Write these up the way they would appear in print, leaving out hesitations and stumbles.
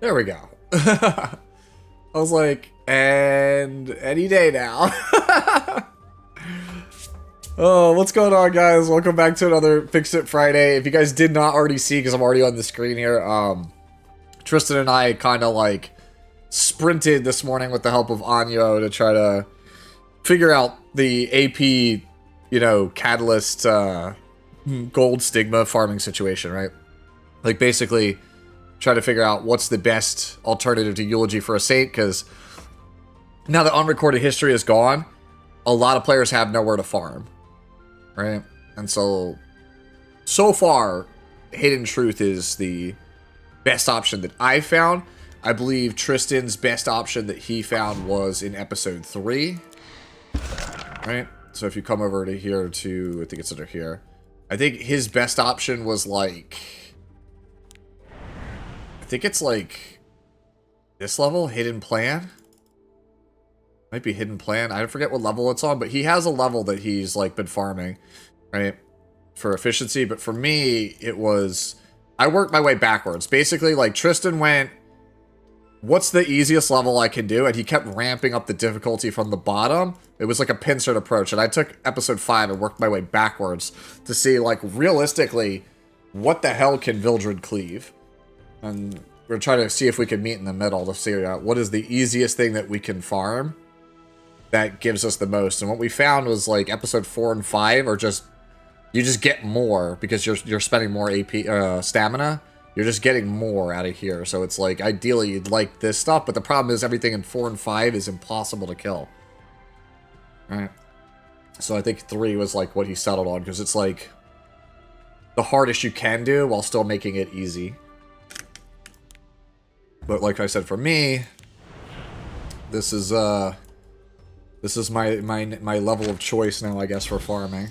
There we go. I was like, and any day now. Oh, what's going on, guys? Welcome back to another Fix It Friday. If you guys did not already see, because I'm already on the screen here, Tristan and I kind of like sprinted this morning with the help of Anyo to try to figure out the AP, you know, Catalyst gold stigma farming situation, right? Like basically try to figure out what's the best alternative to Eulogy for a Saint, because now that unrecorded history is gone, a lot of players have nowhere to farm, right? And so far, Hidden Truth is the best option that I found. I believe Tristan's best option that he found was in episode 3, right? So if you come over to here to, I think it's under here, I think his best option was like, I think it's like this level, Hidden Plan. Might be Hidden Plan. I forget what level it's on, but he has a level that he's like been farming, right? For efficiency. But for me, it was, I worked my way backwards. Basically, like Tristan went, what's the easiest level I can do? And he kept ramping up the difficulty from the bottom. It was like a pincered approach. And I took episode 5 and worked my way backwards to see, like, realistically, what the hell can Vildred cleave? And we're trying to see if we can meet in the middle to figure out what is the easiest thing that we can farm that gives us the most. And what we found was, like, episode 4 and 5 are just, you just get more because you're spending more AP stamina. You're just getting more out of here. So it's like, ideally, you'd like this stuff, but the problem is everything in 4 and 5 is impossible to kill. Right? So I think 3 was like what he settled on, because it's like the hardest you can do while still making it easy. But like I said, for me, this is my level of choice now, I guess, for farming.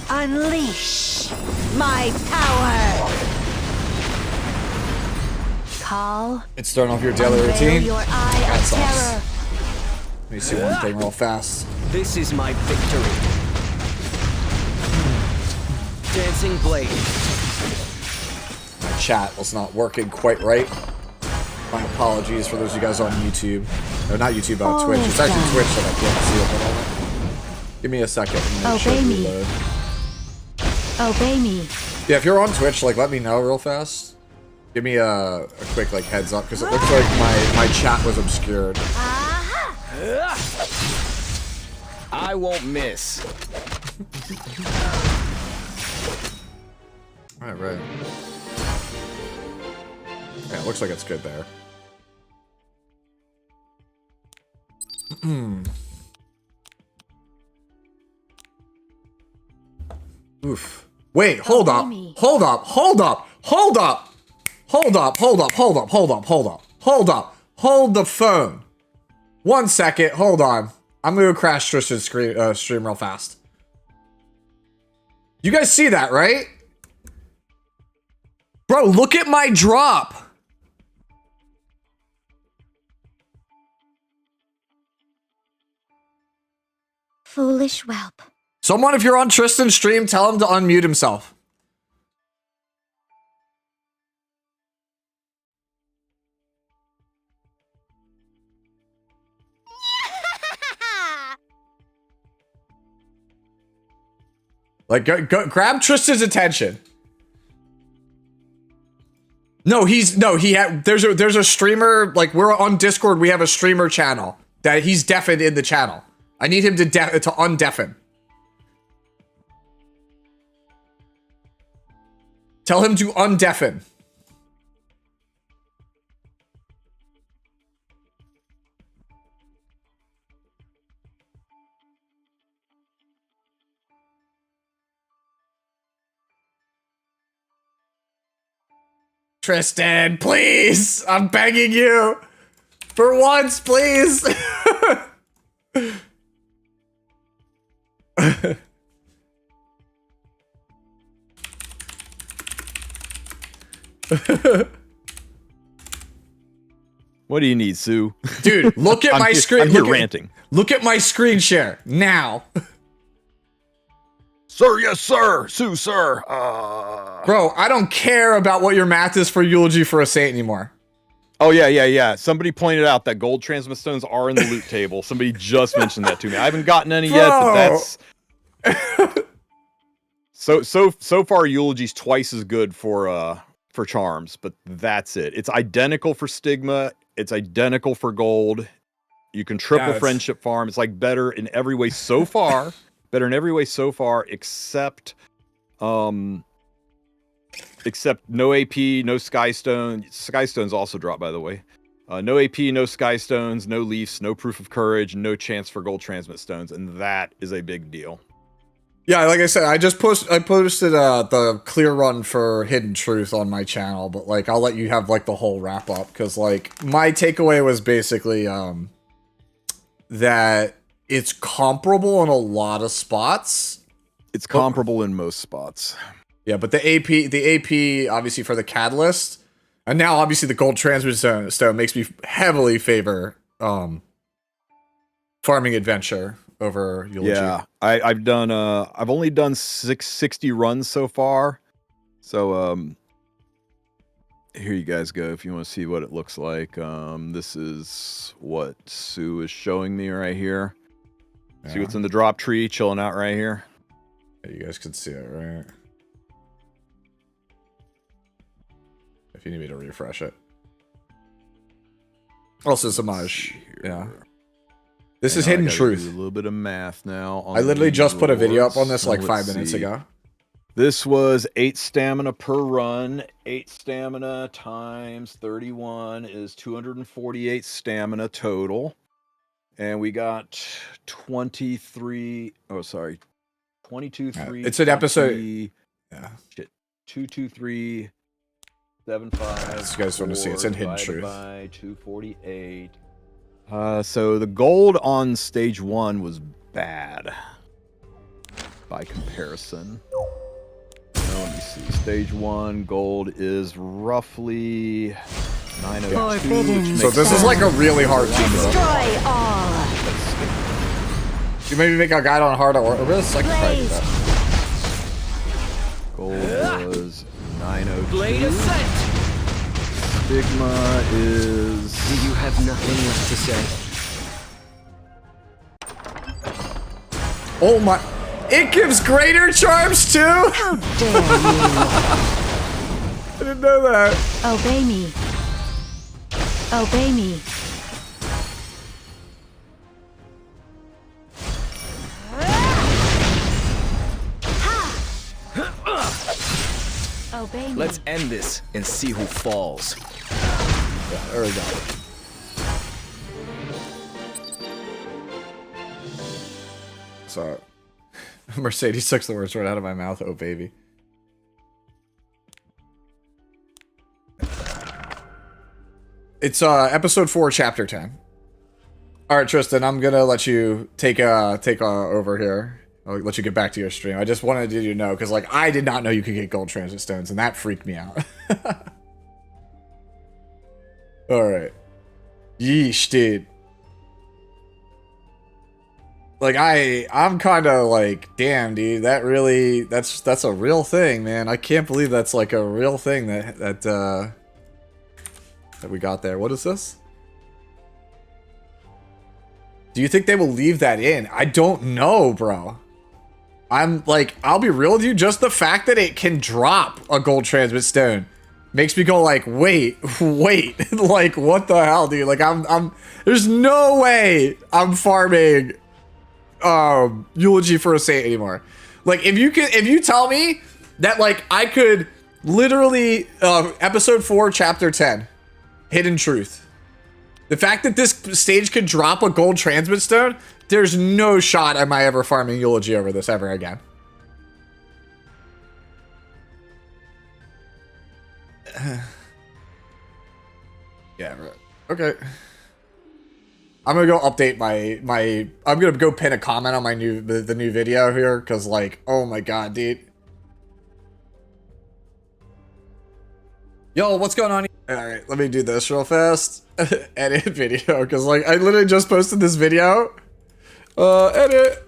Unleash my power! Call. It's starting off your daily routine. Your eye of terror. Let me see one thing real fast. This is my victory. Dancing blade. My chat was not working quite right. My apologies for those of you guys on YouTube. No, not YouTube, Twitch. It's actually Twitch that I can't see it, but give me a second. Obey me. Obey me. Yeah, if you're on Twitch, like, let me know real fast. Give me a quick, like, heads up, because it looks like my chat was obscured. I won't miss. Right. Yeah, it looks like it's good there. Oof. Wait, hold up. Hold up. Hold the phone. 1 second. Hold on. I'm gonna crash Tristan's stream real fast. You guys see that, right? Bro, look at my drop. Foolish whelp. Someone, if you're on Tristan's stream, tell him to unmute himself. Like, go grab Tristan's attention. No, there's a streamer, like, we're on Discord, we have a streamer channel that he's deafened in the channel. I need him to undeafen. Tell him to undeafen. Tristan, please! I'm begging you! For once, please! What do you need, Sue? Dude, look at my screen. I'm here ranting. Look at my screen share now. Sir, yes, sir. Sue, sir. Bro, I don't care about what your math is for Eulogy for a Saint anymore. Oh, yeah. Somebody pointed out that gold transmit stones are in the loot table. Somebody just mentioned that to me. I haven't gotten any yet, but that's... So far, Eulogy's twice as good for charms, but that's it. It's identical for Stigma. It's identical for gold. You can triple friendship farm. It's like better in every way so far. Better in every way so far, except no AP, no Skystone. Skystones also drop, by the way. No AP, no Skystones, no Leafs, no Proof of Courage, no chance for gold transmit stones, and that is a big deal. Yeah, like I said, I posted the clear run for Hidden Truth on my channel, but like I'll let you have like the whole wrap up because like my takeaway was basically that it's comparable in a lot of spots. It's comparable in most spots. Yeah, but the AP obviously for the Catalyst, and now obviously the gold transmit stone makes me heavily favor farming adventure over Eulogy. Yeah, I've only done 660 runs so far. So here you guys go if you want to see what it looks like. This is what Sue is showing me right here. Yeah. See what's in the drop tree chilling out right here? Yeah, you guys can see it, right? If you need me to refresh it. Also, Samaj. Yeah. This is Hidden Truth. Do a little bit of math now. I literally just put a video up on this like 5 minutes ago. This was 8 stamina per run. 8 stamina times 31 is 248 stamina total. And we got 23. Oh, sorry. 22, 3. It's an episode. Yeah. Shit. 223, 75. You guys want to see it's in Hidden Truth. By 248. So the gold on stage 1 was bad by comparison. Now, let me see. Stage 1 gold is roughly 902. So this is like a really hard team. Destroy all. You maybe make a guide on hard or risk. I can probably do that. Gold was 902. Blade Ascent! Stigma is... Do you have nothing left to say? Oh my... It gives greater charms too? How dare you? I didn't know that. Obey me. Obey me. Obey me. Let's end this and see who falls. Yeah, there we go. So, Mercedes took the words right out of my mouth. Oh, baby. It's episode 4, chapter 10. All right, Tristan, I'm gonna let you take over here. I'll let you get back to your stream. I just wanted you to know because, like, I did not know you could get gold transit stones, and that freaked me out. All right. Yeesh, dude. Like, I'm kind of like, damn, dude, that's a real thing, man. I can't believe that's like a real thing that we got there. What is this? Do you think they will leave that in? I don't know, bro. I'm like, I'll be real with you. Just the fact that it can drop a gold transmit stone makes me go like, wait, like, what the hell, dude? Like, there's no way I'm farming Eulogy for a Saint anymore. Like, if you tell me that, like, I could literally episode 4, chapter 10, Hidden Truth. The fact that this stage could drop a gold transmit stone, there's no shot am I ever farming Eulogy over this ever again. Yeah, right. Okay. I'm gonna go update I'm gonna go pin a comment on my the new video here, cause like, oh my god, dude. Yo, what's going on? Alright, let me do this real fast. Edit video, cause like I literally just posted this video. Edit.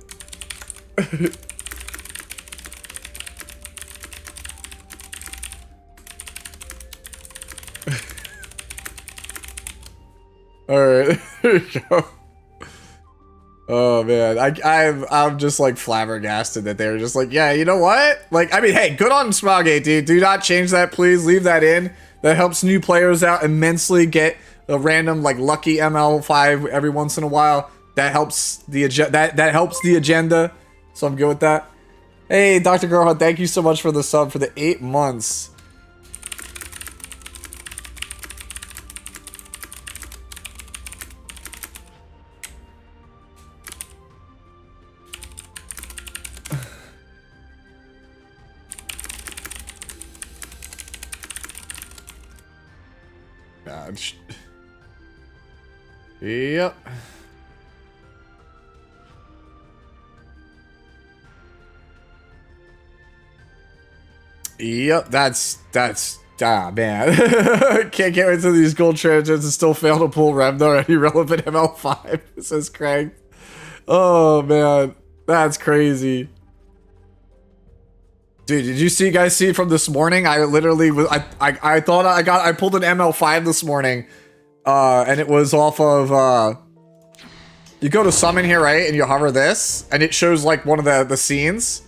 All right, there you go. Oh man, I'm just like flabbergasted that they were just like, yeah, you know what? Like, I mean, hey, good on Smilegate, dude. Do not change that, please. Leave that in. That helps new players out immensely. Get a random like lucky ML5 every once in a while. That helps the that helps the agenda. So I'm good with that. Hey, Dr. Gerhardt, thank you so much for the sub for the 8 months. God. Yep. Yep, that's man. Can't get into these gold transients and still fail to pull Remnar any relevant ML5, says Craig. Oh man, that's crazy. Dude, did you guys see from this morning? I literally was I thought I pulled an ML5 this morning. And it was off of you go to summon here, right? And you hover this, and it shows like one of the scenes.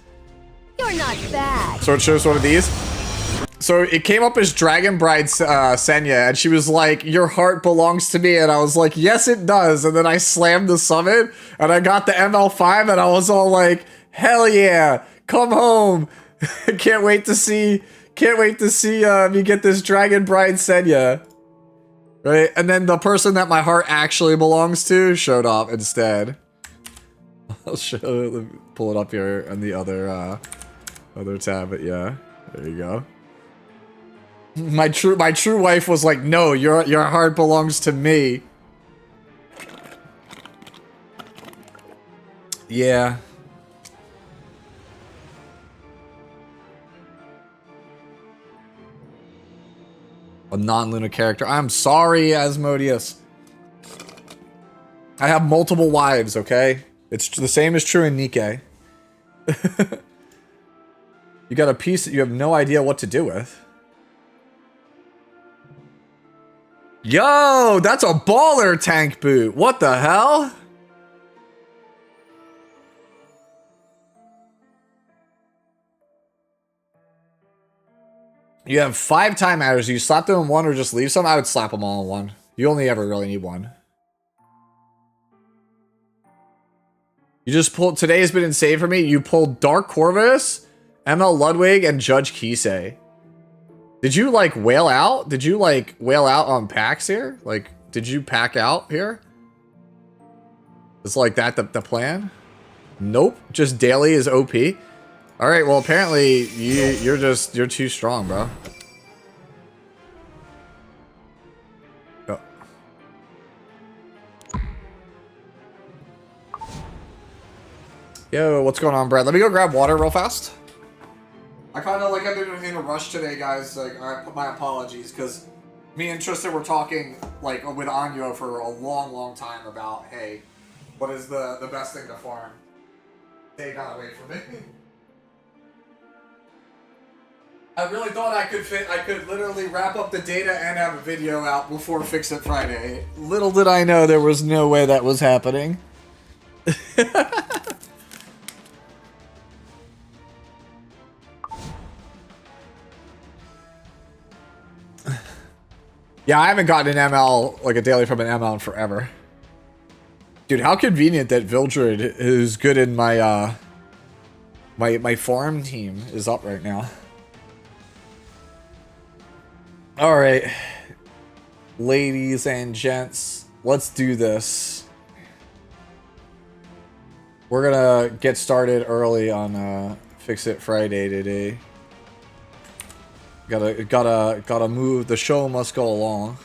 You're not bad. So it shows one of these. So it came up as Dragon Bride Senya, and she was like, "Your heart belongs to me," and I was like, "Yes, it does." And then I slammed the summon, and I got the ML5, and I was all like, "Hell yeah, come home!" Can't wait to see me get this Dragon Bride Senya. Right, and then the person that my heart actually belongs to showed up instead. I'll pull it up here on the other tab, but yeah, there you go. My true wife was like, "No, your heart belongs to me." Yeah. A non-Luna character. I'm sorry, Asmodeus. I have multiple wives, okay? It's the same is true in Nikke. You got a piece that you have no idea what to do with. Yo, that's a baller tank boot. What the hell? You have 5 time adders. Do you slap them in one or just leave some? I would slap them all in one. You only ever really need one. You just pulled... Today has been insane for me. You pulled Dark Corvus, ML Ludwig, and Judge Kisei. Did you, like, whale out? Did you, like, whale out on packs here? Like, did you pack out here? Is, like, that the plan? Nope. Just daily is OP. Alright, well, apparently, you're too strong, bro. Go. Yo, what's going on, Brad? Let me go grab water real fast. I kind of, like, I've been in a rush today, guys. Like, my apologies, because me and Tristan were talking, like, with Anyo for a long, long time about, hey, what is the best thing to farm? They got away from me. I really thought I could literally wrap up the data and have a video out before Fix It Friday. Little did I know there was no way that was happening. Yeah, I haven't gotten an ML, like a daily from an ML in forever. Dude, how convenient that Vildred is good in my, my farm team is up right now. Alright, ladies and gents, let's do this. We're gonna get started early on Fix It Friday today. Gotta move. The show must go along.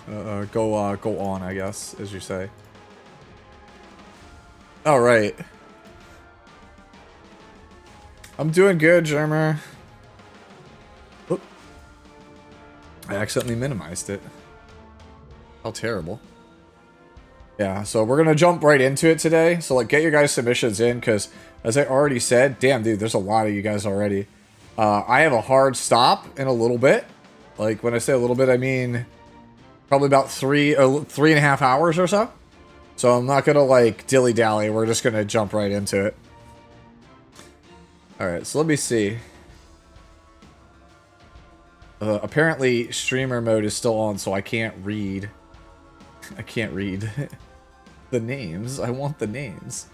Go on, I guess, as you say. Alright. I'm doing good, Jermer. Oop. I accidentally minimized it. How terrible. Yeah, so we're gonna jump right into it today. So, like, get your guys' submissions in, because, as I already said, damn, dude, there's a lot of you guys already. I have a hard stop in a little bit. Like, when I say a little bit, I mean probably about 3.5 hours or so. So I'm not gonna like dilly-dally. We're just gonna jump right into it. All right, so let me see. Apparently, streamer mode is still on, so I can't read. I can't read the names. I want the names.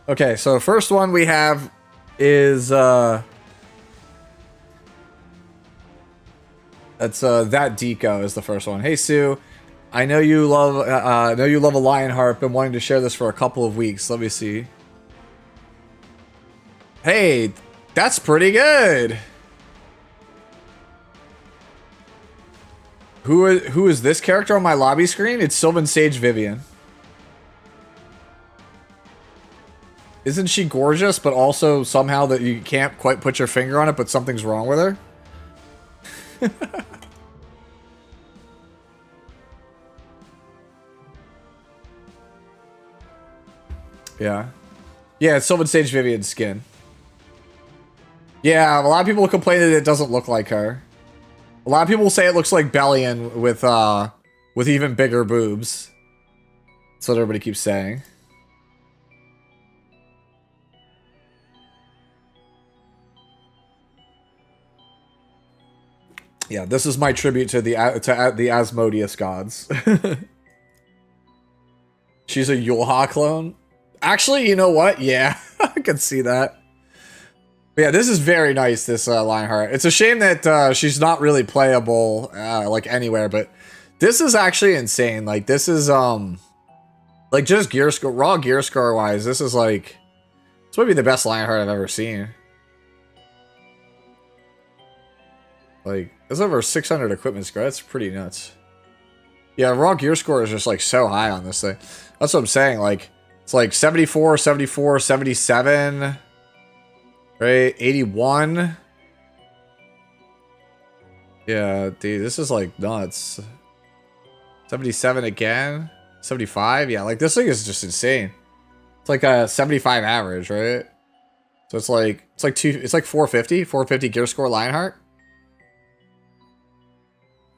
Okay, so first one we have is that's that Deco is the first one. Hey Sue, I know you love a Lionheart. Been wanting to share this for a couple of weeks. Let me see. Hey, that's pretty good. Who is this character on my lobby screen? It's Sylvan Sage Vivian. Isn't she gorgeous, but also somehow that you can't quite put your finger on it, but something's wrong with her? Yeah. Yeah, it's Sylvan Sage Vivian's skin. Yeah, a lot of people complain that it doesn't look like her. A lot of people say it looks like Bellion with even bigger boobs. That's what everybody keeps saying. Yeah, this is my tribute to the Asmodeus gods. She's a Yulha clone. Actually, you know what? Yeah, I can see that. But yeah, this is very nice, this Lionheart. It's a shame that she's not really playable like anywhere, but this is actually insane. Like this is like just gear score, raw gear score wise, this is like this might be the best Lionheart I've ever seen. Like there's over 600 equipment score. That's pretty nuts. Yeah, raw gear score is just like so high on this thing. That's what I'm saying. Like it's like 74, 74, 77. Right, 81. Yeah, dude, this is like nuts. 77 again. 75. Yeah, like this thing is just insane. It's like a 75 average, right? So it's like 450 gear score Lionheart.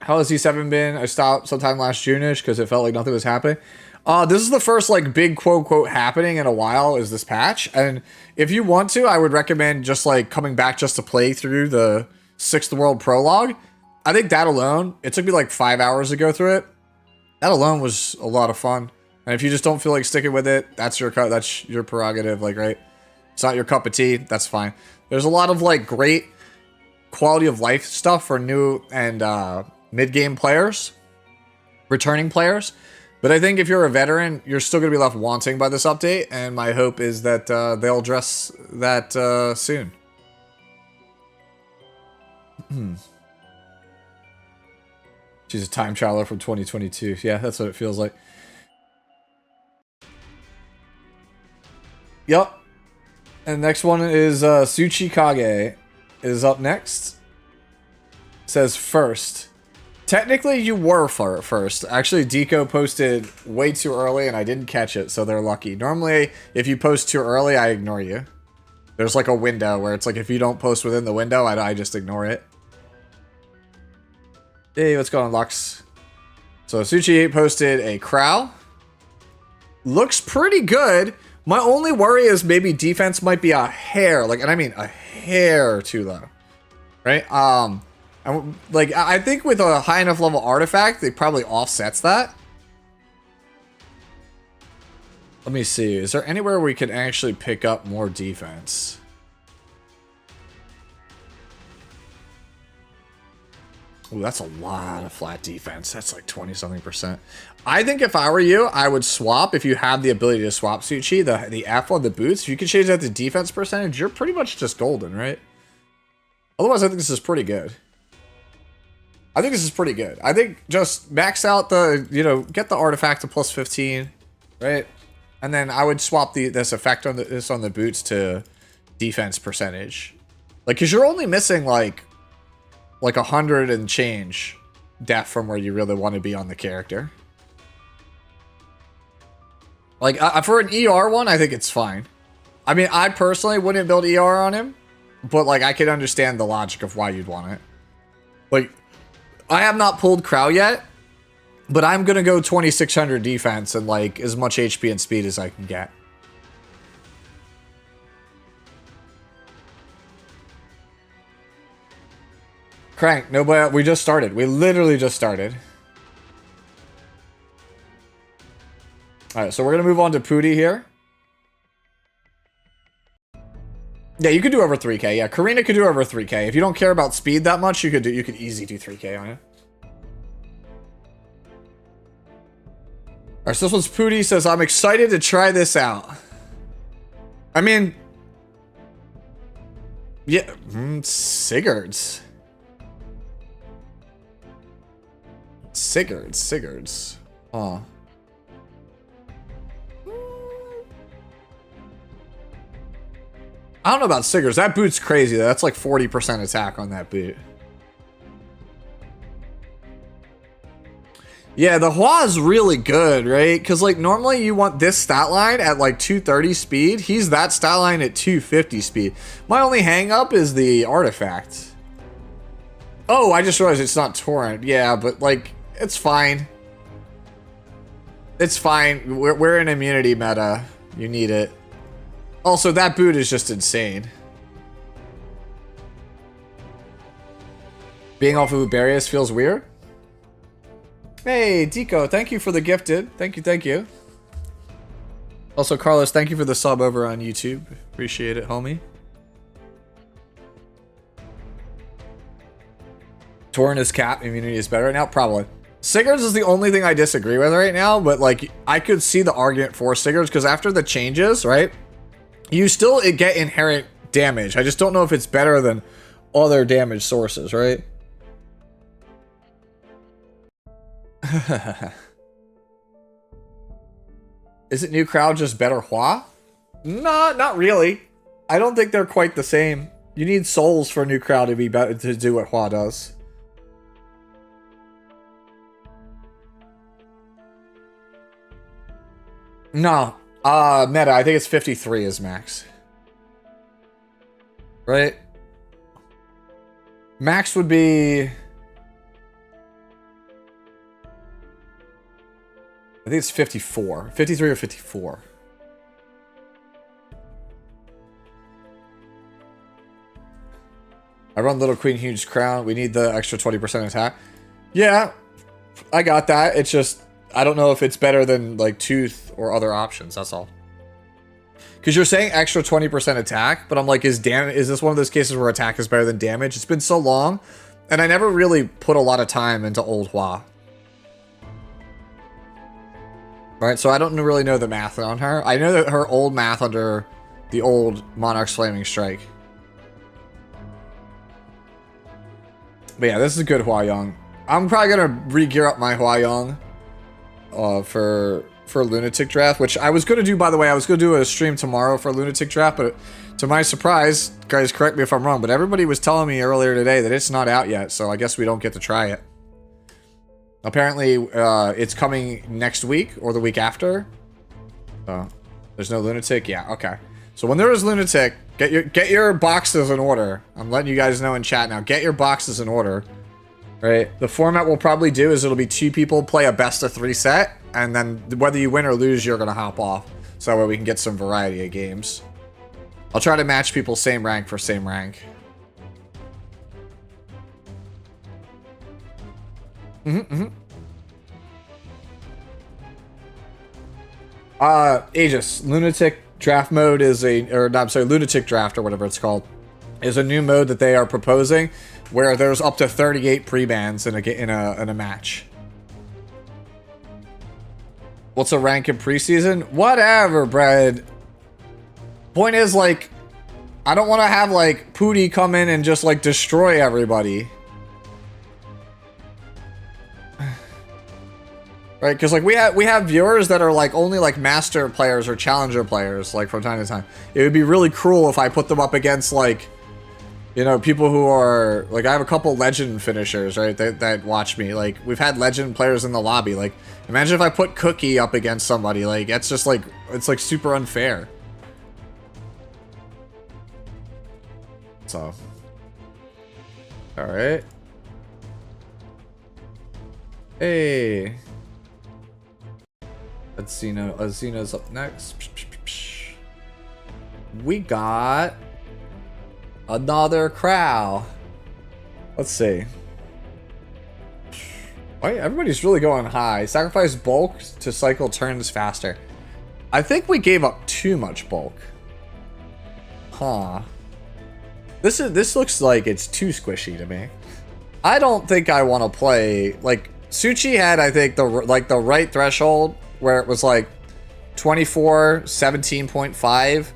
How has E7 been? I stopped sometime last June-ish because it felt like nothing was happening. This is the first like big quote happening in a while is this patch. And if you want to, I would recommend just like coming back just to play through the 6th World Prologue. I think that alone, it took me like 5 hours to go through it. That alone was a lot of fun. And if you just don't feel like sticking with it, that's your prerogative, like, right? It's not your cup of tea, that's fine. There's a lot of like great quality of life stuff for new and mid-game players, returning players. But I think if you're a veteran, you're still going to be left wanting by this update, and my hope is that they'll address that soon. She's a time traveler from 2022. Yeah, that's what it feels like. Yep. And the next one is Tsuchikage is up next. It says first. Technically, you were first. Actually, Deco posted way too early, and I didn't catch it, so they're lucky. Normally, if you post too early, I ignore you. There's like a window where it's like if you don't post within the window, I just ignore it. Hey, what's going on, Lux? So, Suchi posted a Crow. Looks pretty good. My only worry is maybe defense might be a hair, like, and I mean a hair too low, right? Like, I think with a high enough level artifact, it probably offsets that. Let me see. Is there anywhere we can actually pick up more defense? Ooh, that's a lot of flat defense. That's like 20-something%. I think if I were you, I would swap, if you have the ability to swap Suchi, the F on the boots. If you can change that to defense percentage, you're pretty much just golden, right? Otherwise, I think this is pretty good. I think this is pretty good. I think just max out the, get the artifact to plus 15, right? And then I would swap this effect on this on the boots to defense percentage. Like, because you're only missing like 100 and change def from where you really want to be on the character. Like, for an ER one, I think it's fine. I mean, I personally wouldn't build ER on him, but like, I could understand the logic of why you'd want it. Like, I have not pulled Crow yet, But I'm gonna go 2600 defense and like as much HP and speed as I can get. Crank, nobody. We just started. We literally just started. All right, so we're gonna move on to Pooty here. Yeah, you could do over 3K. Yeah, Karina could do over 3K. If you don't care about speed that much, you could easy do 3K on it. Alright, so this one's Pooty says, I'm excited to try this out. I mean, yeah, Sigurds. Sigurds. Huh. I don't know about Sigurds. That boot's crazy though. That's like 40% attack on that boot. Yeah, the Hua's really good, right? Because, like, normally you want this stat line at, like, 230 speed. He's that stat line at 250 speed. My only hang-up is the artifact. Oh, I just realized it's not Torrent. Yeah, but, like, it's fine. It's fine. We're in immunity meta. You need it. Also, that boot is just insane. Being off of Uberius feels weird. Hey, Deco, thank you for the gifted. Thank you. Also, Carlos, thank you for the sub over on YouTube. Appreciate it, homie. Torrent is cap, immunity is better right now? Probably. Sigurds is the only thing I disagree with right now, but, like, I could see the argument for Sigurds, because after the changes, right, you still get inherent damage. I just don't know if it's better than other damage sources, right? Isn't New Crowd just better Hua? No, not really. I don't think they're quite the same. You need souls for New Crowd to be better to do what Hua does. No. Meta, I think it's 53 is max. Right? Max would be... I think it's 54. 53 or 54. I run Little Queen Huge Crown. We need the extra 20% attack. Yeah, I got that. It's just, I don't know if it's better than, like, Tooth or other options. That's all. Because you're saying extra 20% attack, but I'm like, is this one of those cases where attack is better than damage? It's been so long, and I never really put a lot of time into Old Hua. Right, so I don't really know the math on her. I know that her old math under the old Monarch's Flaming Strike. But yeah, this is a good Hua-Young. I'm probably gonna re-gear up my Hua-Young for Lunatic Draft, which I was gonna do, by the way. I was gonna do a stream tomorrow for Lunatic Draft, but to my surprise, guys, correct me if I'm wrong, but everybody was telling me earlier today that it's not out yet, so I guess we don't get to try it. Apparently, it's coming next week or the week after. There's no Lunatic? Yeah, okay. So when there is Lunatic, get your boxes in order. I'm letting you guys know in chat now. Get your boxes in order. Right? The format we'll probably do is it'll be 2 people play a best of 3 set, and then whether you win or lose, you're gonna hop off. So that way we can get some variety of games. I'll try to match people same rank for same rank. Aegis, Lunatic Draft mode is Lunatic Draft or whatever it's called, is a new mode that they are proposing where there's up to 38 pre-bans in a match. What's a rank in preseason? Whatever, Brad. Point is, like, I don't want to have, like, Pooty come in and just, like, destroy everybody. Right, because, like, we have viewers that are, like, only, like, master players or challenger players, like, from time to time. It would be really cruel if I put them up against, like, you know, people who are, like, I have a couple legend finishers, right, that watch me. Like, we've had legend players in the lobby. Like, imagine if I put Cookie up against somebody. Like, it's just, like, it's, like, super unfair. So. Alright. Hey. Azina's up next. We got another Crow. Let's see. Wait, everybody's really going high. Sacrifice bulk to cycle turns faster. I think we gave up too much bulk. Huh. This looks like it's too squishy to me. I don't think I want to play like Suchi had. I think the right threshold where it was like 24 17.5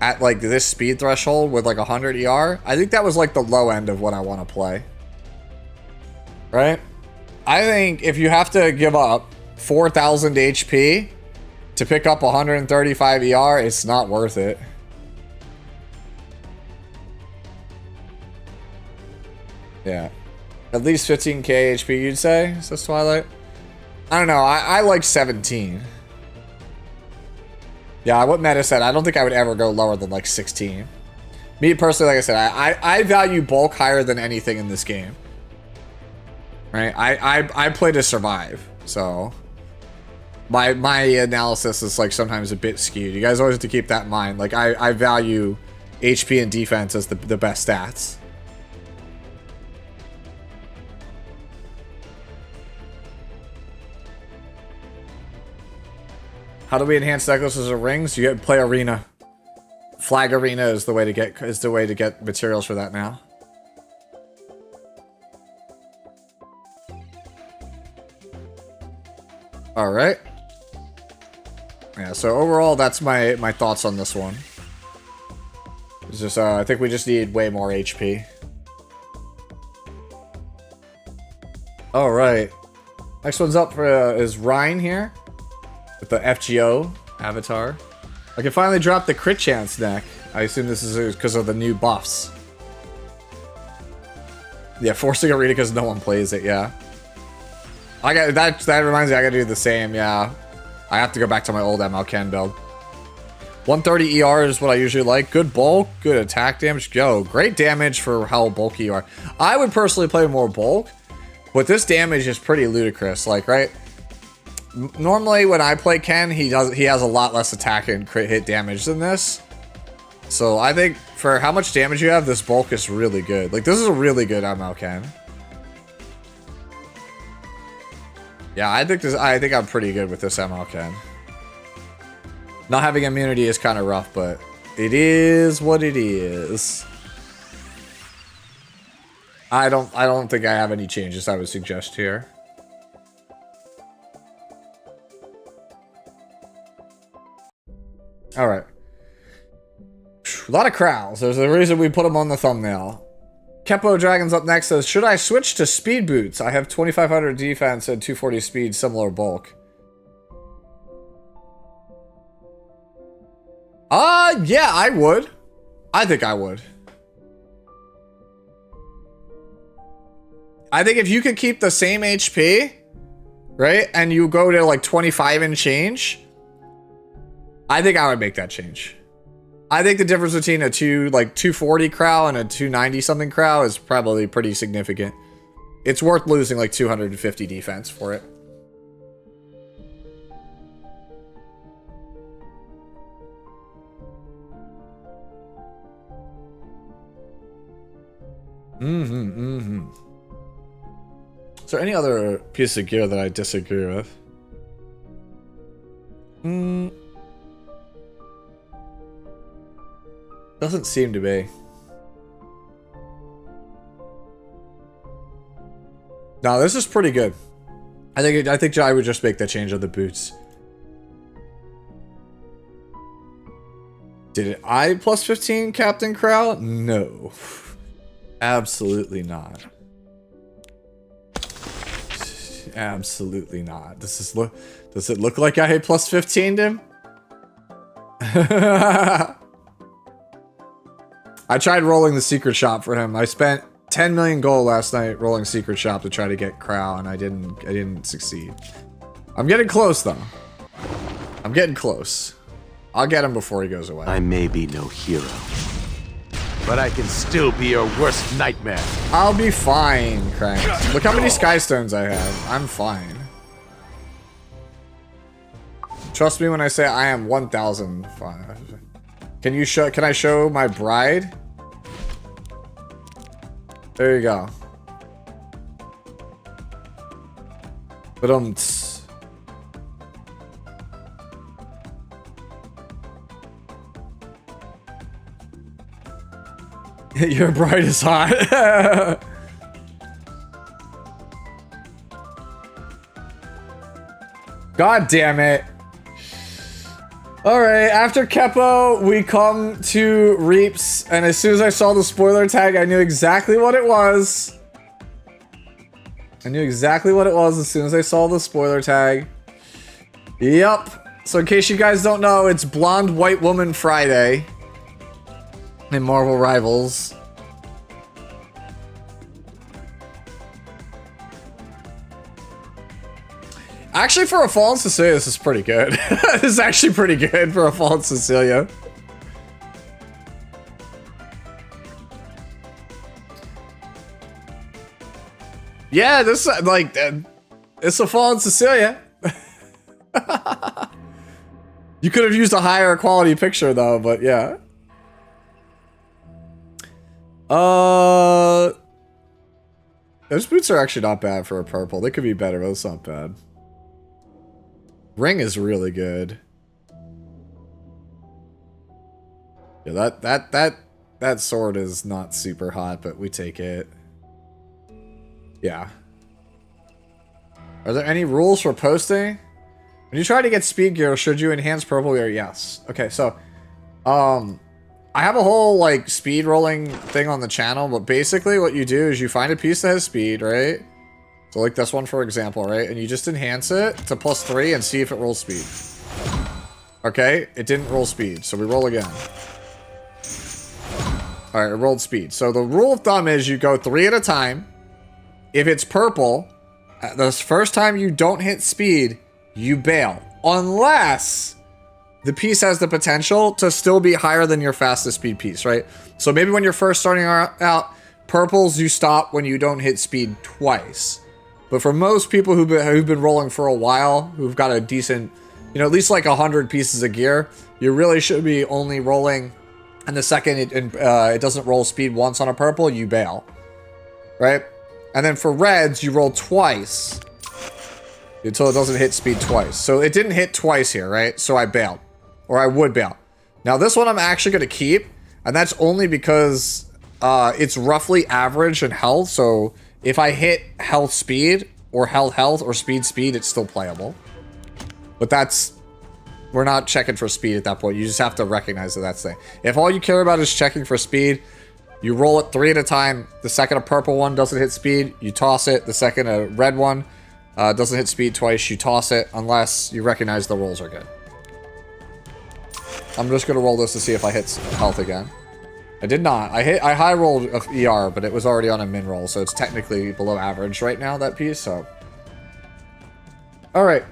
at like this speed threshold with like 100 ER. I think that was like the low end of what I want to play. Right? I think if you have to give up 4,000 HP to pick up 135 ER, it's not worth it. Yeah. At least 15k HP, you'd say? Is this Twilight? I don't know. I like 17. Yeah, what Meta said, I don't think I would ever go lower than like 16. Me personally, like I said, I value bulk higher than anything in this game. Right? I play to survive, so my analysis is like sometimes a bit skewed. You guys always have to keep that in mind. Like I value HP and defense as the best stats. How do we enhance necklaces or rings? You get play arena. Flag arena is the way to get materials for that now. All right. Yeah. So overall, that's my thoughts on this one. It's just I think we just need way more HP. All right. Next one's up for is Ryan here. With the FGO avatar. I can finally drop the crit chance deck. I assume this is because of the new buffs. Yeah, forcing arena because no one plays it, yeah. I got that reminds me I gotta do the same, yeah. I have to go back to my old MLK build. 130 ER is what I usually like. Good bulk, good attack damage. Go. Great damage for how bulky you are. I would personally play more bulk, but this damage is pretty ludicrous, like, right? Normally when I play Ken, he has a lot less attack and crit hit damage than this. So I think for how much damage you have, this bulk is really good. Like this is a really good ML Ken. Yeah, I think I'm pretty good with this ML Ken. Not having immunity is kind of rough, but it is what it is. I don't think I have any changes I would suggest here. All right. A lot of crowds. There's a reason we put them on the thumbnail. Keppo Dragon's up next says, should I switch to speed boots? I have 2500 defense and 240 speed, similar bulk. Yeah, I would. I think I would. I think if you could keep the same HP, right, and you go to like 25 and change, I think I would make that change. I think the difference between a 240 crow and a 290 something crow is probably pretty significant. It's worth losing like 250 defense for it. Is there any other piece of gear that I disagree with? Doesn't seem to be. No, this is pretty good. I think I would just make that change of the boots. Did it I plus 15 Captain Crow? No. Absolutely not. Absolutely not. Does it look like I hit plus 15'd him? I tried rolling the secret shop for him. I spent 10 million gold last night rolling secret shop to try to get Crow, and I didn't succeed. I'm getting close though. I'm getting close. I'll get him before he goes away. I may be no hero, but I can still be your worst nightmare. I'll be fine, Crank. Look how many Sky Stones I have. I'm fine. Trust me when I say I am 1,000. Can you show? Can I show my bride? There you go. But your bride is hot. God damn it. Alright, after Keppo, we come to Reaps, and as soon as I saw the spoiler tag, I knew exactly what it was. I knew exactly what it was as soon as I saw the spoiler tag. Yep. So in case you guys don't know, it's Blonde White Woman Friday in Marvel Rivals. Actually, for a Fallen Cecilia, this is pretty good. This is actually pretty good for a Fallen Cecilia. Yeah, this like it's a Fallen Cecilia. You could have used a higher quality picture though, but yeah. Those boots are actually not bad for a purple. They could be better, but it's not bad. Ring is really good. Yeah, that sword is not super hot, but we take it. Yeah. Are there any rules for posting? When you try to get speed gear, should you enhance purple gear? Yes. Okay, so I have a whole like speed rolling thing on the channel, but basically what you do is you find a piece that has speed, right? So like this one, for example, right? And you just enhance it to +3 and see if it rolls speed. Okay, it didn't roll speed, so we roll again. All right, it rolled speed. So the rule of thumb is you go 3 at a time. If it's purple, the first time you don't hit speed, you bail. Unless the piece has the potential to still be higher than your fastest speed piece, right? So maybe when you're first starting out, purples, you stop when you don't hit speed twice. But for most people who've been rolling for a while, who've got a decent, you know, at least like 100 pieces of gear, you really should be only rolling, and the second it doesn't roll speed once on a purple, you bail, right? And then for reds, you roll twice until it doesn't hit speed twice. So it didn't hit twice here, right? So I bailed, or I would bail. Now this one I'm actually going to keep, and that's only because it's roughly average in health. So if I hit health speed or health or speed, it's still playable. But we're not checking for speed at that point. You just have to recognize that that's the thing. If all you care about is checking for speed, you roll it 3 at a time. The second a purple one doesn't hit speed, you toss it. The second a red one doesn't hit speed twice, you toss it, unless you recognize the rolls are good. I'm just gonna roll this to see if I hit health again. I did not. I high rolled a ER, but it was already on a min roll, so it's technically below average right now, that piece, so. Alright.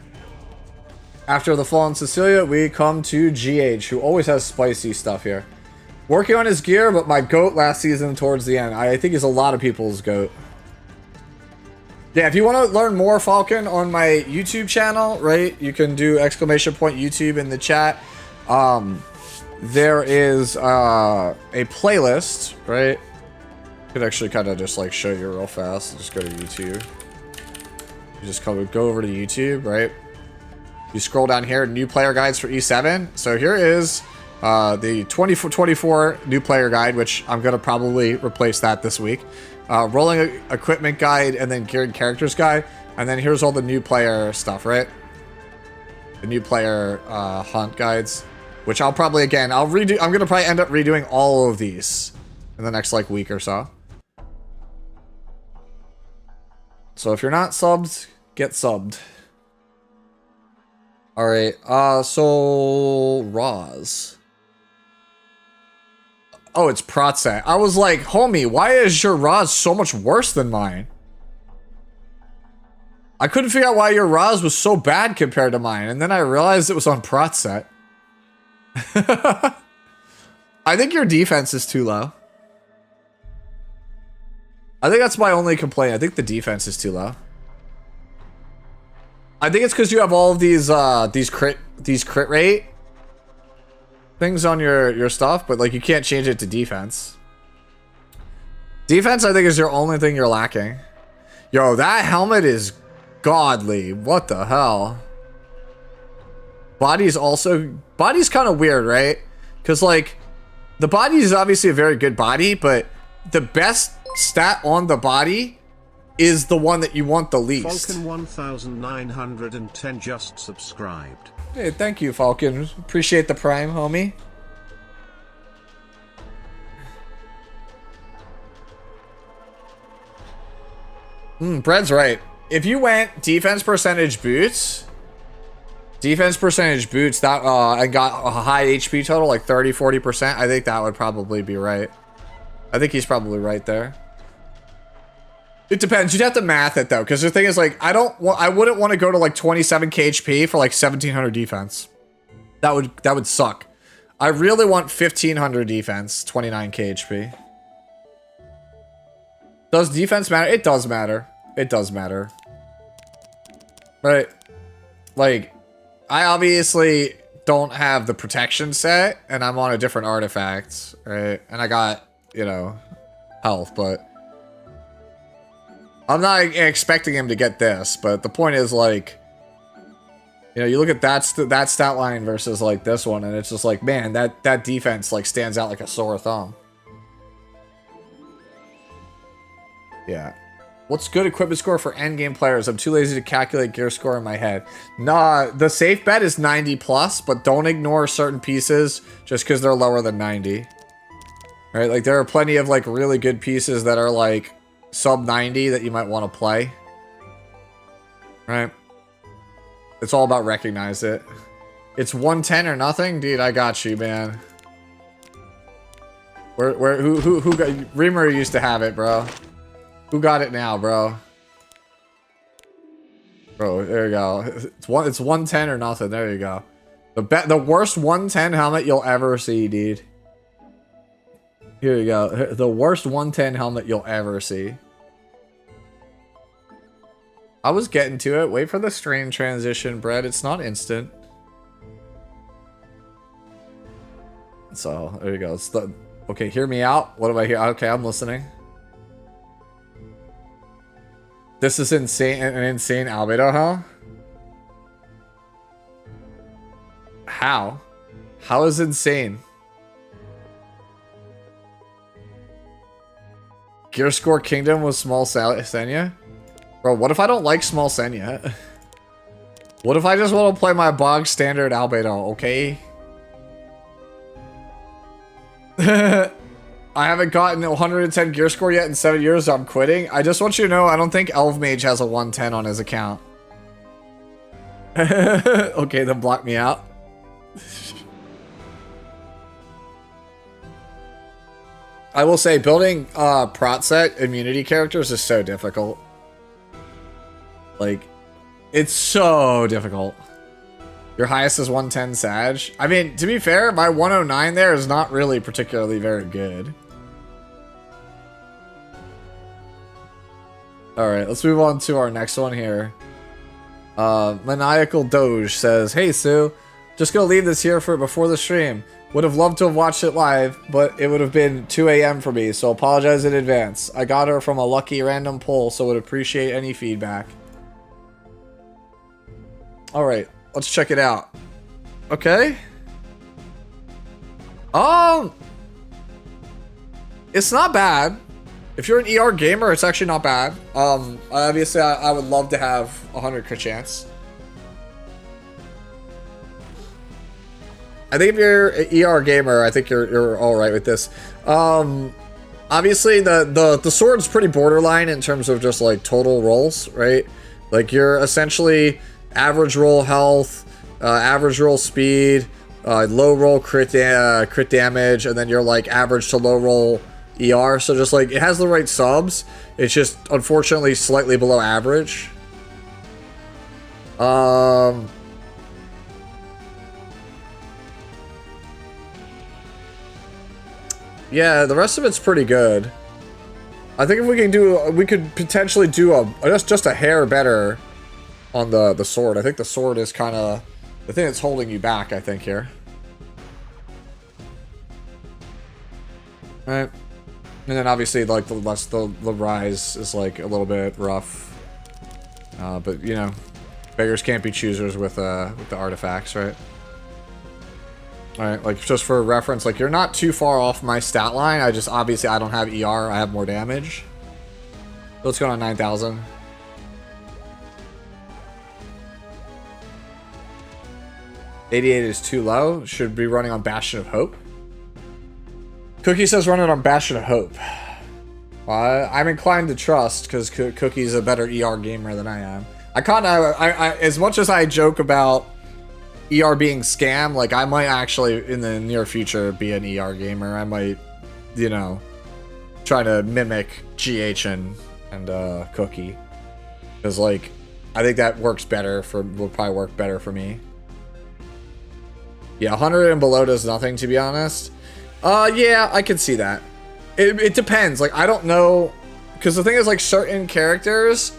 After the Fallen Cecilia, we come to GH, who always has spicy stuff here. Working on his gear, but my GOAT last season towards the end. I think he's a lot of people's GOAT. Yeah, if you want to learn more Falcon on my YouTube channel, right, you can do !YouTube in the chat. There is a playlist, right? I could actually kind of just like show you real fast. Just go to YouTube. You just go over to YouTube, right? You scroll down here, new player guides for E7. So here is the 2024 new player guide, which I'm going to probably replace that this week. Rolling equipment guide, and then geared characters guide. And then here's all the new player stuff, right? The new player hunt guides, which I'll probably, again, I'll redo. I'm going to probably end up redoing all of these in the next like week or so. So if you're not subbed, get subbed. All right, so Roz. Oh, it's Protzet. I was like, homie, why is your Roz so much worse than mine? I couldn't figure out why your Roz was so bad compared to mine, and then I realized it was on Protzet. I think your defense is too low. I think that's my only complaint. I think the defense is too low. I think it's because you have all of these crit rate things on your stuff, but like you can't change it to defense. Defense, I think, is your only thing you're lacking. Yo, that helmet is godly. What the hell? Body's kind of weird, right? Because like the body is obviously a very good body, but the best stat on the body is the one that you want the least. Falcon 1910 just subscribed. Hey, thank you, Falcon. Appreciate the prime, homie. Brett's right. If you went defense percentage boots, that and got a high HP total, like 30-40%, I think that would probably be right. I think he's probably right there. It depends. You'd have to math it though, because the thing is, like, I wouldn't want to go to like 27k HP for like 1700 defense. That would suck. I really want 1500 defense, 29k HP. Does defense matter? It does matter. It does matter. Right? Like, I obviously don't have the protection set, and I'm on a different artifact, right? And I got, you know, health, but I'm not expecting him to get this, but the point is, like, you know, you look at that stat line versus, like, this one, and it's just like, man, that defense, like, stands out like a sore thumb. Yeah. What's good equipment score for endgame players? I'm too lazy to calculate gear score in my head. Nah, the safe bet is 90+, but don't ignore certain pieces just because they're lower than 90. Right? Like, there are plenty of, like, really good pieces that are, like, sub 90 that you might want to play. Right? It's all about recognize it. It's 110 or nothing? Dude, I got you, man. Who got... Reamer used to have it, bro. Who got it now, bro? Bro, there you go. It's 110 or nothing. There you go. The worst 110 helmet you'll ever see, dude. Here you go. The worst 110 helmet you'll ever see. I was getting to it. Wait for the strain transition, Brett. It's not instant. So, there you go. It's the... Okay, hear me out. What do I hear? Okay, I'm listening. This is insane, an insane albedo, huh? How? How is insane? Gear score Kingdom with small Senya? Bro, what if I don't like small Senya? What if I just want to play my bog standard albedo, okay? I haven't gotten 110 gear score yet in 7 years, so I'm quitting. I just want you to know, I don't think Elf Mage has a 110 on his account. Okay, then block me out. I will say, building prot set immunity characters is so difficult. Like, it's so difficult. Your highest is 110 Sag. I mean, to be fair, my 109 there is not really particularly very good. Alright, let's move on to our next one here. Maniacal Doge says, hey Sue, just gonna leave this here for before the stream. Would have loved to have watched it live, but it would have been 2 AM for me, so apologize in advance. I got her from a lucky random poll, so would appreciate any feedback. Alright, let's check it out. Okay. It's not bad. If you're an ER gamer, it's actually not bad. Obviously, I would love to have 100 crit chance. I think if you're an ER gamer, I think you're all right with this. Obviously, the sword's pretty borderline in terms of just like total rolls, right? Like you're essentially average roll health, average roll speed, low roll crit damage, and then you're like average to low roll ER. So just like it has the right subs. It's just unfortunately slightly below average. Yeah, the rest of it's pretty good. I think if we can do, we could potentially do just a hair better on the sword. I think the sword is kind of the thing that's holding you back, I think, here. Right. And then obviously, like, the rise is, like, a little bit rough. But, you know, beggars can't be choosers with the artifacts, right? Alright, like, just for reference, like, you're not too far off my stat line. Obviously, I don't have ER. I have more damage. So let's go on 9,000. $88 is too low. Should be running on Bastion of Hope. Cookie says run it on Bastion of Hope. Well, I'm inclined to trust because Cookie's a better ER gamer than I am. As much as I joke about ER being scam, like, I might actually in the near future be an ER gamer. I might, you know, try to mimic GH and Cookie, because, like, I think that works better will probably work better for me. Yeah, 100 and below does nothing, to be honest. Yeah, I can see that. It depends. Like, I don't know, because the thing is, like, certain characters,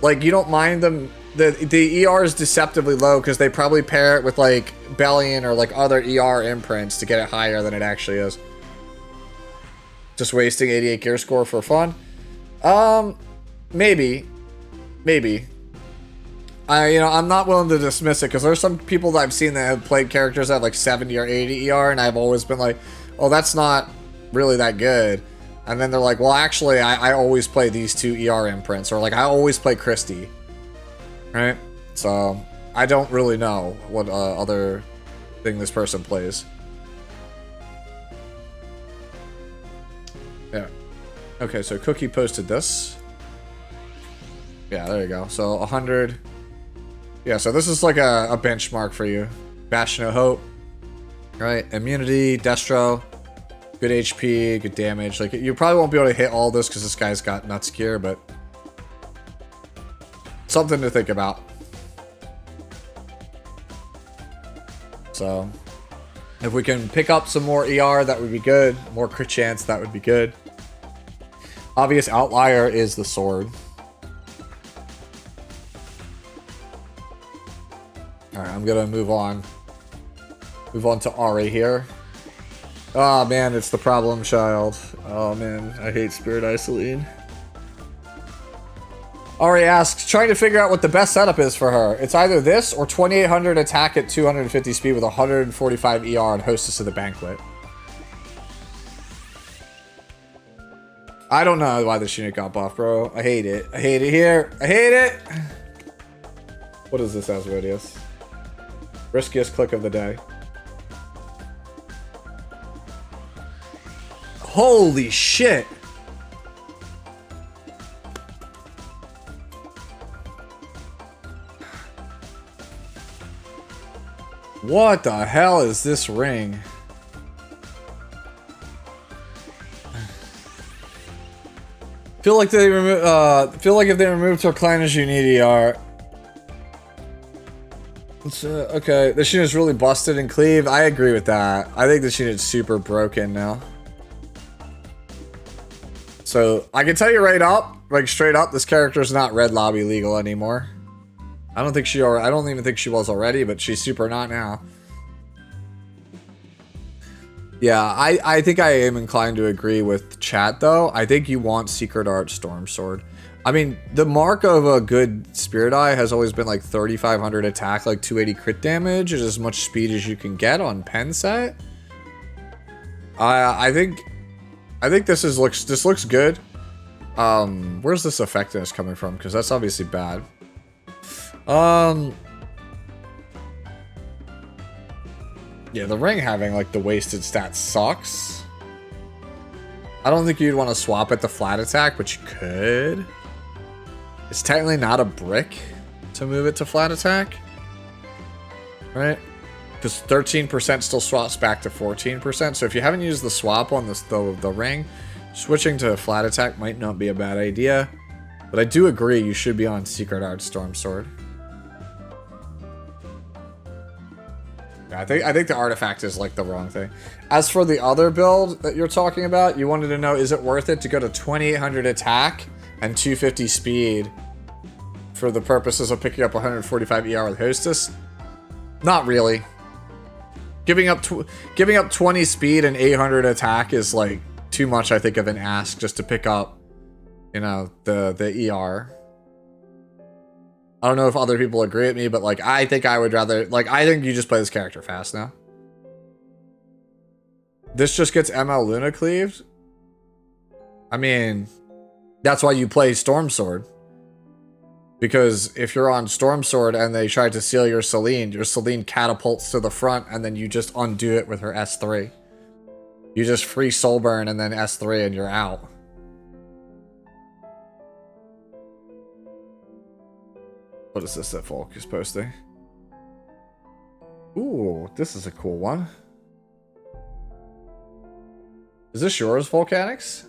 like, you don't mind them. The ER is deceptively low because they probably pair it with, like, Bellion or, like, other ER imprints to get it higher than it actually is. Just wasting 88 gear score for fun? Maybe. I'm not willing to dismiss it because there's some people that I've seen that have played characters that have like 70 or 80 ER, and I've always been like, oh, that's not really that good. And then they're like, well, actually, I always play these two ER imprints, or like I always play Christie, right? So I don't really know what other thing this person plays. Yeah. Okay, so Cookie posted this. Yeah, there you go. So 100. Yeah, so this is like a benchmark for you. Bastion of Hope. Right, immunity, Destro. Good HP, good damage. Like, you probably won't be able to hit all this because this guy's got nuts gear, but something to think about. So, if we can pick up some more ER, that would be good. More crit chance, that would be good. Obvious outlier is the sword. Alright, I'm gonna move on. Move on to Ari here. Oh man, it's the problem child. Oh man, I hate Spirit Isoline. Ari asks, trying to figure out what the best setup is for her. It's either this or 2800 attack at 250 speed with 145 ER and Hostess of the Banquet. I don't know why this unit got buffed, bro. I hate it. I hate it here. I hate it! What is this, Asmodeus? Riskiest click of the day. Holy shit! What the hell is this ring? Feel like they feel like if they removed Torclana's Unity art. Okay, this unit's really busted and cleave. I agree with that. I think this unit's super broken now. So I can tell you right up, like straight up, this character's not red lobby legal anymore. I don't even think she was already, but she's super not now. Yeah, I think I am inclined to agree with chat though. I think you want Secret Art Storm Sword. I mean, the mark of a good Spirit Eye has always been like 3,500 attack, like 280 crit damage, and as much speed as you can get on pen set. I think this looks good. Where's this effectiveness coming from? Because that's obviously bad. Yeah, the ring having like the wasted stats sucks. I don't think you'd want to swap it to flat attack, but you could. It's technically not a brick to move it to flat attack, right? Because 13% still swaps back to 14%. So if you haven't used the swap on the ring, switching to flat attack might not be a bad idea. But I do agree you should be on Secret Art Storm Sword. Yeah, I think the artifact is like the wrong thing. As for the other build that you're talking about, you wanted to know, is it worth it to go to 2800 attack and 250 speed for the purposes of picking up 145 ER with Hostess? Not really. Giving up 20 speed and 800 attack is like too much, I think, of an ask just to pick up, you know, the ER. I don't know if other people agree with me, but like I think I would rather, like, I think you just play this character fast now. This just gets ML Luna cleaved. I mean, that's why you play Storm Sword. Because if you're on Storm Sword and they try to seal your Celine catapults to the front and then you just undo it with her S3. You just free soul burn and then S3 and you're out. What is this that Volk is posting? Ooh, this is a cool one. Is this yours, Volcanics?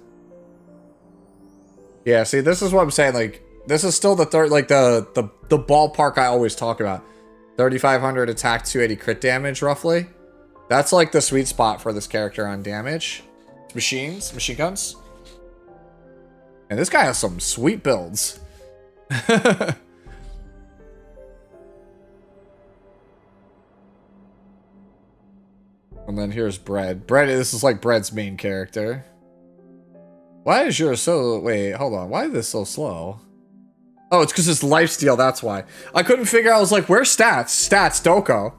Yeah, see, this is what I'm saying, like, this is still the third, like, the ballpark I always talk about. 3,500 attack, 280 crit damage, roughly. That's, like, the sweet spot for this character on damage. Machine guns. And this guy has some sweet builds. And then here's Bread. Bread, this is like Bread's main character. Why is yours so... Wait, hold on. Why is this so slow? Oh, it's because it's lifesteal, that's why. I couldn't figure out, I was like, where's stats? Stats, Doko.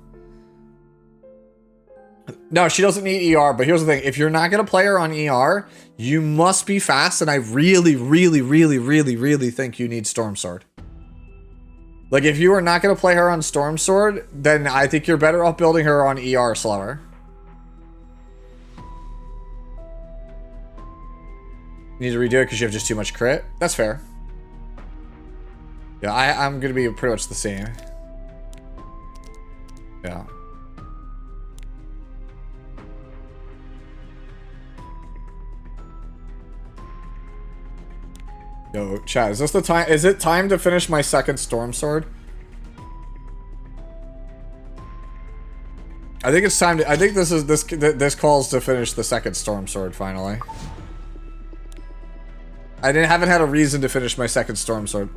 No, she doesn't need ER, but here's the thing. If you're not going to play her on ER, you must be fast, and I really, really, really, really, really think you need Storm Sword. Like, if you are not going to play her on Storm Sword, then I think you're better off building her on ER slower. You need to redo it because you have just too much crit? That's fair. Yeah, I'm going to be pretty much the same. Yeah. Yo, chat, is this the time? Is it time to finish my second Storm Sword? I think it's time to, I think this calls to finish the second Storm Sword finally. I haven't had a reason to finish my second Storm Sword.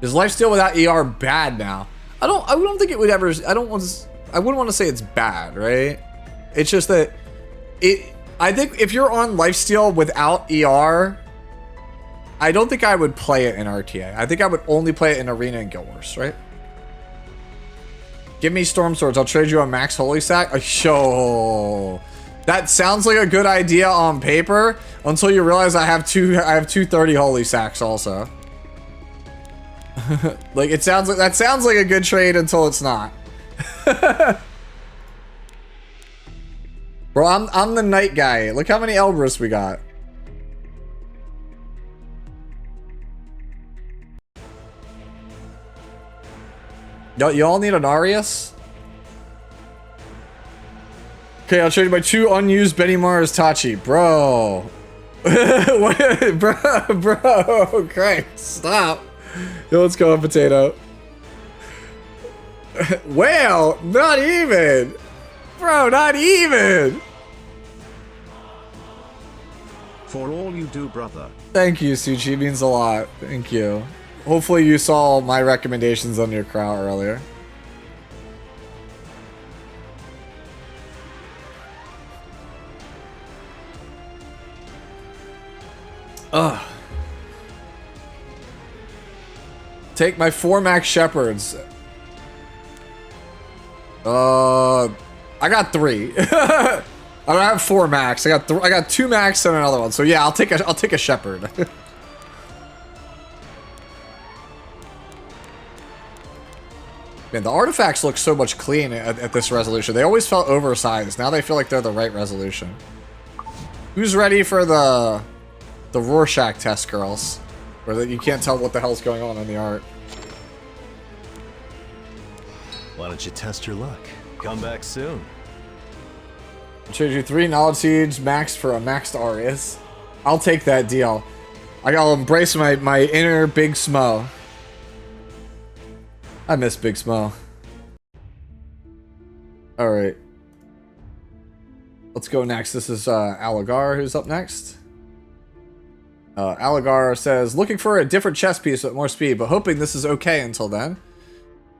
Is lifesteal without ER bad now? I don't think it would ever. I wouldn't want to say it's bad, right? It's just that I think if you're on lifesteal without ER, I don't think I would play it in RTA. I think I would only play it in Arena and Guild Wars, right? Give me Storm Swords. I'll trade you a Max Holy Sack. Show. That sounds like a good idea on paper until you realize I have two 30 Holy Sacks also. Like that sounds like a good trade until it's not. Bro, I'm the Knight guy. Look how many Elbrus we got. Y'all need an Arius? Okay, I'll trade you my 2 unused Benny Mars Tachi. Bro. bro, Craig, stop. Yo, let's go on Potato. Well, not even. Bro, not even. For all you do, brother. Thank you, Suchi. It means a lot. Thank you. Hopefully you saw my recommendations on your crowd earlier. Ugh. Take my 4 max shepherds. I got 3. I don't have 4 max. I got 2 max and another one. So yeah, I'll take a shepherd. Man, the artifacts look so much clean at this resolution. They always felt oversized. Now they feel like they're the right resolution. Who's ready for the Rorschach test, girls? Where that you can't tell what the hell's going on in the art. Why don't you test your luck? Come back soon. I'll trade you 3 knowledge seeds maxed for a maxed Arius. I'll take that deal. I'll embrace my inner Big Smo. I miss Big Smo. Alright. Let's go next. This is Alagar who's up next. Aligar says, looking for a different chess piece with more speed, but hoping this is okay until then.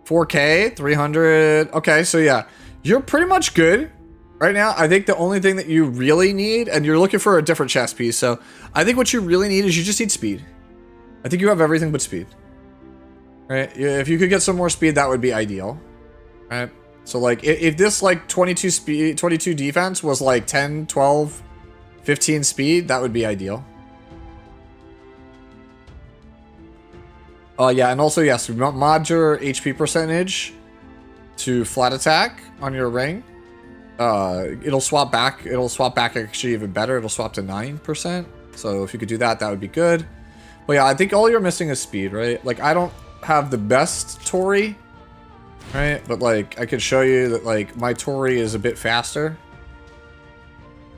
4K, 300. Okay, so yeah, you're pretty much good right now. I think the only thing that you really need, and you're looking for a different chess piece, so I think what you really need is you just need speed. I think you have everything but speed. Right? If you could get some more speed, that would be ideal. Right? So like, if this like 22 speed, 22 defense was like 10, 12, 15 speed, that would be ideal. Yeah, and also, yes, mod your HP percentage to flat attack on your ring. It'll swap back actually even better. It'll swap to 9%. So if you could do that, that would be good. But yeah, I think all you're missing is speed, right? Like, I don't have the best Tori, right? But like, I could show you that like my Tori is a bit faster.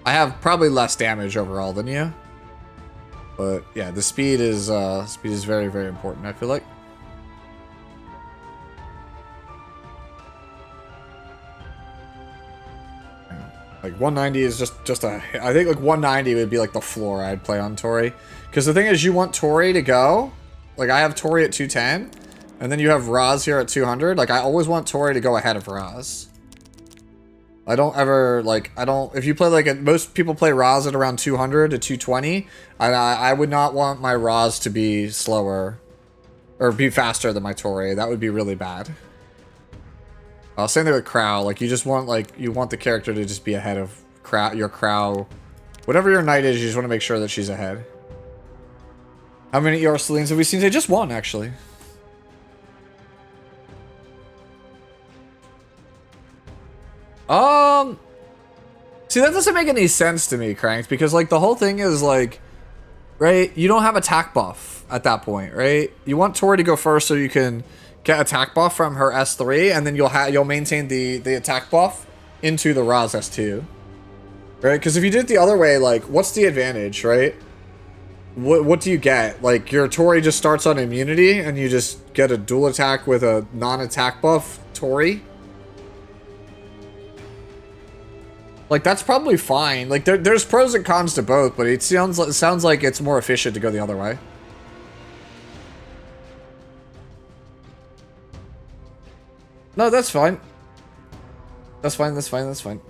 I have probably less damage overall than you. But yeah, the speed is very, very important, I feel like. Like 190 is just a, I think like 190 would be like the floor I'd play on Tori. Because the thing is, you want Tori to go, like I have Tori at 210, and then you have Raz here at 200. Like I always want Tori to go ahead of Raz. I don't ever, like, if you play, like, most people play Raz at around 200 to 220, I would not want my Raz to be slower, or be faster than my Tori. That would be really bad. Same thing with Crow. Like, you just want, like, you want the character to just be ahead of your Crow. Whatever your knight is, you just want to make sure that she's ahead. How many ER Selines have we seen today? Just one, actually. See, that doesn't make any sense to me, Cranks, because, like, the whole thing is, like, right, you don't have attack buff at that point, right? You want Tori to go first so you can get attack buff from her S3, and then you'll maintain the attack buff into the Raz S2, right? Because if you did it the other way, like, what's the advantage, right? What do you get? Like, your Tori just starts on immunity, and you just get a dual attack with a non-attack buff Tori? Like, that's probably fine. Like, there's pros and cons to both, but it sounds like it's more efficient to go the other way. No, that's fine. That's fine, that's fine, that's fine.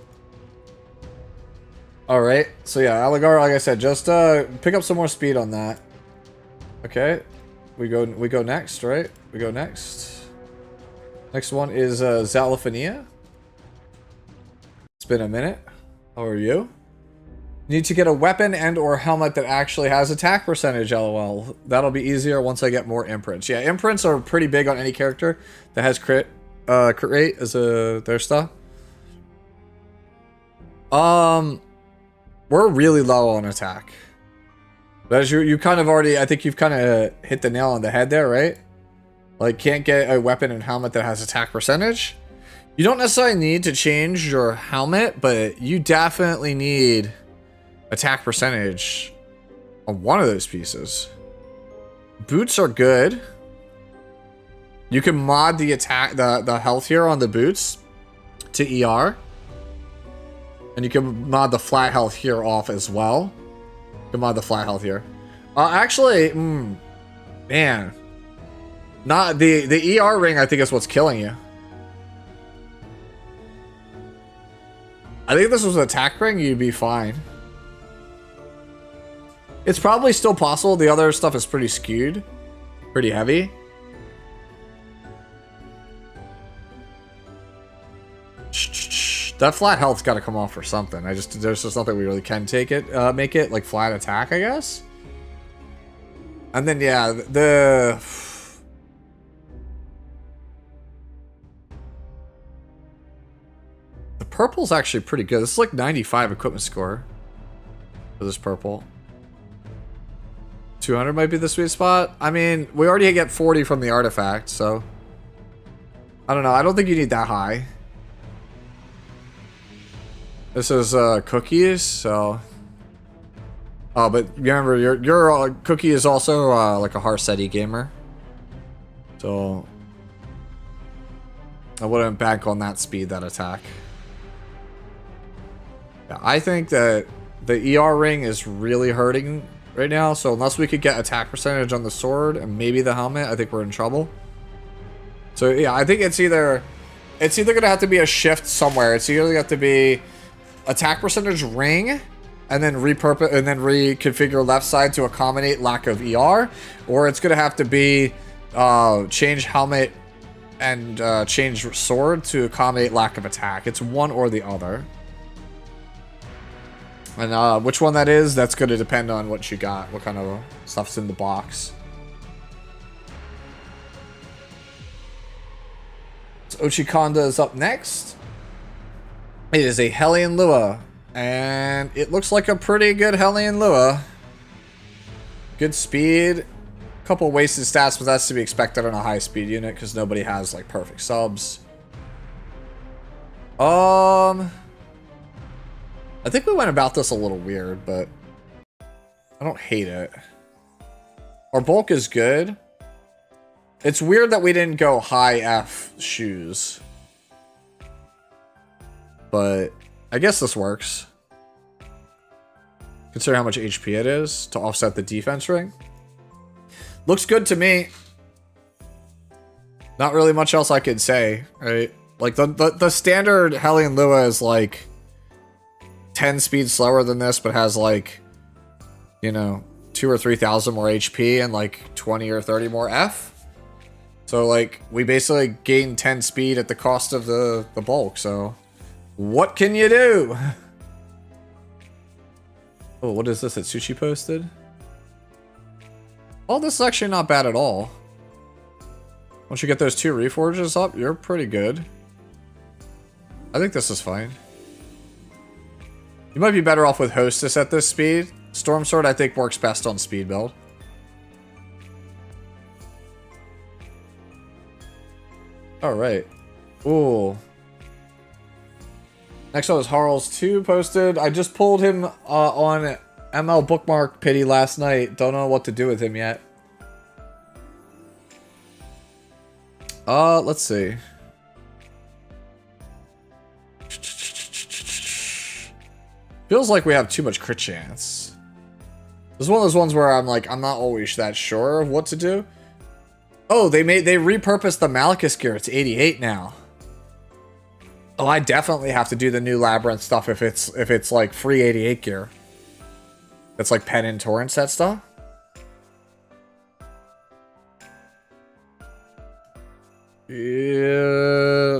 Alright, so yeah, Aligar, like I said, just pick up some more speed on that. Okay, we go next, right? We go next. Next one is Zalaphania. It's been a minute. How are you? Need to get a weapon and or helmet that actually has attack percentage, lol. That'll be easier once I get more imprints. Yeah, imprints are pretty big on any character that has crit rate as their stuff. We're really low on attack. But as you kind of already, I think you've kind of hit the nail on the head there, right? Like, can't get a weapon and helmet that has attack percentage. You don't necessarily need to change your helmet, but you definitely need attack percentage on one of those pieces. Boots are good. You can mod the attack, the health here on the boots to ER. And you can mod the flat health here off as well. You can mod the flat health here. Actually, man. Not the ER ring, I think, is what's killing you. I think if this was an attack ring, you'd be fine. It's probably still possible. The other stuff is pretty skewed. Pretty heavy. That flat health's got to come off for something. There's just nothing we really can make it like flat attack, I guess. And then yeah, the purple's actually pretty good. This is like 95 equipment score for this purple. 200 might be the sweet spot. I mean, we already get 40 from the artifact, so I don't know. I don't think you need that high. This is cookies, so. Oh, but remember, your cookie is also like a Harsetti gamer, so I wouldn't bank on that speed, that attack. Yeah, I think that the ER ring is really hurting right now. So unless we could get attack percentage on the sword and maybe the helmet, I think we're in trouble. So yeah, I think it's either gonna have to be a shift somewhere. It's either gonna have to be attack percentage ring, and then repurpose and then reconfigure left side to accommodate lack of ER, or it's gonna have to be change helmet and change sword to accommodate lack of attack. It's one or the other. And which one that is, that's gonna depend on what you got, what kind of stuff's in the box. So Ochikonda is up next. It is a Hellion Lua, and it looks like a pretty good Hellion Lua. Good speed, couple wasted stats, but that's to be expected on a high speed unit because nobody has like perfect subs. I think we went about this a little weird, but I don't hate it. Our bulk is good. It's weird that we didn't go high F shoes, but I guess this works. Consider how much HP it is to offset the defense ring. Looks good to me. Not really much else I could say, right? Like the standard Hellion Lua is like 10 speed slower than this, but has like, you know, 2,000 or 3,000 more HP and like 20 or 30 more F. So like we basically gain 10 speed at the cost of the bulk. So what can you do? Oh, what is this that Sushi posted? Oh, this is actually not bad at all. Once you get those 2 reforges up, you're pretty good. I think this is fine. You might be better off with Hostess at this speed. Storm Sword, I think, works best on speed build. Alright. Ooh. Next one is Harls 2 posted. I just pulled him on ML Bookmark Pity last night. Don't know what to do with him yet. Let's see. Feels like we have too much crit chance. This is one of those ones where I'm like, I'm not always that sure of what to do. Oh, they repurposed the Malachus gear. It's 88 now. Oh, I definitely have to do the new Labyrinth stuff if it's like free 88 gear. That's like Pen and Torrent set stuff. Yeah.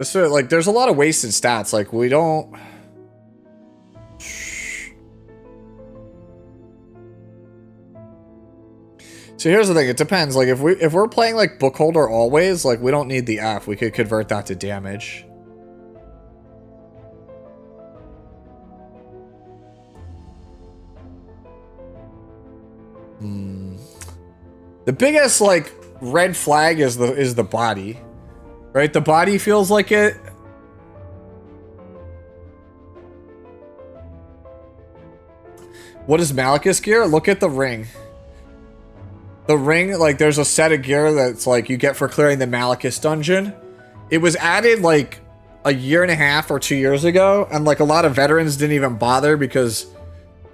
So, like, there's a lot of wasted stats. Like, we don't. So here's the thing. It depends. Like, if we're playing like Bookholder always, like, we don't need the F. We could convert that to damage. The biggest like red flag is the body, right? The body feels like it. What is Malachus gear? Look at the ring. The ring, like, there's a set of gear that's like you get for clearing the Malachus dungeon. It was added like a year and a half or 2 years ago, and like a lot of veterans didn't even bother because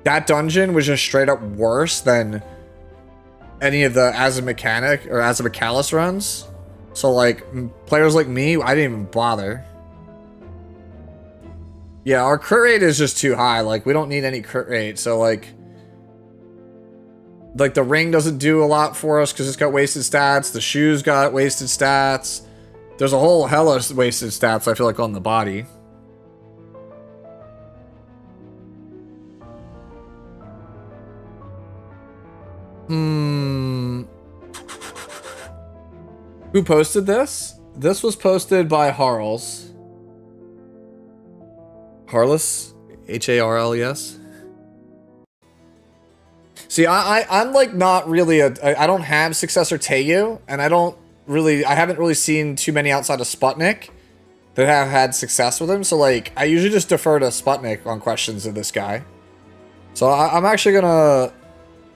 that dungeon was just straight up worse than any of the As a Mechanic or As a Mechalis runs. So like players like me, I didn't even bother. Yeah, our crit rate is just too high. Like, we don't need any crit rate. So like the ring doesn't do a lot for us because it's got wasted stats. The shoes got wasted stats. There's a whole hella wasted stats, I feel like, on the body. Who posted this? This was posted by Harls. Harless? H-A-R-L-E-S? See, I'm like not really I don't have Successor Teiyu, and I haven't really seen too many outside of Sputnik that have had success with him, so like, I usually just defer to Sputnik on questions of this guy. So I'm actually gonna...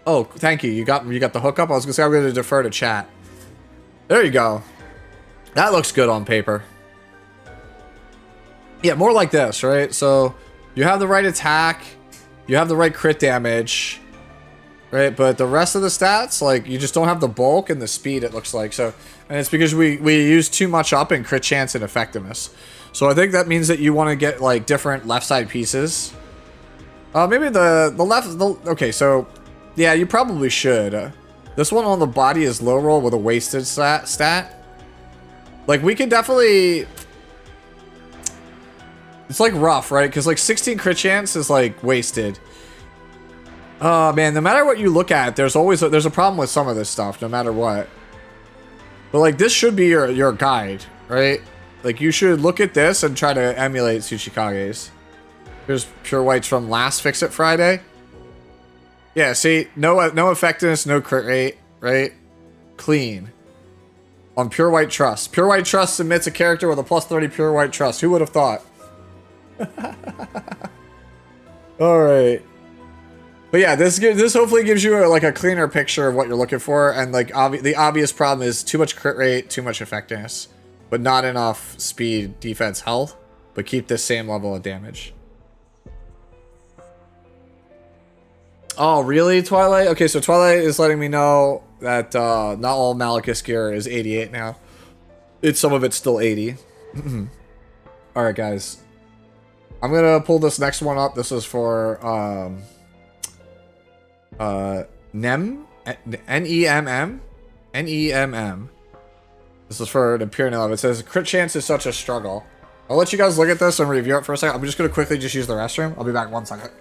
Oh, thank you. You got the hookup? I was gonna say I'm gonna defer to chat. There you go. That looks good on paper. Yeah, more like this, right? So you have the right attack. You have the right crit damage, right? But the rest of the stats, like, you just don't have the bulk and the speed, it looks like. So, and it's because we use too much up in crit chance and effectiveness. So I think that means that you want to get, like, different left side pieces. Maybe the left... okay, so... yeah, you probably should. This one on the body is low roll with a wasted stat. Like, we could definitely... it's, like, rough, right? Because, like, 16 crit chance is, like, wasted. Oh, man, no matter what you look at, there's always... there's a problem with some of this stuff, no matter what. But, like, this should be your guide, right? Like, you should look at this and try to emulate Tsuchikage's. Here's Pure White's from last Fix It Friday. Yeah, see, no effectiveness, no crit rate, right? Clean. On Pure White Trust. Pure White Trust submits a character with a plus 30 Pure White Trust. Who would have thought? Alright. But yeah, this hopefully gives you like a cleaner picture of what you're looking for. And like the obvious problem is too much crit rate, too much effectiveness. But not enough speed, defense, health. But keep the same level of damage. Oh, really, Twilight? Okay, so Twilight is letting me know that not all Malekith gear is 88 now. Some of it's still 80. Alright, guys. I'm gonna pull this next one up. This is for NEMM? N-E-M-M? N-E-M-M. This is for the Pure Love. It says, crit chance is such a struggle. I'll let you guys look at this and review it for a second. I'm just gonna quickly just use the restroom. I'll be back 1 second.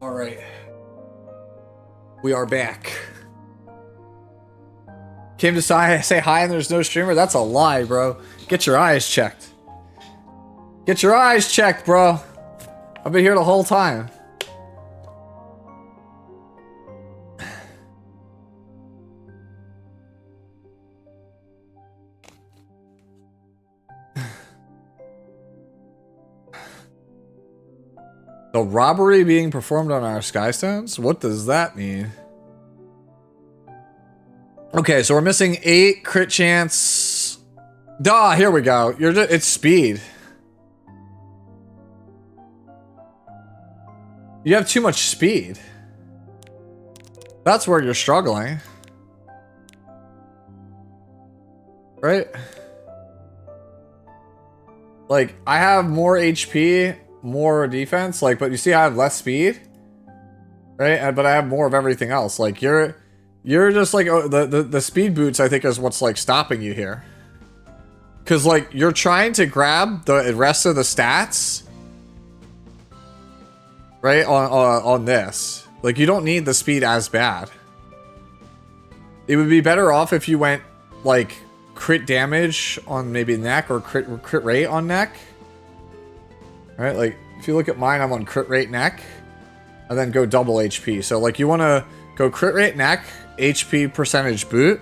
All right. We are back. Came to say hi and there's no streamer? That's a lie, bro. Get your eyes checked. Get your eyes checked, bro. I've been here the whole time. The robbery being performed on our Skystones? What does that mean? Okay, so we're missing 8 crit chance. Duh, here we go. It's speed. You have too much speed. That's where you're struggling. Right? Like, I have more HP, more defense, like, but you see I have less speed, right? But I have more of everything else. Like, you're just like, oh, the speed boots, I think, is what's like stopping you here, because like you're trying to grab the rest of the stats, right? On this, like, you don't need the speed as bad. It would be better off if you went like crit damage on maybe neck or crit rate on neck. Right? Like if you look at mine, I'm on crit rate neck and then go double HP. So like you want to go crit rate neck, HP percentage boot,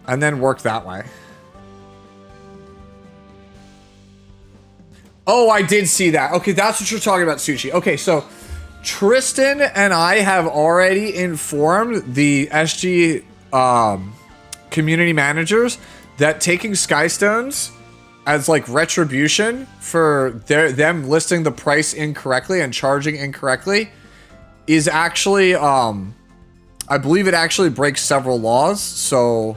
and then work that way. Oh, I did see that. Okay, that's what you're talking about, Sushi. Okay, so Tristan and I have already informed the SG community managers that taking Skystones as like retribution for them listing the price incorrectly and charging incorrectly is actually, I believe it actually breaks several laws. So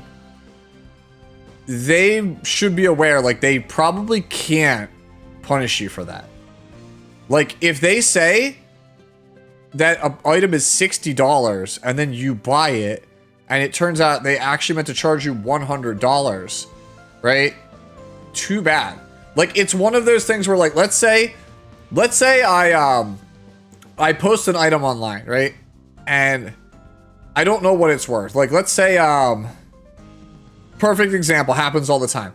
they should be aware, like they probably can't punish you for that. Like if they say that an item is $60 and then you buy it and it turns out they actually meant to charge you $100, right? Too bad. Like it's one of those things where like let's say I post an item online, right? And I don't know what it's worth. Like let's say perfect example, happens all the time.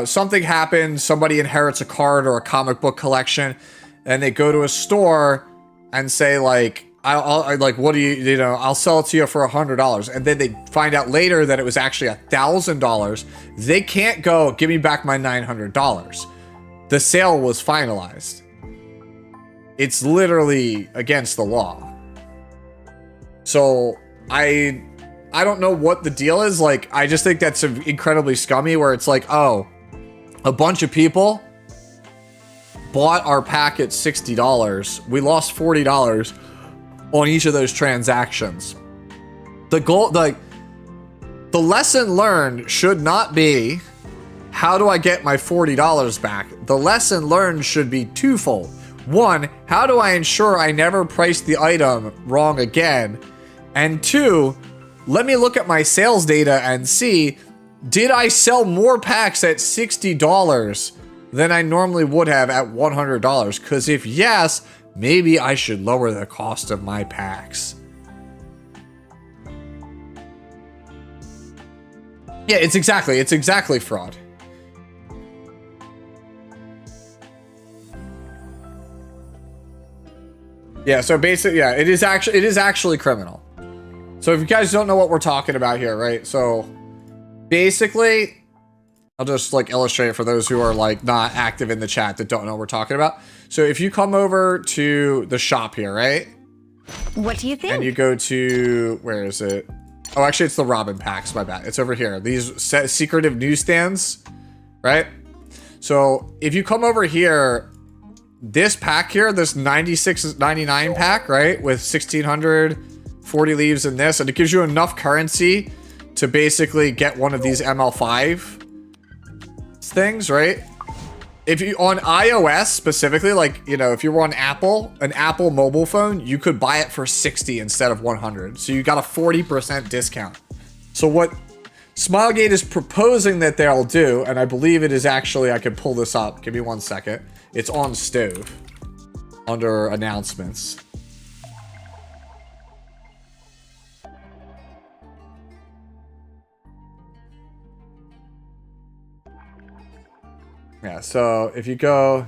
Something happens, somebody inherits a card or a comic book collection, and they go to a store and say like, I like, what do you know, I'll sell it to you for $100. And then they find out later that it was actually $1,000. They can't go, give me back my $900. The sale was finalized. It's literally against the law. So I don't know what the deal is. Like, I just think that's incredibly scummy where it's like, oh, a bunch of people bought our pack at $60. We lost $40 on each of those transactions. The lesson learned should not be, how do I get my $40 back? The lesson learned should be twofold. One, how do I ensure I never price the item wrong again? And two, let me look at my sales data and see, did I sell more packs at $60 than I normally would have at $100? Because if yes, maybe I should lower the cost of my packs. Yeah, it's exactly fraud. Yeah, so basically, yeah, it is actually criminal. So if you guys don't know what we're talking about here, right? So basically, I'll just like illustrate it for those who are like not active in the chat that don't know what we're talking about. So if you come over to the shop here, right? What do you think? And you go to, where is it? Oh, actually it's the Robin packs, my bad. It's over here. These secretive newsstands, right? So if you come over here, this pack here, this 96.99 pack, right? With 1,640 leaves in this, and it gives you enough currency to basically get one of these ML5 things, right? If you on iOS specifically, like, you know, if you were on Apple, an Apple mobile phone, you could buy it for 60 instead of 100. So you got a 40% discount. So what Smilegate is proposing that they'll do, and I believe it is actually, I can pull this up. Give me 1 second. It's on Stove under announcements. Yeah, so if you go...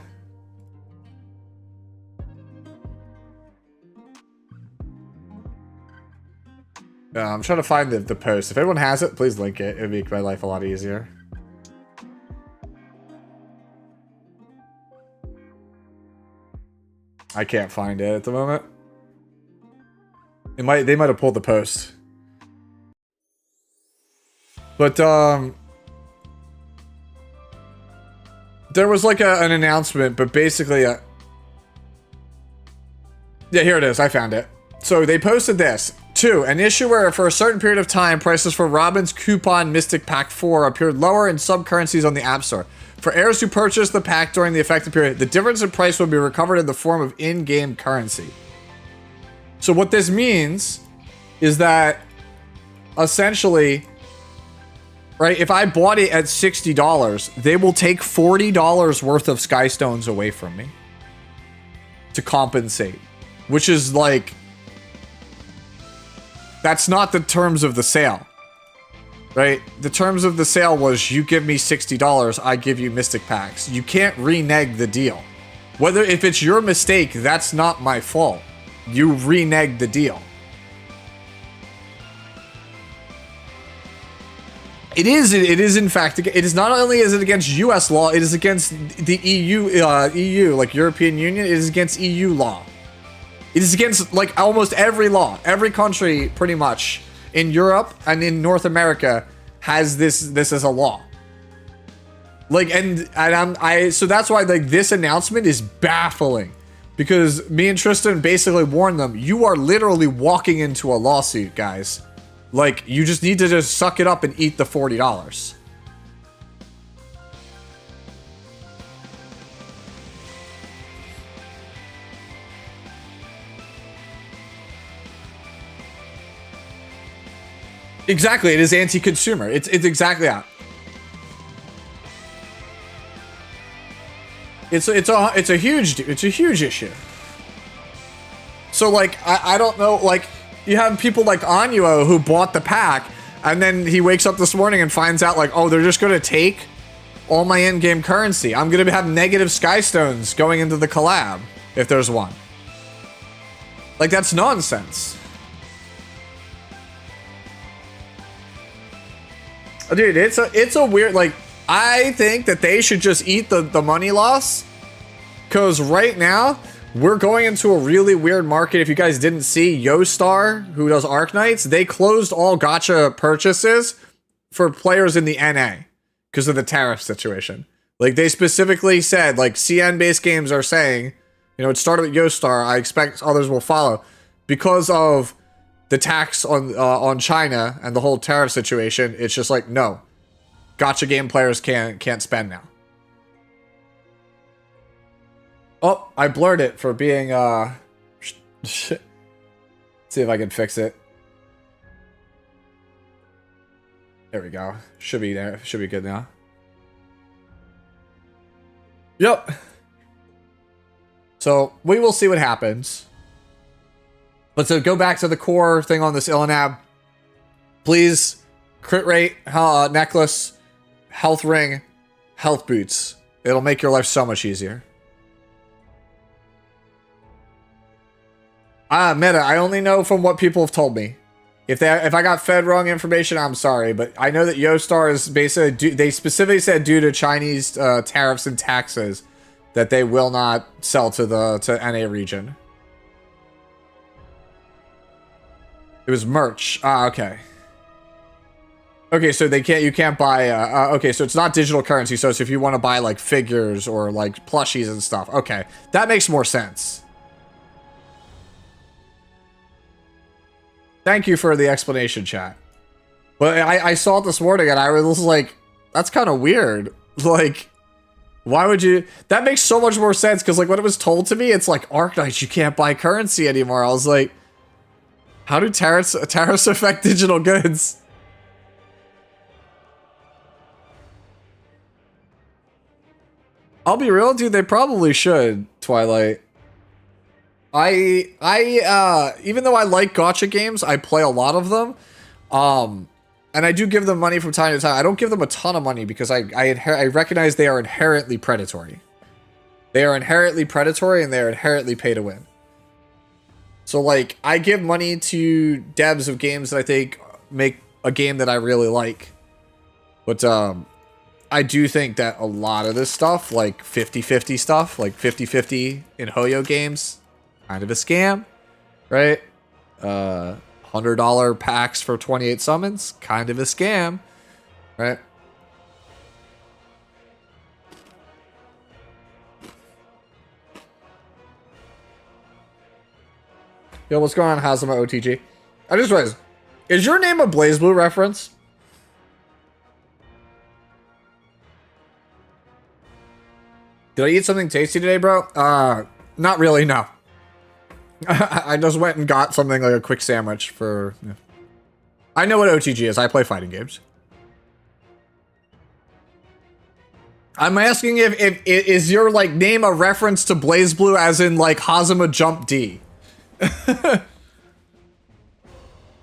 I'm trying to find the post. If anyone has it, please link it. It would make my life a lot easier. I can't find it at the moment. They might have pulled the post. But, there was like an announcement, but basically, yeah, here it is. I found it. So they posted this. 2. An issue where for a certain period of time, prices for Robin's Coupon Mystic Pack 4 appeared lower in some currencies on the App Store. For heirs who purchased the pack during the effective period, the difference in price will be recovered in the form of in-game currency. So what this means is that essentially, right, if I bought it at $60, they will take $40 worth of Skystones away from me to compensate, which is like, that's not the terms of the sale. right? The terms of the sale was you give me $60, I give you Mystic Packs. You can't renege the deal. If it's your mistake, that's not my fault. You reneged the deal. It is in fact, it is not only is it against US law, it is against the EU, like European Union, it is against EU law. It is against like almost every law. Every country pretty much in Europe and in North America has this as a law. Like, so that's why like this announcement is baffling, because me and Tristan basically warned them, you are literally walking into a lawsuit, guys. Like, you just need to just suck it up and eat the $40. Exactly, it is anti-consumer. It's exactly that. It's a huge issue. So like I don't know, like you have people like Anuo who bought the pack and then he wakes up this morning and finds out like, oh, they're just gonna take all my in-game currency. I'm gonna have negative Skystones going into the collab if there's one. Like, that's nonsense. Dude, it's a weird, like, I think that they should just eat the money loss, because right now we're going into a really weird market. If you guys didn't see, Yostar, who does Arknights, they closed all gacha purchases for players in the NA because of the tariff situation. Like, they specifically said, like, CN-based games are saying, you know, it started with Yostar, I expect others will follow, because of the tax on China and the whole tariff situation. It's just like, no, gacha game players can't spend now. Oh, I blurred it for being see if I can fix it. There we go. Should be there. Should be good now. Yep. So we will see what happens. But to go back to the core thing on this Ilinab, please, crit rate, necklace, health ring, health boots. It'll make your life so much easier. Meta, I only know from what people have told me. If I got fed wrong information, I'm sorry, but I know that Yostar is basically, they specifically said due to Chinese tariffs and taxes that they will not sell to NA region. It was merch. Okay. Okay, so you can't buy, okay, so it's not digital currency, so it's if you want to buy, like, figures or, like, plushies and stuff. Okay, that makes more sense. Thank you for the explanation, chat. But I saw it this morning and I was like, that's kind of weird. Like, why would you? That makes so much more sense, because, like, when it was told to me, it's like, Arknights, you can't buy currency anymore. I was like, how do tariffs affect digital goods? I'll be real, dude, they probably should, Twilight. Even though I like gacha games, I play a lot of them. And I do give them money from time to time. I don't give them a ton of money because I recognize they are inherently predatory. They are inherently predatory and they are inherently pay to win. So, like, I give money to devs of games that I think make a game that I really like. But, I do think that a lot of this stuff, like 50-50 stuff, like 50-50 in Hoyo games, kind of a scam, right? $100 packs for 28 summons, kind of a scam, right? Yo, what's going on, Hazama OTG? I just realized, is your name a BlazBlue reference? Did I eat something tasty today, bro? Not really, no. I just went and got something like a quick sandwich for... Yeah. I know what OTG is. I play fighting games. I'm asking if is your, like, name a reference to BlazBlue as in, like, Hazama Jump D?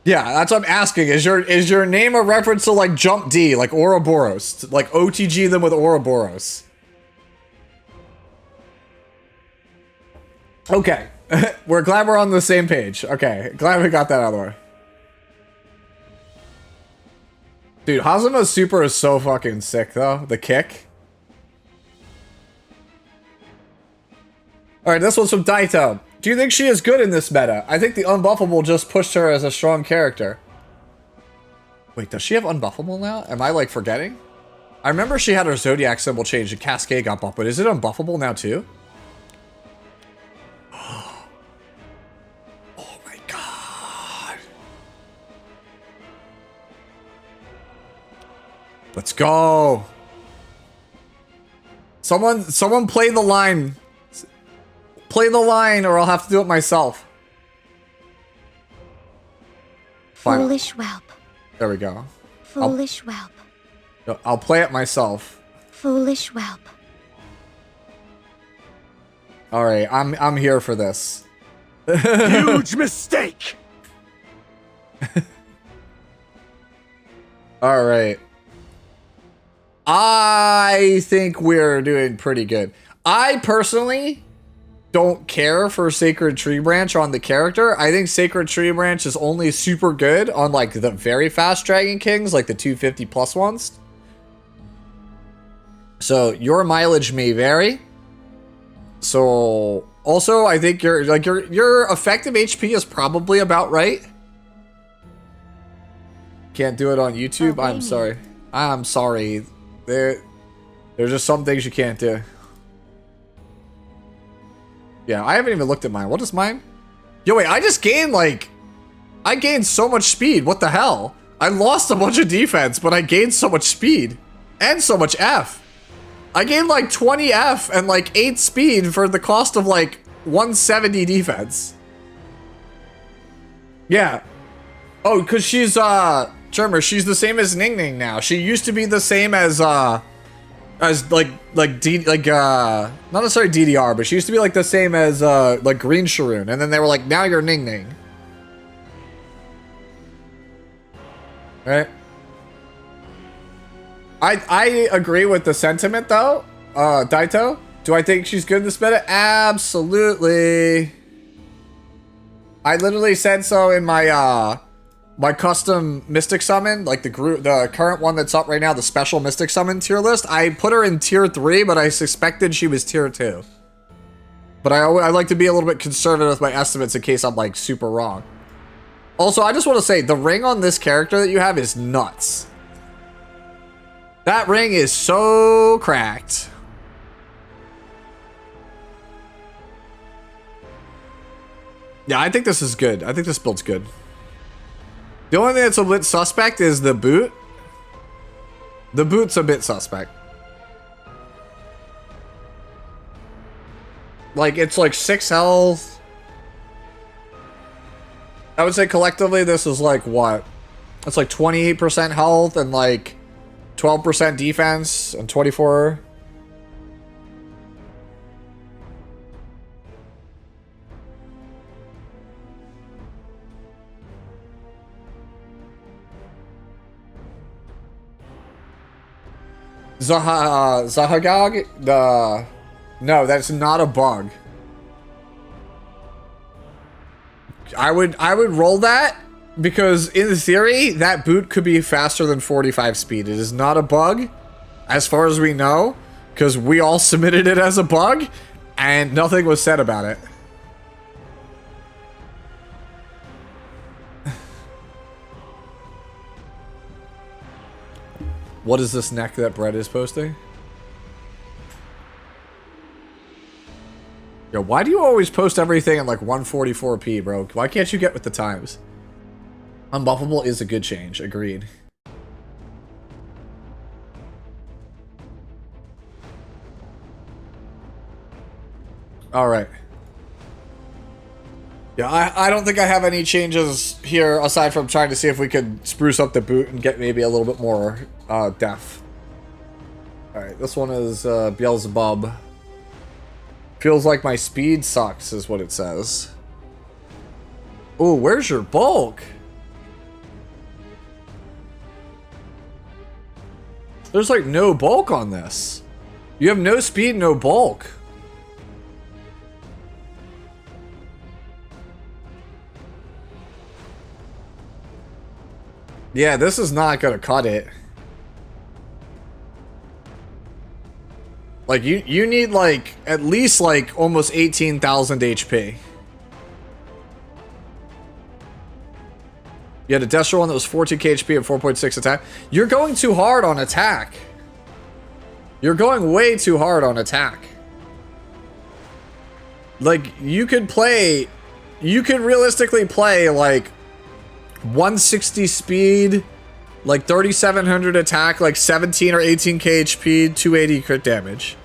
Yeah, that's what I'm asking. Is your name a reference to like Jump D, like Ouroboros, like OTG them with Ouroboros? Okay, we're glad we're on the same page. Okay, glad we got that out of the way. Dude, Hazuma's super is so fucking sick though. The kick. All right, this one's from Daito. Do you think she is good in this meta? I think the Unbuffable just pushed her as a strong character. Wait, does she have Unbuffable now? Am I like forgetting? I remember she had her Zodiac symbol changed and Cascade got buffed, but is it Unbuffable now too? Oh my god. Let's go. Someone play the line. Play the line or I'll have to do it myself. Fine. Foolish whelp. There we go. Foolish whelp. I'll play it myself. Foolish whelp. All right, I'm here for this. Huge mistake. All right. I think we're doing pretty good. I personally don't care for Sacred Tree Branch on the character. I think Sacred Tree Branch is only super good on like the very fast Dragon Kings, like the 250 plus ones. So your mileage may vary. So also I think your effective HP is probably about right. Can't do it on YouTube. I'm sorry. I'm sorry. There's just some things you can't do. Yeah, I haven't even looked at mine. What is mine? Yo, wait, I just gained I gained so much speed. What the hell? I lost a bunch of defense, but I gained so much speed. And so much F. I gained like 20 F and like 8 speed for the cost of like 170 defense. Yeah. Oh, because she's, Tremor, she's the same as Ning Ning now. She used to be the same as not necessarily DDR, but she used to be like the same as like Green Sharoon, and then they were like, now you're Ning Ning. Right? I agree with the sentiment though, Daito. Do I think she's good in this meta? Absolutely. I literally said so in my my custom Mystic Summon, like the current one that's up right now, the special Mystic Summon tier list. I put her in tier 3, but I suspected she was tier 2. But I like to be a little bit conservative with my estimates in case I'm like super wrong. Also, I just want to say the ring on this character that you have is nuts. That ring is so cracked. Yeah, I think this is good. I think this build's good. The only thing that's a bit suspect is the boot. The boot's a bit suspect. Like, it's like 6 health. I would say collectively this is like what? It's like 28% health and like 12% defense and 24. Zahagog? No, that's not a bug. I would roll that because in theory that boot could be faster than 45 speed. It is not a bug as far as we know because we all submitted it as a bug and nothing was said about it. What is this neck that Brett is posting? Yo, why do you always post everything at like 144p, bro? Why can't you get with the times? Unbuffable is a good change. Agreed. Alright. Yeah, I don't think I have any changes here aside from trying to see if we could spruce up the boot and get maybe a little bit more depth. Alright, this one is Beelzebub. Feels like my speed sucks is what it says. Ooh, where's your bulk? There's like no bulk on this. You have no speed, no bulk. Yeah, this is not gonna cut it. Like you need like at least like almost 18,000 HP. You had a Destro one that was 14k HP and 4.6 attack. You're going too hard on attack. You're going way too hard on attack. Like, you could realistically play like 160 speed, like 3700 attack, like 17 or 18k HP, 280 crit damage.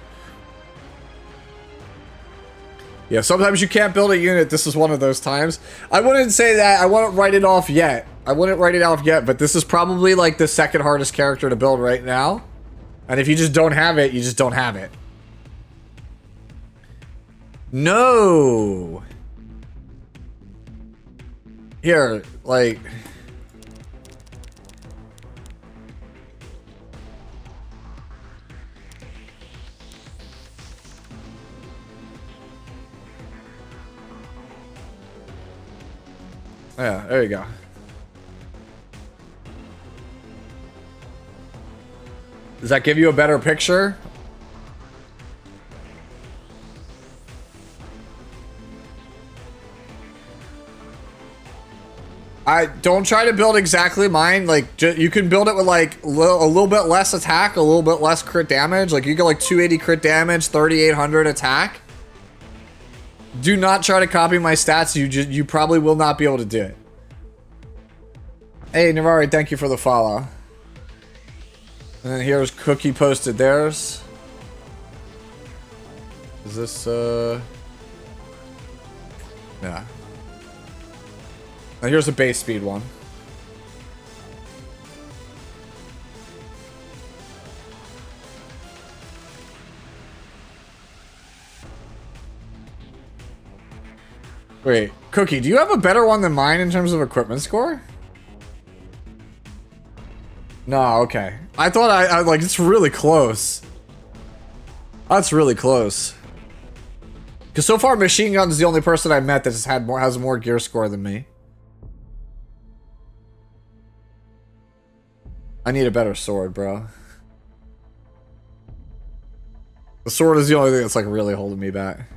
Yeah, sometimes you can't build a unit. This is one of those times. I wouldn't say that. I wouldn't write it off yet. But this is probably like the second hardest character to build right now. And if you just don't have it, you just don't have it. No. Here, like... Yeah, there you go. Does that give you a better picture? I don't try to build exactly mine. Like, you can build it with like a little bit less attack, a little bit less crit damage. Like, you get like 280 crit damage, 3800 attack. Do not try to copy my stats. You probably will not be able to do it. Hey, Navari, thank you for the follow. And then here's Cookie posted theirs. Is this, yeah. Now here's a base speed one. Wait, Cookie, do you have a better one than mine in terms of equipment score? No, okay. I thought I like, it's really close. That's really close. Because so far, Machine Gun is the only person I've met that has more gear score than me. I need a better sword, bro. The sword is the only thing that's like really holding me back.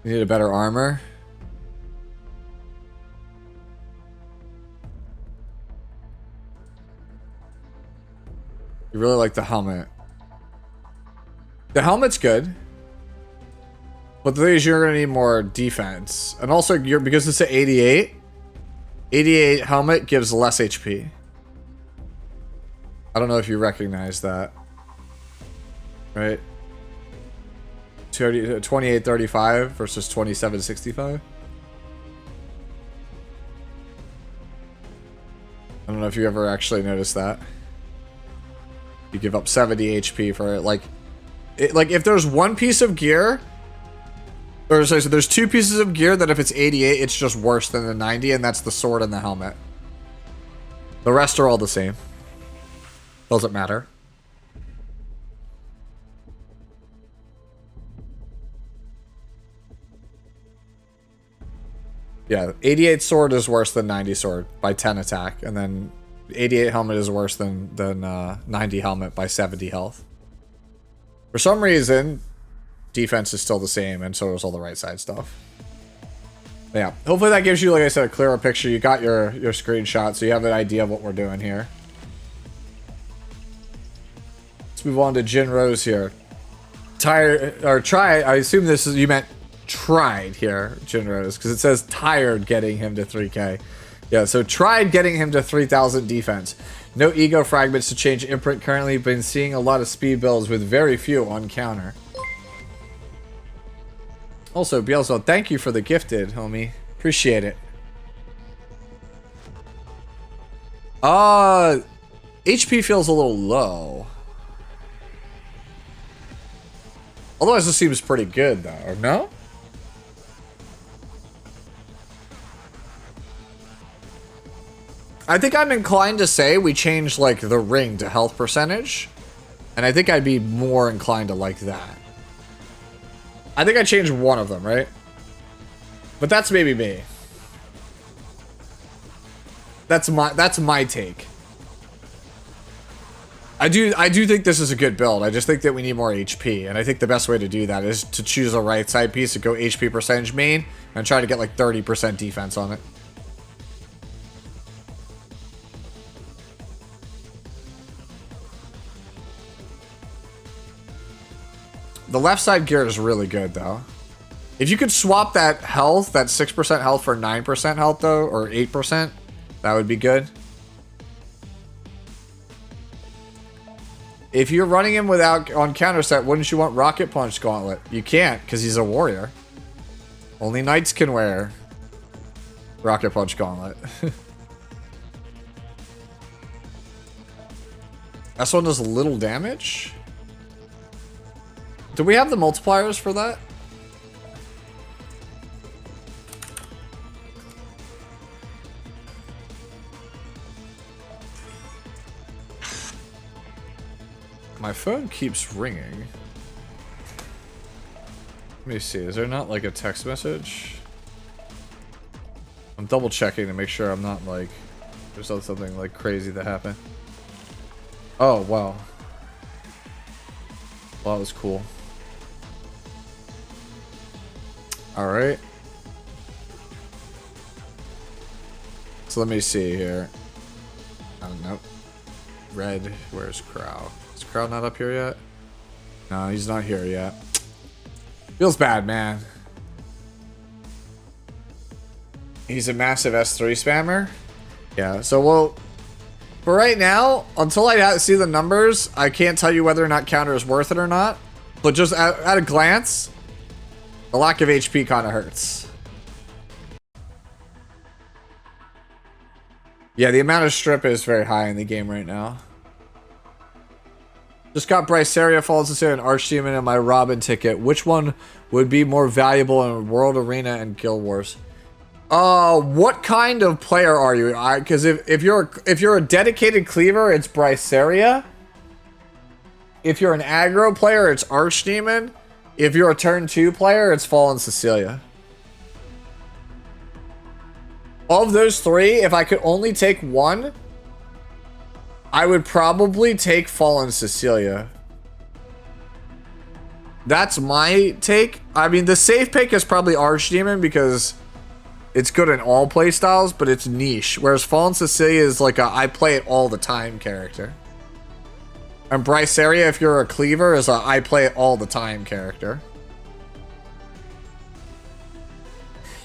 You need a better armor. You really like the helmet. The helmet's good. But the thing is, you're gonna need more defense. And also, because it's an 88, 88 helmet gives less HP. I don't know if you recognize that. Right? 2835 versus 2765. I don't know if you ever actually noticed that. You give up 70 HP for it. Like if there's one piece of gear, or sorry, so there's two pieces of gear that if it's 88, it's just worse than the 90, and that's the sword and the helmet. The rest are all the same. Doesn't matter. Yeah, 88 sword is worse than 90 sword by 10 attack, and then 88 helmet is worse than 90 helmet by 70 health. For some reason, defense is still the same, and so is all the right side stuff. But yeah, hopefully that gives you, like I said, a clearer picture. You got your screenshot, so you have an idea of what we're doing here. Let's move on to Jin Rose here. I assume this is, you meant tried here, Jin Rose, because it says tired getting him to 3k. Yeah, so tried getting him to 3,000 defense. No ego fragments to change imprint. Currently been seeing a lot of speed builds with very few on counter. Also, Bielso, thank you for the gifted, homie. Appreciate it. HP feels a little low. Otherwise, this seems pretty good, though, or no? I think I'm inclined to say we change like the ring to health percentage. And I think I'd be more inclined to like that. I think I changed one of them, right? But that's maybe me. That's my take. I do think this is a good build. I just think that we need more HP, and I think the best way to do that is to choose a right side piece to go HP percentage main and try to get like 30% defense on it. The left side gear is really good though. If you could swap that health, that 6% health for 9% health though, or 8%, that would be good. If you're running him without on counter set, wouldn't you want Rocket Punch Gauntlet? You can't, because he's a warrior. Only knights can wear Rocket Punch Gauntlet. This one does little damage. Do we have the multipliers for that? My phone keeps ringing. Let me see. Is there not like a text message? I'm double checking to make sure I'm not like there's not something like crazy that happened. Oh wow. Well, that was cool. All right. So let me see here. Oh nope. Red. Where's Crow? Is Crow not up here yet? No, he's not here yet. Feels bad, man. He's a massive S3 spammer. Yeah. So well, for right now, until I see the numbers, I can't tell you whether or not counter is worth it or not. But just at a glance, the lack of HP kind of hurts. Yeah, the amount of strip is very high in the game right now. Just got Bryceria, Fallen Sincere, and Archdemon in my Robin ticket. Which one would be more valuable in World Arena and Guild Wars? What kind of player are you? Because if you're a dedicated cleaver, it's Bryceria. If you're an aggro player, it's Archdemon. If you're a turn 2 player, it's Fallen Cecilia. Of those three, if I could only take one, I would probably take Fallen Cecilia. That's my take. I mean, the safe pick is probably Archdemon because it's good in all playstyles, but it's niche. Whereas Fallen Cecilia is like a I play it all the time character. And Bryceria, if you're a cleaver, is a I play it all the time character.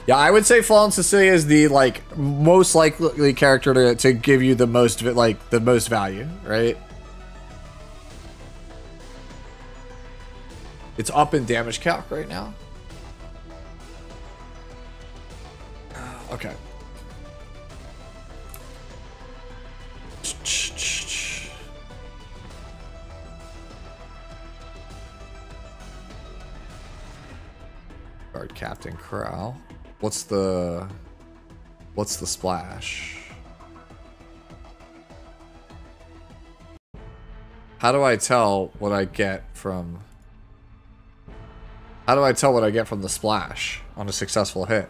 Yeah, I would say Fallen Cecilia is the like most likely character to give you the most value, right? It's up in damage calc right now. Okay. Guard Captain Crow. What's the splash? How do I tell what I get from the splash on a successful hit?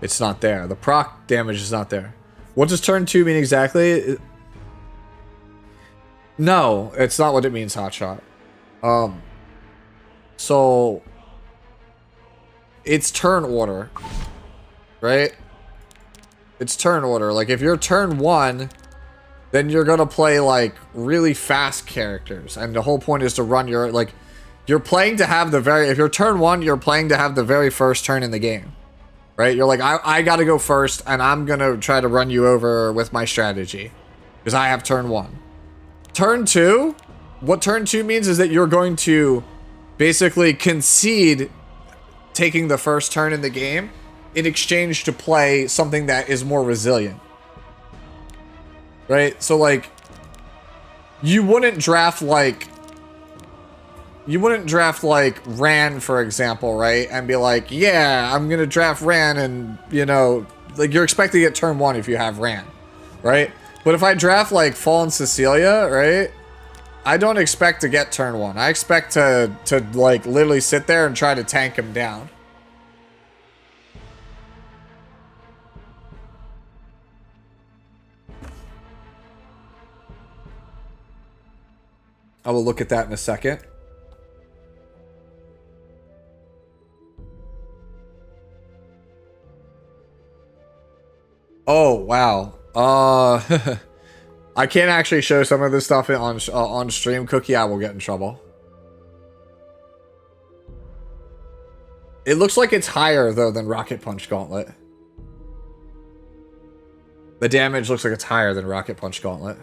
It's not there. The proc damage is not there. What does turn 2 mean exactly? No, it's not what it means, Hotshot. So it's turn order. Right? It's turn order. Like, if you're turn 1, then you're gonna play, like, really fast characters. And the whole point is to run your, like, you're playing to have the very, if you're turn 1, you're playing to have the very first turn in the game. Right? You're like, I gotta go first, and I'm gonna try to run you over with my strategy. Because I have turn 1. Turn 2, what turn 2 means is that you're going to basically concede taking the first turn in the game in exchange to play something that is more resilient. Right? So like you wouldn't draft like Ran, for example, right? And be like, yeah, I'm gonna draft Ran, and you know, like you're expecting it turn 1 if you have Ran, right? But if I draft like Fallen Cecilia, right? I don't expect to get turn 1. I expect to like literally sit there and try to tank him down. I will look at that in a second. Oh, wow. I can't actually show some of this stuff on stream. Cookie, I will get in trouble. It looks like it's higher, though, than Rocket Punch Gauntlet. The damage looks like it's higher than Rocket Punch Gauntlet.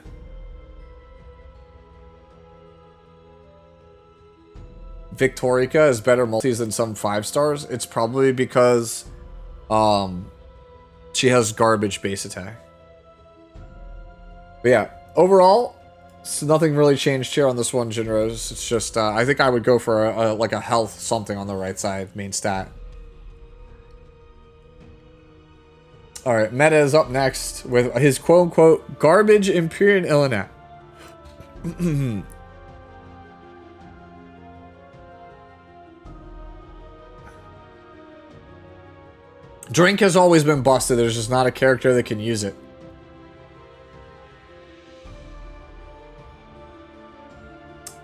Victorica is better multis than some 5 stars. It's probably because she has garbage base attack. But yeah, overall, nothing really changed here on this one, Jinrose. It's just, I think I would go for like a health something on the right side, main stat. Alright, Meta is up next with his quote-unquote garbage Empyrean Illinois. Drink has always been busted. There's just not a character that can use it.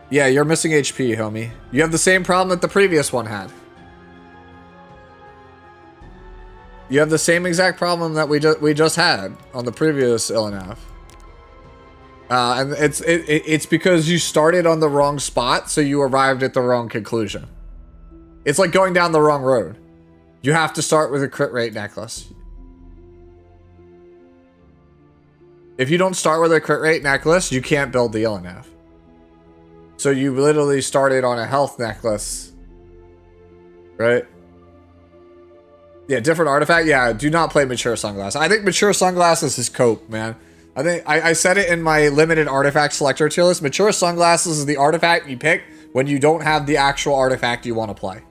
Yeah, you're missing HP, homie. You have the same problem that the previous one had. You have the same exact problem that we just had on the previous Illinois. And it's because you started on the wrong spot, so you arrived at the wrong conclusion. It's like going down the wrong road. You have to start with a crit rate necklace. If you don't start with a crit rate necklace, you can't build the Illinois. So you literally started on a health necklace, right? Yeah, different artifact. Yeah, do not play Mature Sunglasses. I think Mature Sunglasses is cope, man. I think I said it in my limited artifact selector tier list. Mature Sunglasses is the artifact you pick when you don't have the actual artifact you want to play.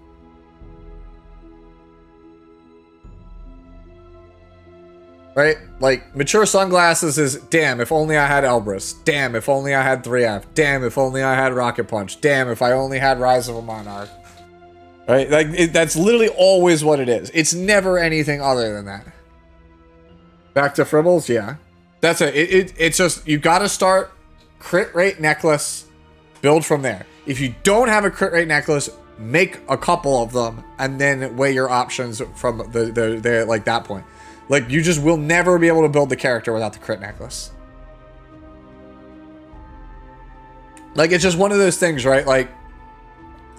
Right? Like, Mature Sunglasses is, damn, if only I had Elbrus. Damn, if only I had 3F. Damn, if only I had Rocket Punch. Damn, if I only had Rise of a Monarch. Right? Like, that's literally always what it is. It's never anything other than that. Back to Fribbles? Yeah. That's it. It's just, you gotta start crit rate necklace, build from there. If you don't have a crit rate necklace, make a couple of them, and then weigh your options from the like that point. Like, you just will never be able to build the character without the crit necklace. Like, it's just one of those things, right?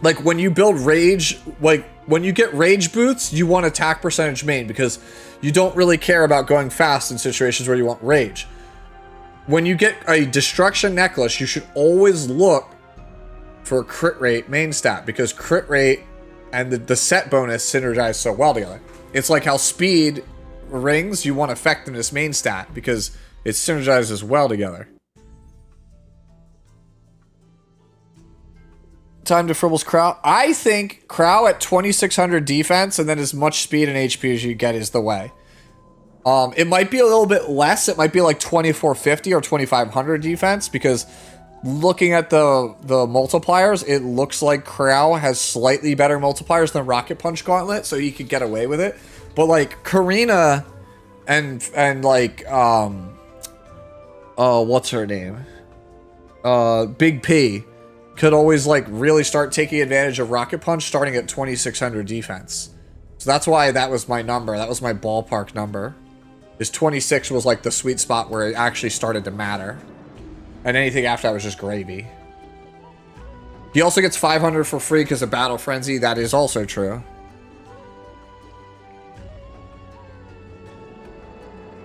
Like when you build rage, like when you get rage boots, you want attack percentage main because you don't really care about going fast in situations where you want rage. When you get a destruction necklace, you should always look for a crit rate main stat because crit rate and the set bonus synergize so well together. It's like how speed rings, you want effectiveness main stat because it synergizes well together. Time to Fribbles Crow. I think Crow at 2600 defense and then as much speed and HP as you get is the way. It might be a little bit less. It might be like 2450 or 2500 defense because looking at the multipliers, it looks like Crow has slightly better multipliers than Rocket Punch Gauntlet, so you could get away with it. But like Karina and like what's her name? Big P could always like really start taking advantage of Rocket Punch starting at 2600 defense. So that's why that was my number. That was my ballpark number. Is 26 was like the sweet spot where it actually started to matter. And anything after that was just gravy. He also gets 500 for free because of Battle Frenzy. That is also true.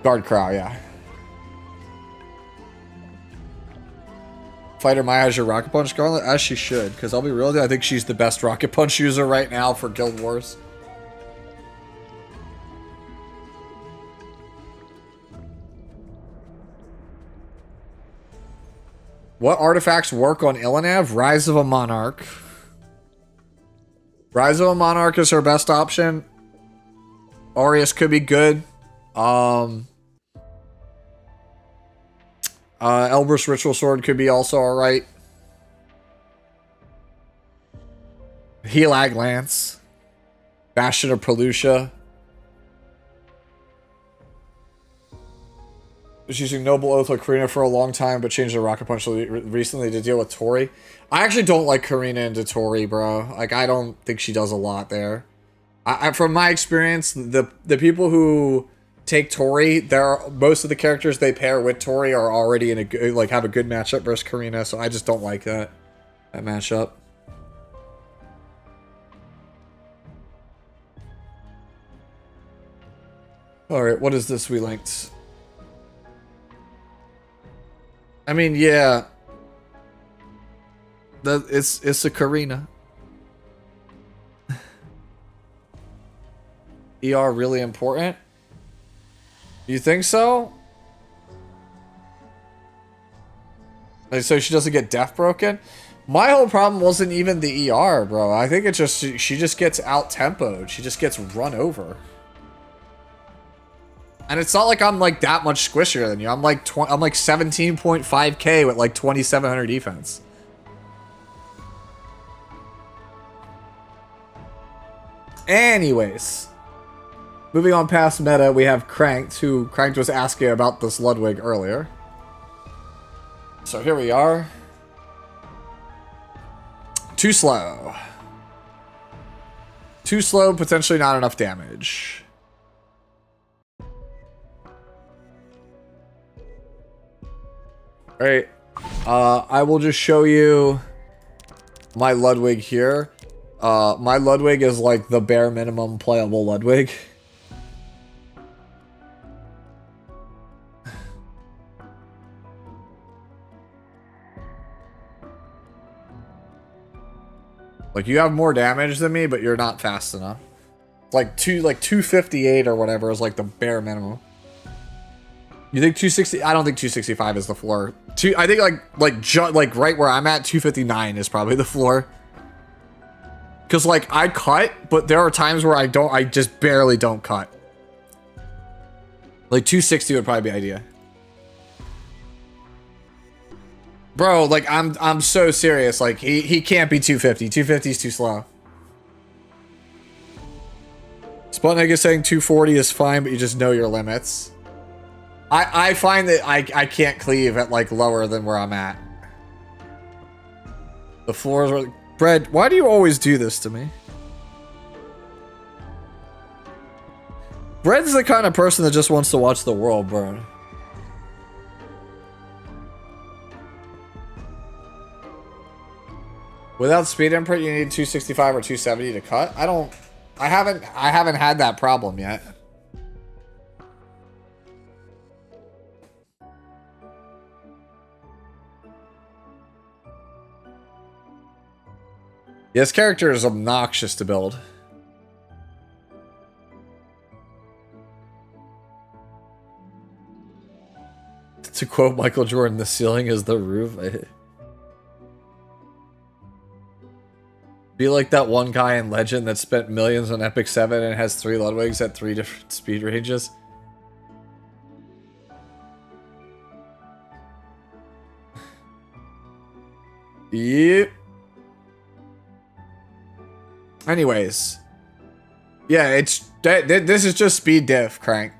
Guard Crow, yeah. Fighter Maya has your Rocket Punch Gauntlet? As she should, because I'll be real with you, I think she's the best Rocket Punch user right now for Guild Wars. What artifacts work on Illinois? Rise of a Monarch. Rise of a Monarch is her best option. Aureus could be good. Elbrus Ritual Sword could be also alright. Helag Lance. Bastion of Pelusia. Was using Noble Oath like Karina for a long time, but changed the Rocket Punch recently to deal with Tori. I actually don't like Karina into Tori, bro. Like, I don't think she does a lot there. From my experience, the people who take Tori, most of the characters they pair with Tori are already in a good, like, have a good matchup versus Karina, so I just don't like that matchup. Alright, what is this we linked? I mean, yeah. It's a Karina. ER really important? You think so? Like, so she doesn't get death broken? My whole problem wasn't even the ER, bro. I think it's just she just gets out-tempoed. She just gets run over. And it's not like I'm like that much squishier than you. I'm like 17.5k with like 2700 defense. Anyways, moving on past meta, we have Cranked, who Cranked was asking about this Ludwig earlier. So here we are. Too slow. Too slow, potentially not enough damage. Alright, I will just show you my Ludwig here. My Ludwig is like the bare minimum playable Ludwig. Like, you have more damage than me, but you're not fast enough. Like 258 or whatever is like the bare minimum. You think 260? I don't think 265 is the floor. I think like right where I'm at, 259 is probably the floor. Cause like I cut, but there are times where I just barely don't cut. Like 260 would probably be idea. Bro, like I'm so serious. Like he can't be 250. 250 is too slow. Sputnik is saying 240 is fine, but you just know your limits. I find that I can't cleave at like lower than where I'm at. The floors are... Bread, why do you always do this to me? Bread's the kind of person that just wants to watch the world burn. Without speed imprint, you need 265 or 270 to cut. I haven't had that problem yet. This character is obnoxious to build. To quote Michael Jordan, the ceiling is the roof. Be like that one guy in Legend that spent millions on Epic 7 and has 3 Ludwigs at 3 different speed ranges. Yep. Anyways, yeah, this is just speed diff, Crank.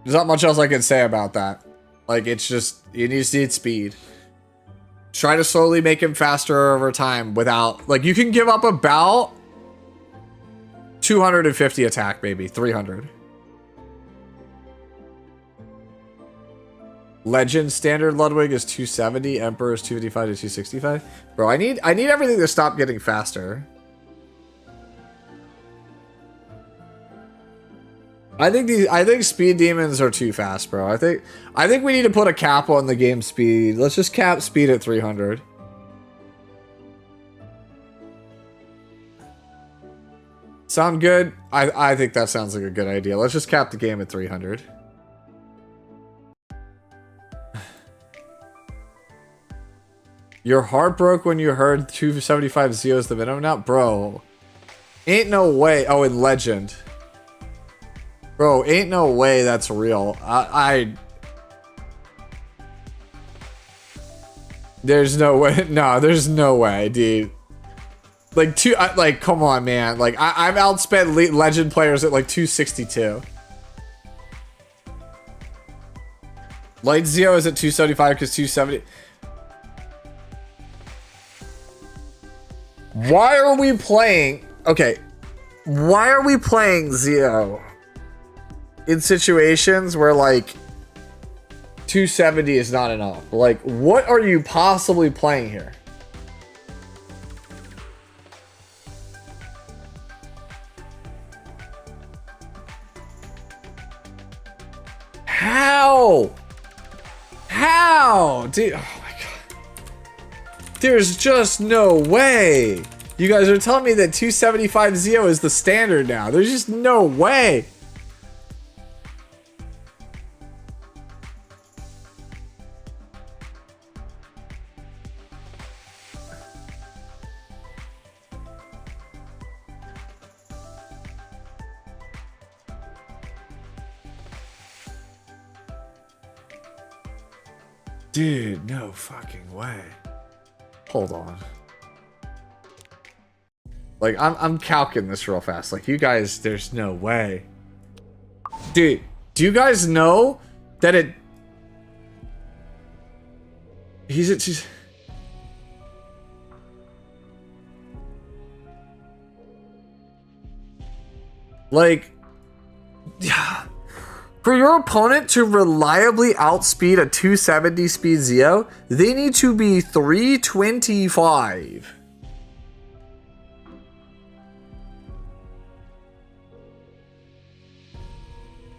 There's not much else I can say about that. Like, it's just, you need speed. Try to slowly make him faster over time without, like, you can give up about 250 attack, maybe 300. Legend standard Ludwig is 270, Emperor is 255 to 265. Bro, I need everything to stop getting faster. I think speed demons are too fast, bro. I think we need to put a cap on the game speed. Let's just cap speed at 300. Sound good? I think that sounds like a good idea. Let's just cap the game at 300. Your heart broke when you heard 275 Zeo is the minimum now? Bro. Ain't no way. Oh, in Legend. Bro, ain't no way that's real. There's no way. No, there's no way, dude. Like like come on, man. Like I've outspent legend players at like 262. Light Zio is at 275 because 270. Why are we playing? Okay, why are we playing Zio in situations where like 270 is not enough? Like, what are you possibly playing here? How? How? Dude, oh my god. There's just no way. You guys are telling me that 275 Zio is the standard now. There's just no way. Dude, no fucking way. Hold on. Like, I'm calculating this real fast. Like, you guys, there's no way. Dude, do you guys know that it... He's at... Like... Yeah. For your opponent to reliably outspeed a 270 speed Zio, they need to be 325.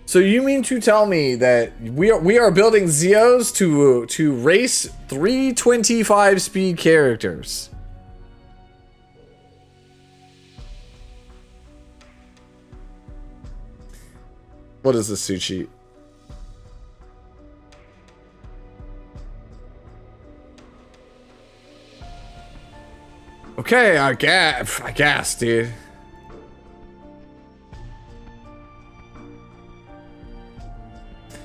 So you mean to tell me that we are building Zios to race 325 speed characters? What is the suit sheet? Okay, I guess, dude.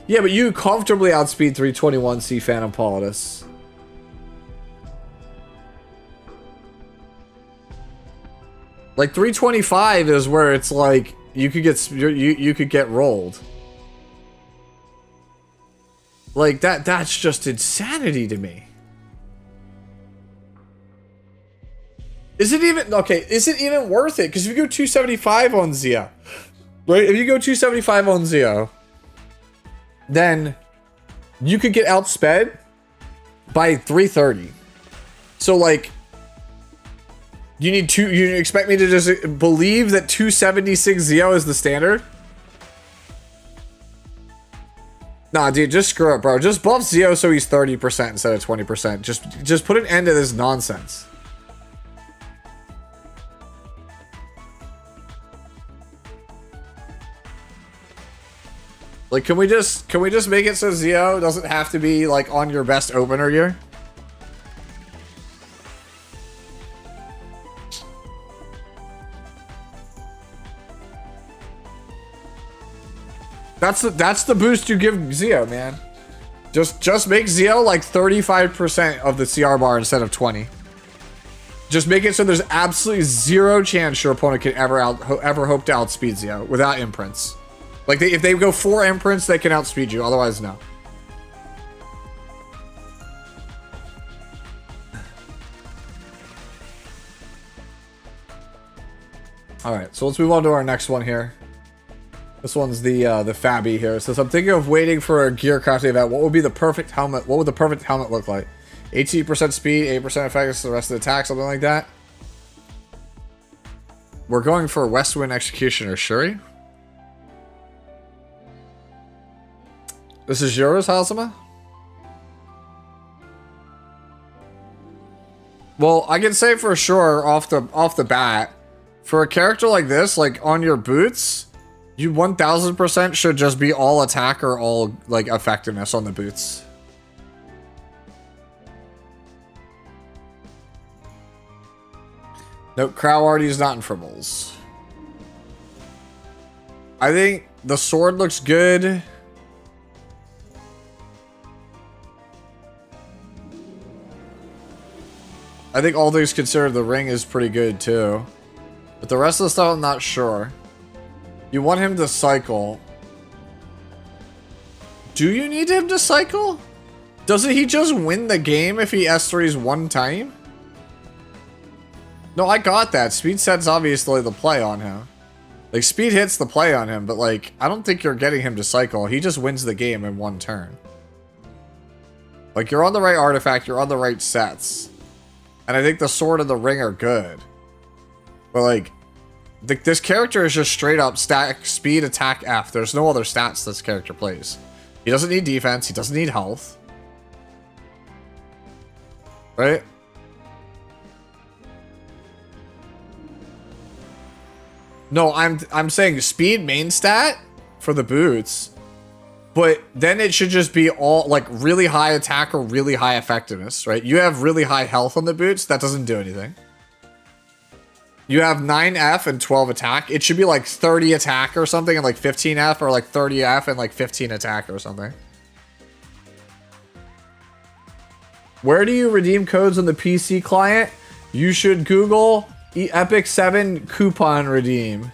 Yeah, but you comfortably outspeed 321C Phantom Politis. Like 325 is where it's like you could get rolled. Like that's just insanity to me. Is it even worth it? Because if you go 275 on Zio, right? If you go 275 on Zio, then you could get outsped by 330. So like you expect me to just believe that 276 Zio is the standard? Nah, dude, just screw it, bro. Just buff Zio so he's 30% instead of 20%. Just put an end to this nonsense. Like, can we just make it so Zio doesn't have to be like on your best opener year? That's the boost you give Zio, man. Just make Zio like 35% of the CR bar instead of 20. Just make it so there's absolutely zero chance your opponent can ever hope to outspeed Zio without imprints. Like if they go 4 imprints, they can outspeed you. Otherwise, no. All right, so let's move on to our next one here. This one's the Fabby here. It says, I'm thinking of waiting for a gear crafting event. What would be the perfect helmet? What would the perfect helmet look like? 18% speed, 8% effectiveness, the rest of the attack, something like that. We're going for Westwind Executioner Shuri. This is yours, Hazama? Well, I can say for sure off the bat, for a character like this, like on your boots, you 1000% should just be all attack or all like effectiveness on the boots. Nope, Crowarty is not in fribbles. I think the sword looks good. I think all things considered, the ring is pretty good too. But the rest of the stuff, I'm not sure. You want him to cycle. Do you need him to cycle? Doesn't he just win the game if he S3s one time? No, I got that. Speed set's obviously the play on him. Like, speed hits the play on him, but like, I don't think you're getting him to cycle. He just wins the game in one turn. Like, you're on the right artifact, you're on the right sets. And I think the sword and the ring are good. But like, this character is just straight up stack, speed, attack, F. There's no other stats this character plays. He doesn't need defense, he doesn't need health. Right? No, I'm saying speed main stat for the boots, but then it should just be all like really high attack or really high effectiveness, right? You have really high health on the boots, that doesn't do anything. You have 9F and 12 attack. It should be like 30 attack or something and like 15F, or like 30F and like 15 attack or something. Where do you redeem codes on the PC client? You should Google Epic 7 coupon redeem.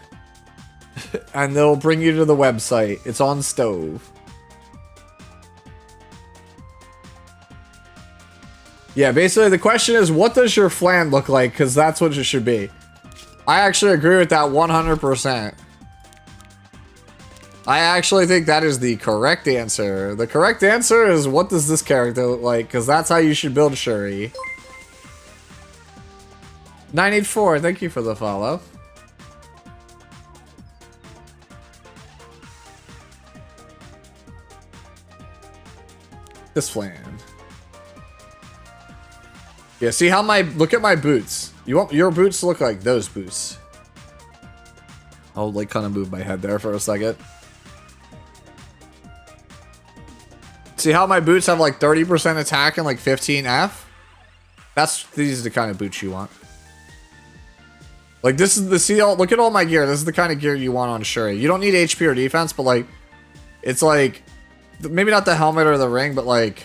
And they'll bring you to the website. It's on Stove. Yeah, basically the question is, what does your flan look like? Because that's what it should be. I actually agree with that 100%. I actually think that is the correct answer. The correct answer is, what does this character look like? Because that's how you should build Shuri. 984, thank you for the follow. This flan. Yeah, see how look at my boots. You want your boots to look like those boots. I'll like kind of move my head there for a second. See how my boots have like 30% attack and like 15F? These are the kind of boots you want. Like this is look at all my gear. This is the kind of gear you want on Shuri. You don't need HP or defense, but like, it's like, maybe not the helmet or the ring, but like,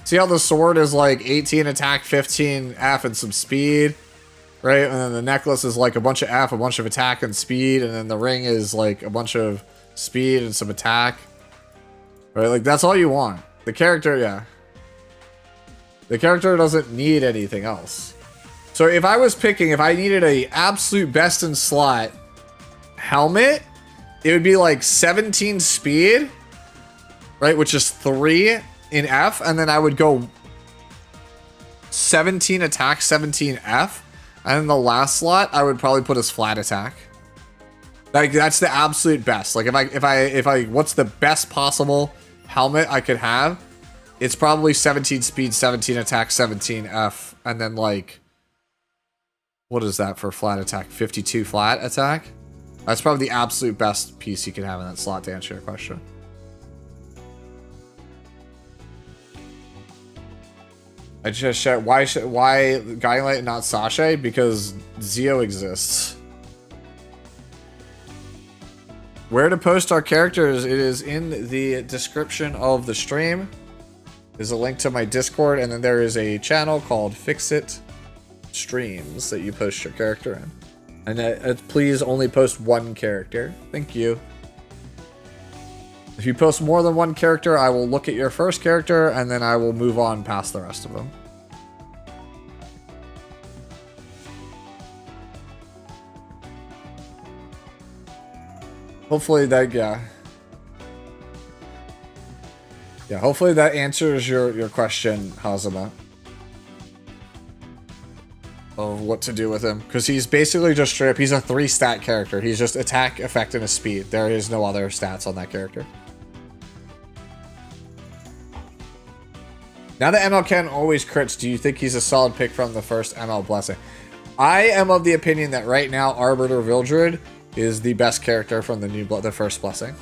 see how the sword is like 18 attack, 15 F, and some speed, right? And then the necklace is like a bunch of F, a bunch of attack and speed, and then the ring is like a bunch of speed and some attack, right? Like that's all you want. The character, yeah. The character doesn't need anything else. So if I was picking, if I needed a absolute best in slot helmet, it would be like 17 speed, right? Which is 3 in F, and then I would go 17 attack, 17 F, and then the last slot I would probably put as flat attack. Like that's the absolute best. Like if I what's the best possible helmet I could have? It's probably 17 speed, 17 attack, 17 F, and then like, what is that for flat attack? 52 flat attack? That's probably the absolute best piece you can have in that slot, to answer your question. I just checked, why Guiding Light and not Sasha? Because Zio exists. Where to post our characters? It is in the description of the stream. There's a link to my Discord, and then there is a channel called Fix It Streams that you post your character in. And please only post one character. Thank you. If you post more than one character, I will look at your first character, and then I will move on past the rest of them. Hopefully that, yeah. Yeah, hopefully that answers your question, Hazama. Of what to do with him. Because he's basically just straight up, he's a 3-stat character. He's just attack, effectiveness, speed. There is no other stats on that character. Now that ML Ken always crits, do you think he's a solid pick from the first ML Blessing? I am of the opinion that right now Arbiter Vildred is the best character from the first Blessing.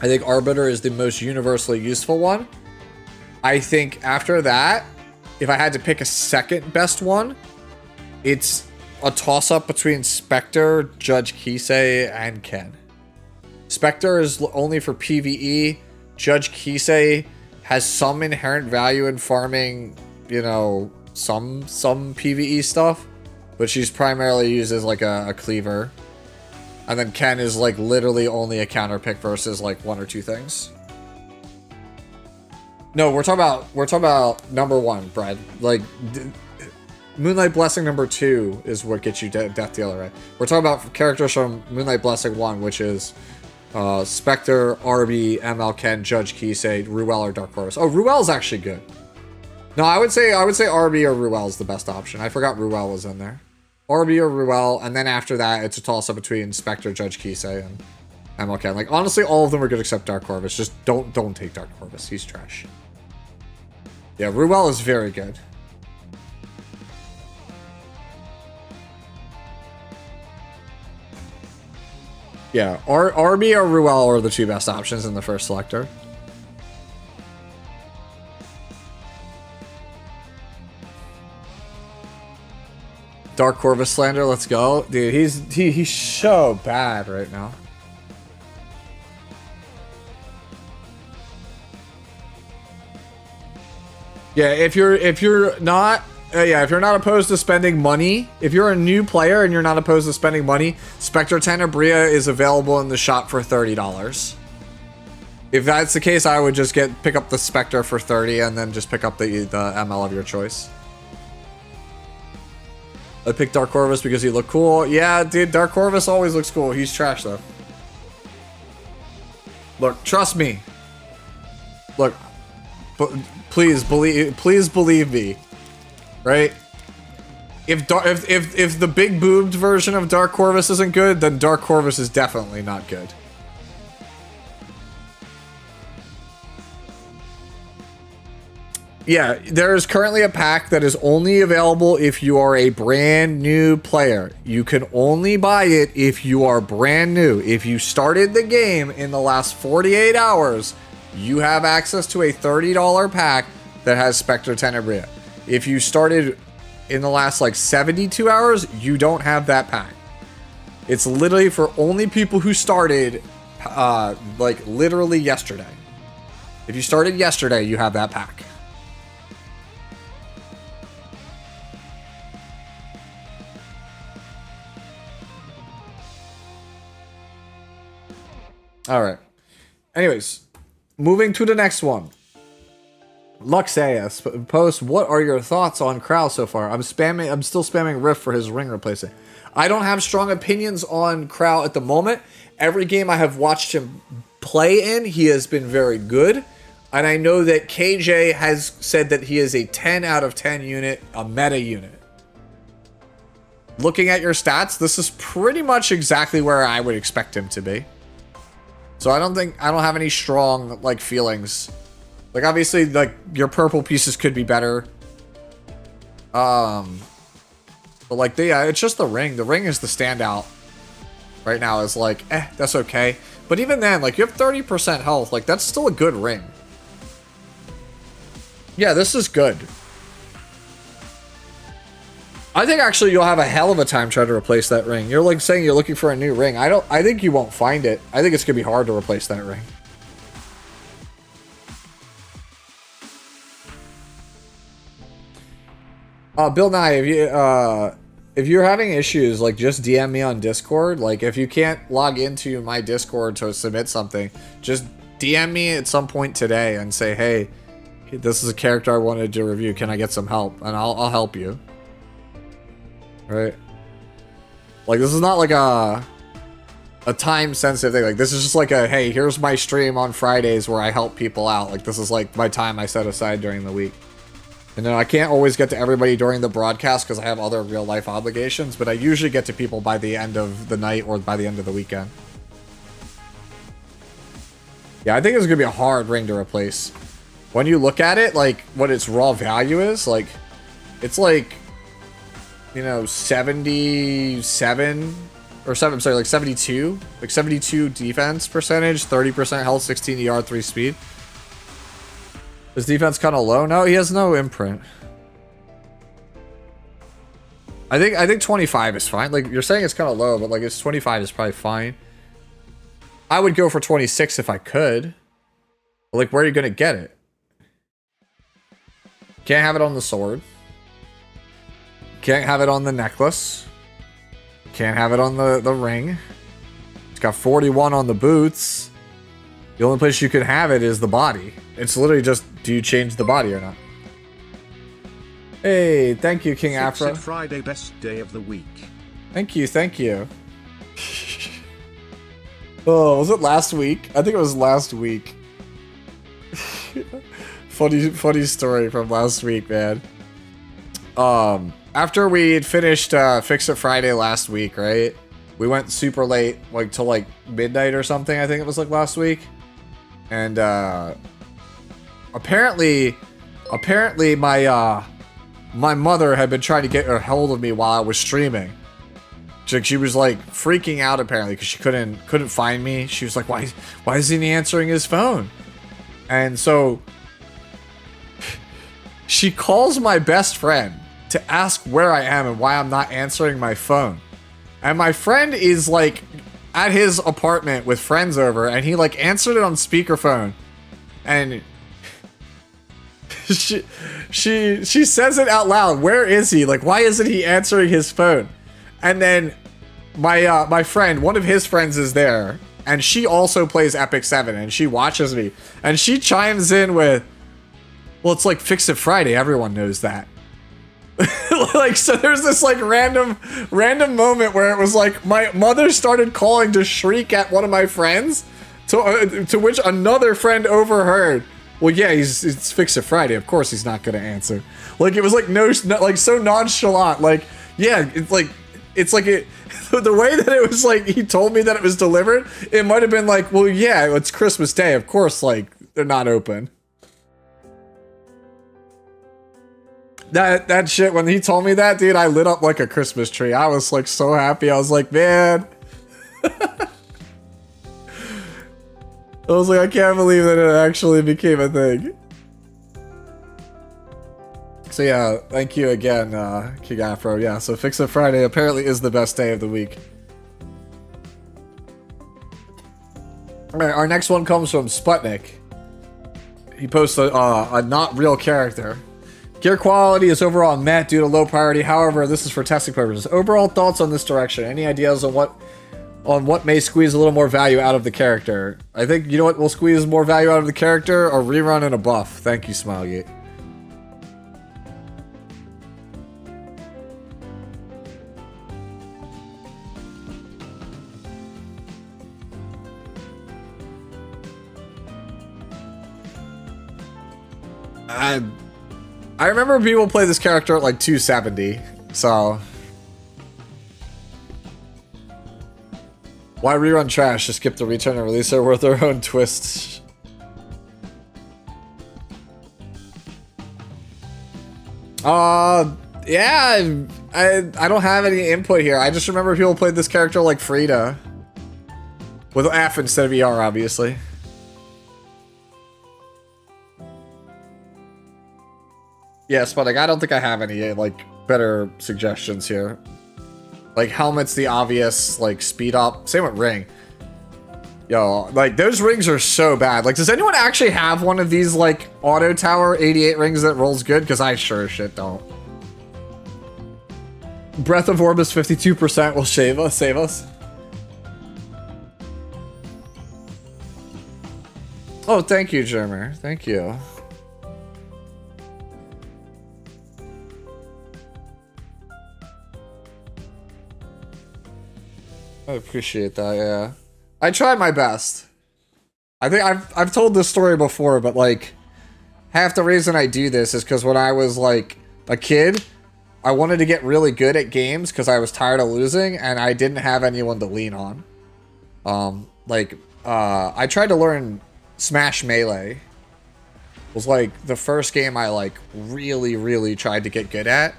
I think Arbiter is the most universally useful one. I think after that, if I had to pick a second best one, it's a toss-up between Spectre, Judge Kisei, and Ken. Spectre is only for PvE. Judge Kisei has some inherent value in farming, you know, some PvE stuff, but she's primarily used as like a cleaver. And then Ken is like literally only a counter pick versus like one or two things. No, we're talking about number one, Brad. Like Moonlight Blessing number 2 is what gets you Death Dealer, right? We're talking about characters from Moonlight Blessing 1, which is Spectre, Arby, ML Ken, Judge Kisei, Ruel, or Dark Horse. Oh, Ruel's actually good. No, I would say Arby or Ruel is the best option. I forgot Ruel was in there. Arby or Ruel, and then after that, it's a toss-up between Spectre, Judge Kisei, and ML Ken. Like, honestly, all of them are good except Dark Corvus. Just don't take Dark Corvus. He's trash. Yeah, Ruel is very good. Yeah, Arby or Ruel are the two best options in the first selector. Dark Corvus slander, let's go. Dude, he's so bad right now. Yeah, if you're not opposed to spending money, if you're a new player and you're not opposed to spending money, Spectre Tenebria is available in the shop for $30. If that's the case, I would just pick up the Spectre for $30 and then just pick up the ML of your choice. I picked Dark Corvus because he looked cool. Yeah, dude, Dark Corvus always looks cool. He's trash though. Look, trust me. Look, please believe me. Right? If the big boobed version of Dark Corvus isn't good, then Dark Corvus is definitely not good. Yeah, there is currently a pack that is only available if you are a brand new player. You can only buy it if you are brand new. If you started the game in the last 48 hours, you have access to a $30 pack that has Spectre Tenebria. If you started in the last like 72 hours, you don't have that pack. It's literally for only people who started like literally yesterday. If you started yesterday, you have that pack. All right. Anyways, moving to the next one. Luxeus post, what are your thoughts on Krau so far? I'm still spamming Rift for his ring replacement. I don't have strong opinions on Krau at the moment. Every game I have watched him play in, he has been very good. And I know that KJ has said that he is a 10 out of 10 unit, a meta unit. Looking at your stats, this is pretty much exactly where I would expect him to be. So I don't have any strong like feelings. Like obviously like your purple pieces could be better. But like it's just the ring. The ring is the standout. Right now is like, that's okay. But even then, like you have 30% health, like that's still a good ring. Yeah, this is good. I think actually you'll have a hell of a time trying to replace that ring. You're like saying you're looking for a new ring. I think you won't find it. I think it's gonna be hard to replace that ring. Bill Nye, if you're having issues, like just DM me on Discord. Like if you can't log into my Discord to submit something, just DM me at some point today and say, hey, this is a character I wanted to review. Can I get some help? And I'll help you. Right? Like this is not like a time sensitive thing. Like this is just like a, hey, here's my stream on Fridays where I help people out. Like this is like my time I set aside during the week. And then I can't always get to everybody during the broadcast because I have other real life obligations, but I usually get to people by the end of the night or by the end of the weekend. Yeah, I think it's gonna be a hard ring to replace. When you look at it, like what its raw value is, like it's like, you know, 77 or 72, like 72 defense percentage, 30% health, 16 ER, 3 speed. His defense kind of low? No, he has no imprint. I think 25 is fine. Like you're saying it's kind of low, but like it's 25 is probably fine. I would go for 26 if I could. But like where are you gonna get it? Can't have it on the sword. Can't have it on the necklace. Can't have it on the ring. It's got 41 on the boots. The only place you can have it is the body. It's literally just, do you change the body or not? Hey, thank you, King Fix Afro. It Friday, best day of the week. Thank you, thank you. Oh, was it last week? I think it was last week. funny story from last week, man. After we had finished Fix It Friday last week, right? We went super late, like till like midnight or something. I think it was like last week. And apparently my mother had been trying to get a hold of me while I was streaming. She was like freaking out apparently because she couldn't find me. She was like, why isn't he answering his phone? And so she calls my best friend to ask where I am and why I'm not answering my phone. And my friend is like at his apartment with friends over, and he like answered it on speakerphone. And she says it out loud. Where is he? Like, why isn't he answering his phone? And then my friend, one of his friends is there, and she also plays Epic 7, and she watches me, and she chimes in with, well, it's like Fix It Friday, everyone knows that. Like, so there's this like random moment where it was like my mother started calling to shriek at one of my friends, to which another friend overheard. Well, yeah, it's Fix It Friday. Of course, he's not gonna answer. Like, it was like no, like so nonchalant. Like, yeah, it's like it. The way that it was like he told me that it was delivered, it might have been like, well, yeah, it's Christmas Day. Of course, like they're not open. That shit, when he told me that, dude, I lit up like a Christmas tree. I was like so happy. I was like, man. I was like, I can't believe that it actually became a thing. So yeah, thank you again, King Afro. Yeah, so Fix It Friday apparently is the best day of the week. Alright, our next one comes from Sputnik. He posts a not real character. Gear quality is overall met due to low priority. However, this is for testing purposes. Overall thoughts on this direction? Any ideas on what may squeeze a little more value out of the character? I think, you know what will squeeze more value out of the character? A rerun and a buff. Thank you, Smilegate. I remember people play this character at like 270, so... Why rerun trash? Just skip the return and releaser with their own twists. Yeah, I don't have any input here. I just remember people played this character like Frida. With F instead of ER, obviously. Yes, but like I don't think I have any like better suggestions here. Like helmet's the obvious like speed up. Same with ring. Yo, like those rings are so bad. Like, does anyone actually have one of these like auto tower 88 rings that rolls good? Because I sure as shit don't. Breath of Orbis 52% will save us. Oh, thank you, Jermer. Thank you. I appreciate that, yeah. I tried my best. I think I've told this story before, but like half the reason I do this is because when I was like a kid, I wanted to get really good at games because I was tired of losing and I didn't have anyone to lean on. I tried to learn Smash Melee. It was like the first game I like really tried to get good at,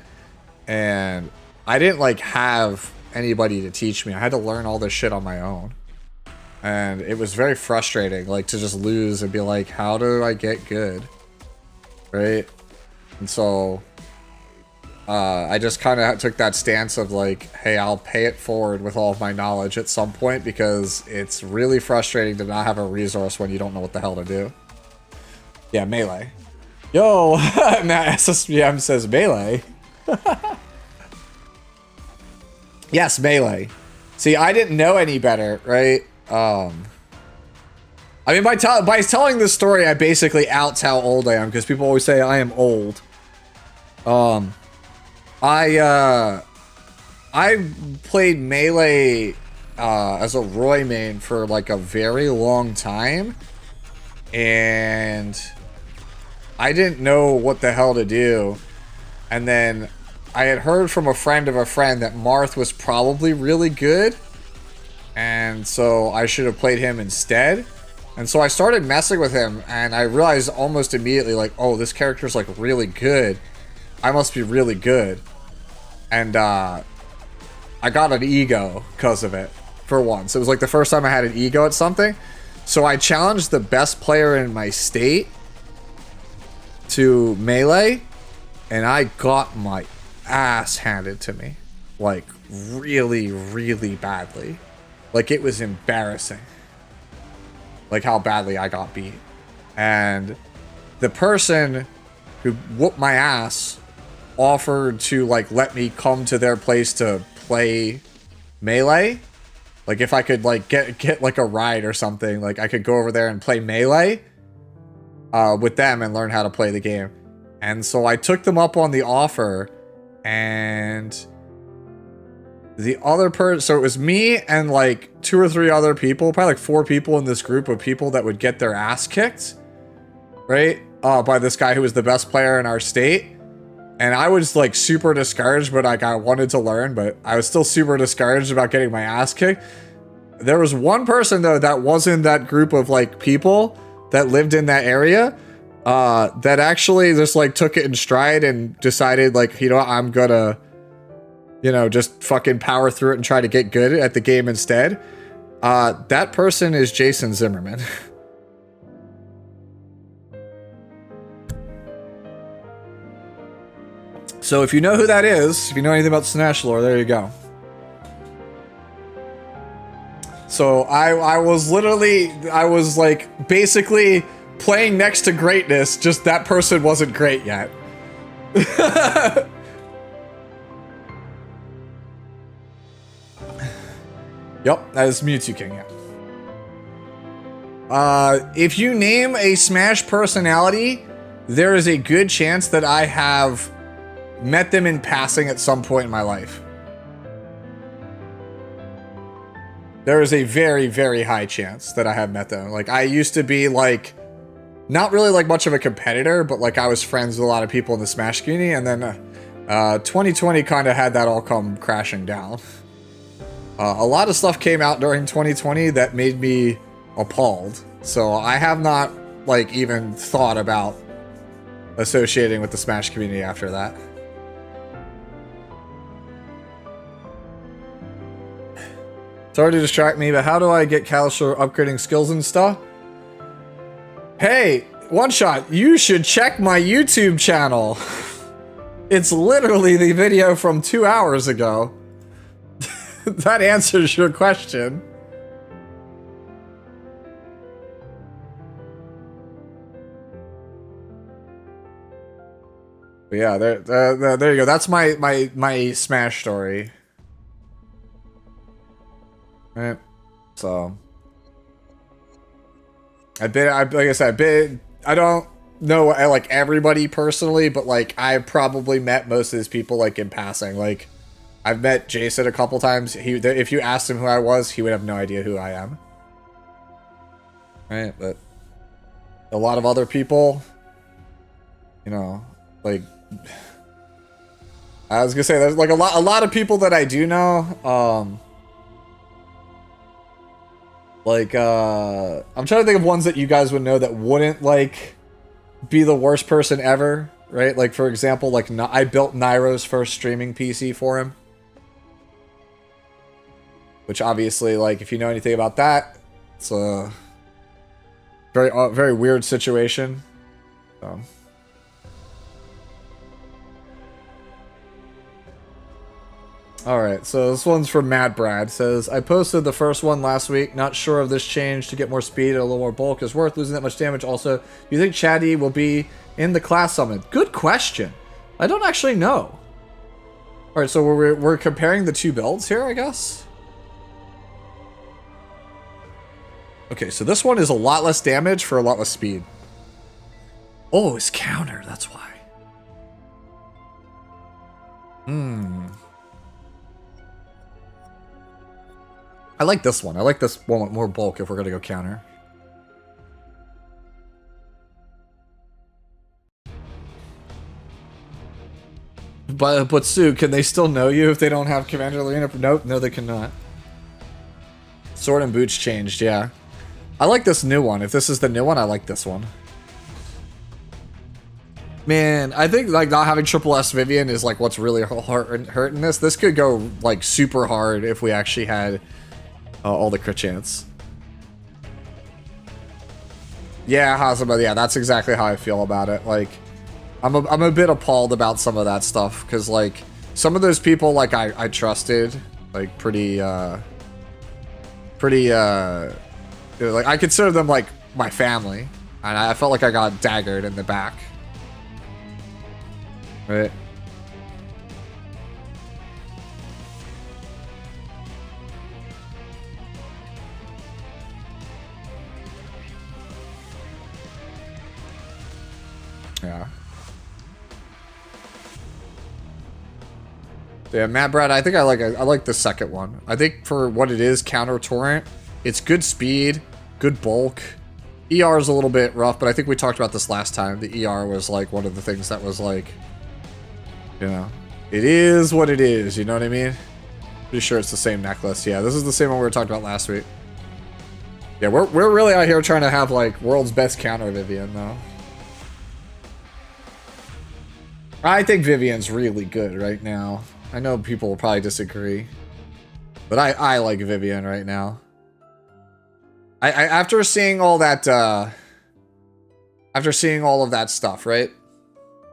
and I didn't like have anybody to teach me. I had to learn all this shit on my own. And it was very frustrating, like, to just lose and be like, how do I get good? Right? And so, I just kind of took that stance of like, hey, I'll pay it forward with all of my knowledge at some point because it's really frustrating to not have a resource when you don't know what the hell to do. Yeah, Melee. Yo, Matt SSBM says Melee. Yes, Melee. See, I didn't know any better, right? I mean, by telling this story, I basically outs how old I am, because people always say I am old. I played Melee as a Roy main for like a very long time, and I didn't know what the hell to do. And then I had heard from a friend of a friend that Marth was probably really good, and so I should have played him instead. And so I started messing with him, and I realized almost immediately, like, oh, this character's like really good. I must be really good. And I got an ego because of it, for once. It was like the first time I had an ego at something. So I challenged the best player in my state to Melee, and I got my ass handed to me. Like, really, really badly. Like, it was embarrassing. Like, how badly I got beat. And the person who whooped my ass offered to, like, let me come to their place to play Melee. Like, if I could, like, get like, a ride or something, like, I could go over there and play Melee with them and learn how to play the game. And so I took them up on the offer, and the other person, so it was me and like 2 or 3 other people, probably like 4 people in this group of people that would get their ass kicked, right? By this guy who was the best player in our state. And I was like super discouraged, but like I wanted to learn, but I was still super discouraged about getting my ass kicked. There was one person though that was in that group of like people that lived in that area that actually just like took it in stride and decided like, you know what, I'm gonna, you know, just fucking power through it and try to get good at the game instead. That person is Jason Zimmerman. So if you know who that is, if you know anything about Snash lore, there you go. So I was like basically playing next to greatness, just that person wasn't great yet. Yep, that is Mewtwo King, yeah. If you name a Smash personality, there is a good chance that I have met them in passing at some point in my life. There is a very, very high chance that I have met them. Like, I used to be, like, not really, like, much of a competitor, but, like, I was friends with a lot of people in the Smash community, and then 2020 kind of had that all come crashing down. A lot of stuff came out during 2020 that made me appalled. So I have not, like, even thought about associating with the Smash community after that. Sorry to distract me, but how do I get Kalishor upgrading skills and stuff? Hey, One Shot, you should check my YouTube channel. It's literally the video from 2 hours ago. That answers your question. But yeah, there you go. That's my Smash story. Right. So like I said, I don't know like everybody personally, but like I've probably met most of these people like in passing. Like I've met Jason a couple times. If you asked him who I was, he would have no idea who I am. Right, but a lot of other people, you know, like I was gonna say, there's like a lot of people that I do know. Like, I'm trying to think of ones that you guys would know that wouldn't, like, be the worst person ever, right? Like, for example, like, I built Nairo's first streaming PC for him. Which, obviously, like, if you know anything about that, it's a very weird situation. So. Alright, so this one's from Mad Brad. Says, I posted the first one last week. Not sure if this change to get more speed and a little more bulk is worth losing that much damage. Also, do you think Chatty will be in the class summon? Good question. I don't actually know. All right, so we're comparing the two builds here, I guess. Okay, so this one is a lot less damage for a lot less speed. Oh, it's counter, that's why. I like this one. I like this one with more bulk if we're gonna go counter. But Sue, can they still know you if they don't have Commander Lena? Nope, no they cannot. Sword and boots changed, yeah. I like this new one. If this is the new one, I like this one. Man, I think like not having Triple S Vivian is like what's really hurting this. This could go like super hard if we actually had all the crit chance. Yeah, Hazama, yeah, that's exactly how I feel about it. Like, I'm a bit appalled about some of that stuff because like some of those people like I trusted like pretty like I consider them like my family, and I felt like I got daggered in the back. Right. Yeah. Yeah, Matt Brad, I think I like the second one. I think for what it is, counter torrent, it's good speed, good bulk. ER is a little bit rough, but I think we talked about this last time. The ER was like one of the things that was like, you know, it is what it is, you know what I mean? Pretty sure it's the same necklace. Yeah, this is the same one we were talking about last week. Yeah, we're really out here trying to have like world's best counter Vivian though. I think Vivian's really good right now. I know people will probably disagree, but I like Vivian right now. I after seeing all that after seeing all of that stuff, right?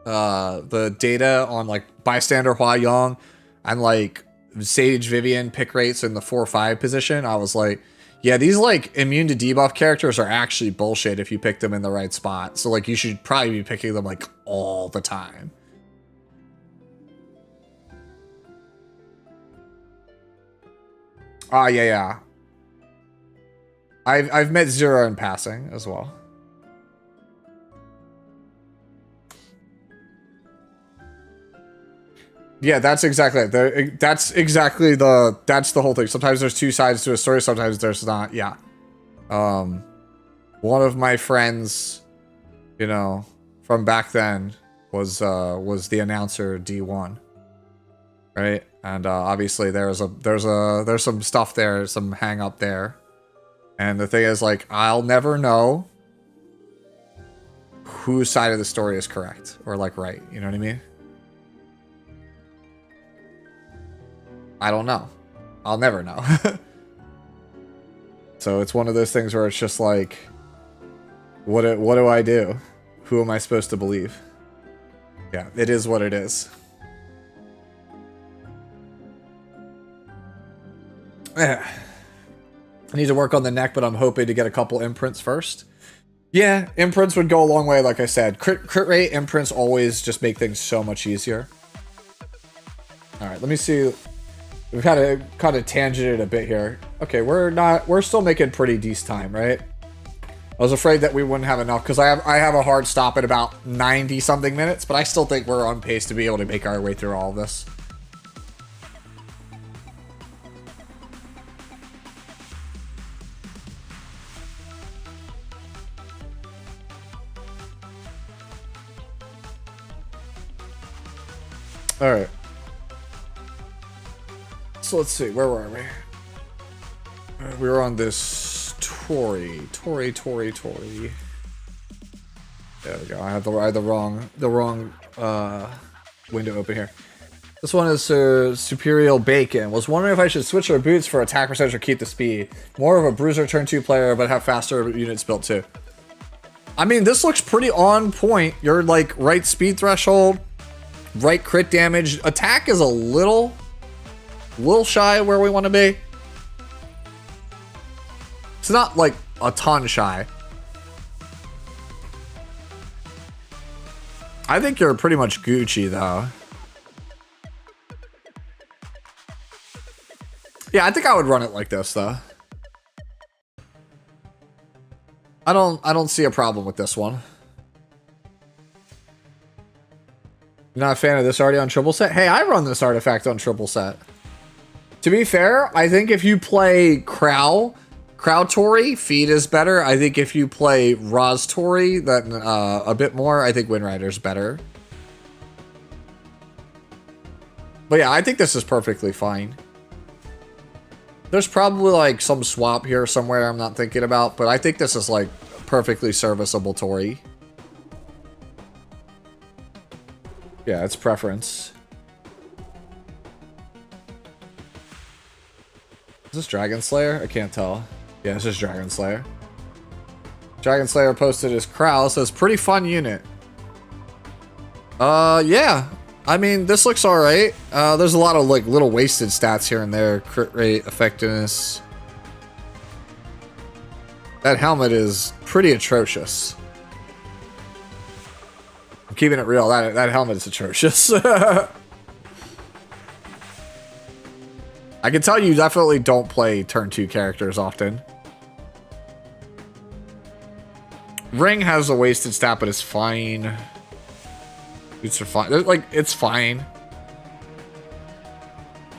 The data on like bystander Hua Young and like Sage Vivian pick rates in the 4-5 position, I was like, yeah, these like immune to debuff characters are actually bullshit if you pick them in the right spot. So like you should probably be picking them like all the time. Ah, yeah. I've met Zero in passing as well. Yeah, that's exactly it. That's the whole thing. Sometimes there's two sides to a story, sometimes there's not. Yeah. One of my friends, you know, from back then was the announcer D1. Right? And obviously there's some stuff there, some hang up there. And the thing is, like, I'll never know whose side of the story is correct or like right, you know what I mean? I don't know. I'll never know. So it's one of those things where it's just like, what do I do? Who am I supposed to believe? Yeah, it is what it is. I need to work on the neck, but I'm hoping to get a couple imprints first. Yeah, imprints would go a long way, like I said. Crit rate imprints always just make things so much easier. Alright, let me see. We've kind of tangented a bit here. Okay, we're still making pretty decent time, right? I was afraid that we wouldn't have enough because I have a hard stop at about 90 something minutes, but I still think we're on pace to be able to make our way through all of this. Alright. So let's see, where were we? We were on this Tori. There we go. I had the wrong window open here. This one is Superior Bacon. Was wondering if I should switch our boots for attack percentage or keep the speed. More of a bruiser turn 2 player, but have faster units built too. I mean, this looks pretty on point. You're like right speed threshold, right crit damage. Attack is a little shy where we want to be. It's not like a ton shy. I think you're pretty much Gucci though. Yeah, I think I would run it like this though. I don't see a problem with this one. You're not a fan of this already on triple set? Hey, I run this artifact on triple set. To be fair, I think if you play Crow Tori, Feed is better. I think if you play Roz Tori, then a bit more, I think Windrider's better. But yeah, I think this is perfectly fine. There's probably like some swap here somewhere I'm not thinking about, but I think this is like perfectly serviceable Tori. Yeah, it's preference. Is this Dragon Slayer? I can't tell. Yeah, this is Dragon Slayer. Dragon Slayer posted his Crow, says pretty fun unit. Yeah. I mean, this looks alright. There's a lot of like little wasted stats here and there. Crit rate, effectiveness. That helmet is pretty atrocious. I'm keeping it real. That helmet is atrocious. I can tell you definitely don't play turn 2 characters often. Ring has a wasted stat, but it's fine. Boots are fine. Like, it's fine.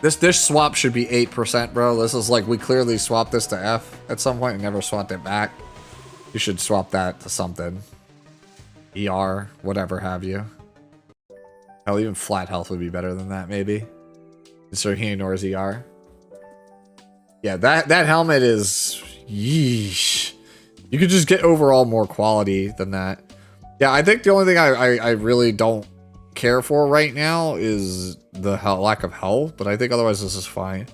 This swap should be 8%, bro. This is like, we clearly swapped this to F at some point and never swapped it back. You should swap that to something. ER, whatever have you. Hell, even flat health would be better than that, maybe. So he ignores ER. Yeah, that helmet is... Yeesh. You could just get overall more quality than that. Yeah, I think the only thing I really don't care for right now is the lack of health, but I think otherwise this is fine.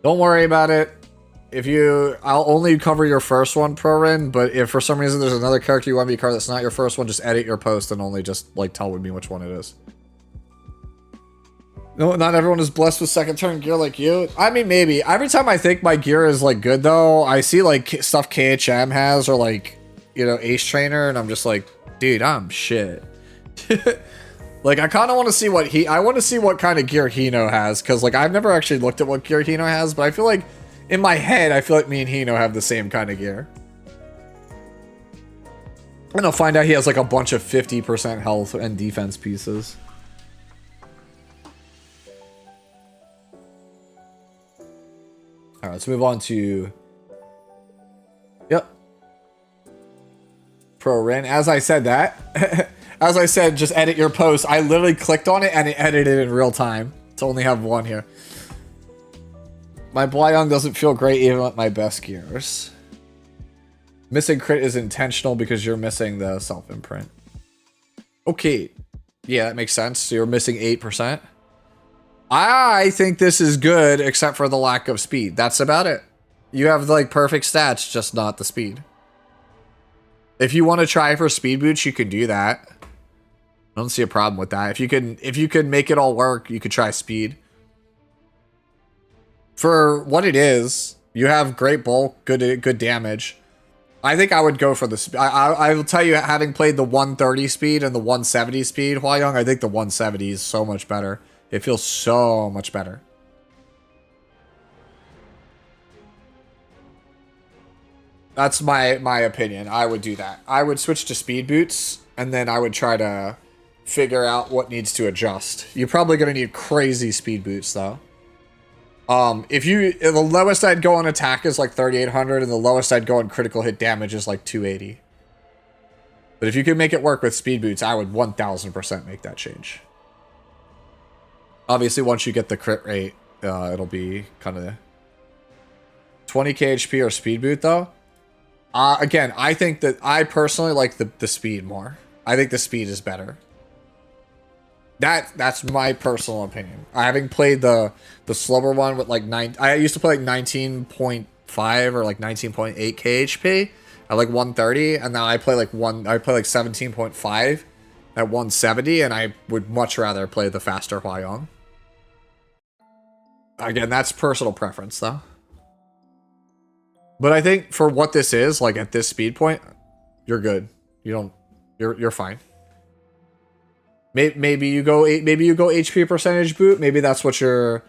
Don't worry about it. I'll only cover your first one, ProRin, but if for some reason there's another character you want me to cover that's not your first one, just edit your post and only just like tell me which one it is. No, not everyone is blessed with second turn gear like you. I mean, maybe. Every time I think my gear is like good though, I see like stuff KHM has or like, you know, Ace Trainer, and I'm just like, dude, I'm shit. Like, I kind of want to see what I want to see what kind of gear Hino has, because like I've never actually looked at what gear Hino has, but I feel like in my head, I feel like me and Hino have the same kind of gear. And I'll find out he has like a bunch of 50% health and defense pieces. All right, let's move on to... Yep. ProRin. As I said that, as I said, just edit your post. I literally clicked on it and it edited in real time to only have one here. My Blyong doesn't feel great even with my best gears. Missing crit is intentional because you're missing the self-imprint. Okay. Yeah, that makes sense. So you're missing 8%. I think this is good, except for the lack of speed. That's about it. You have like perfect stats, just not the speed. If you want to try for speed boots, you can do that. I don't see a problem with that. If you can make it all work, you could try speed. For what it is, you have great bulk, good damage. I think I would go for the... I will tell you, having played the 130 speed and the 170 speed, Hwayoung, I think the 170 is so much better. It feels so much better. That's my opinion. I would do that. I would switch to speed boots, and then I would try to figure out what needs to adjust. You're probably going to need crazy speed boots, though. The lowest I'd go on attack is like 3,800, and the lowest I'd go on critical hit damage is like 280. But if you can make it work with speed boots, I would 1000% make that change. Obviously, once you get the crit rate, it'll be kind of 20k HP or speed boot, though. Again, I think that I personally like the speed more. I think the speed is better. That's my personal opinion. Having played the slower one with like I used to play like 19.5 or like 19.8 KHP at like 130, and now I play like 17.5 at 170, and I would much rather play the faster Hwayoung. Again, that's personal preference though. But I think for what this is, like at this speed point, you're good. You're fine. Maybe you go HP percentage boot. Maybe that's what you're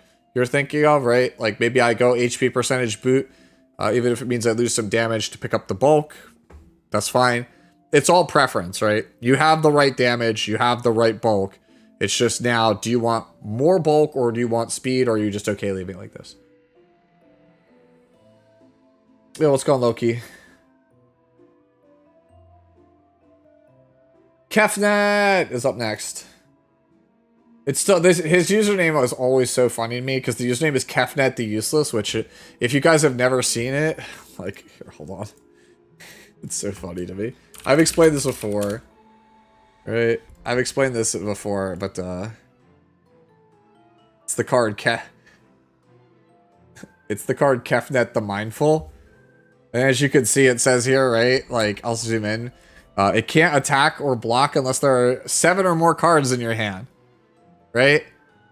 thinking of, right? Like maybe I go HP percentage boot, even if it means I lose some damage to pick up the bulk. That's fine. It's all preference, right? You have the right damage, you have the right bulk. It's just now, do you want more bulk or do you want speed, or are you just okay leaving it like this? Yo, what's going on, Loki? Kefnet is up next. It's still this. His username was always so funny to me because the username is Kefnet the Useless, which if you guys have never seen it, like, here, hold on. It's so funny to me. I've explained this before, right? I've explained this before, but it's the card It's the card Kefnet the Mindful, and as you can see, it says here, right? Like, I'll zoom in. It can't attack or block unless there are 7 or more cards in your hand, right?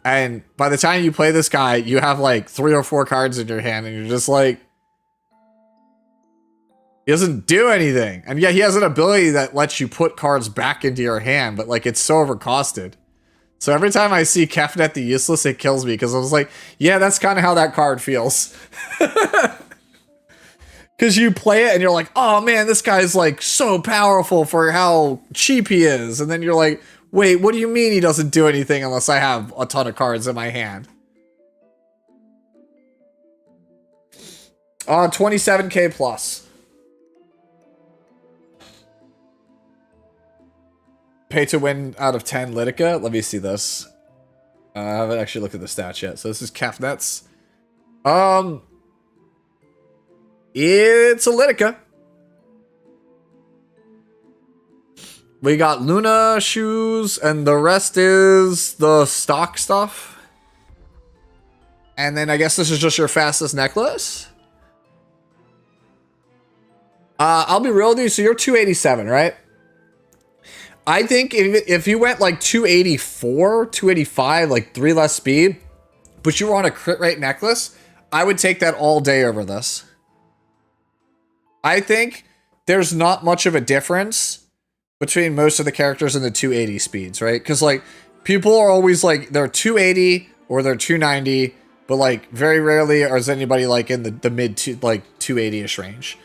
And by the time you play this guy, you have like 3 or 4 cards in your hand, and you're just like, he doesn't do anything. And yeah, he has an ability that lets you put cards back into your hand, but like it's so overcosted. So every time I see Kefnet the Useless, it kills me because I was like, yeah, that's kind of how that card feels. Because you play it and you're like, oh man, this guy's like so powerful for how cheap he is. And then you're like, wait, what do you mean he doesn't do anything unless I have a ton of cards in my hand? 27k plus. Pay to win out of 10 Lidica. Let me see this. I haven't actually looked at the stats yet. So this is Kefnet's. It's a Lidica. We got Luna shoes, and the rest is the stock stuff. And then I guess this is just your fastest necklace. I'll be real with you. So you're 287, right? I think if you went like 284, 285, like 3 less speed, but you were on a crit rate necklace, I would take that all day over this. I think there's not much of a difference between most of the characters in the 280 speeds, right? Because like people are always like they're 280 or they're 290, but like very rarely is anybody like in the mid to like 280ish range.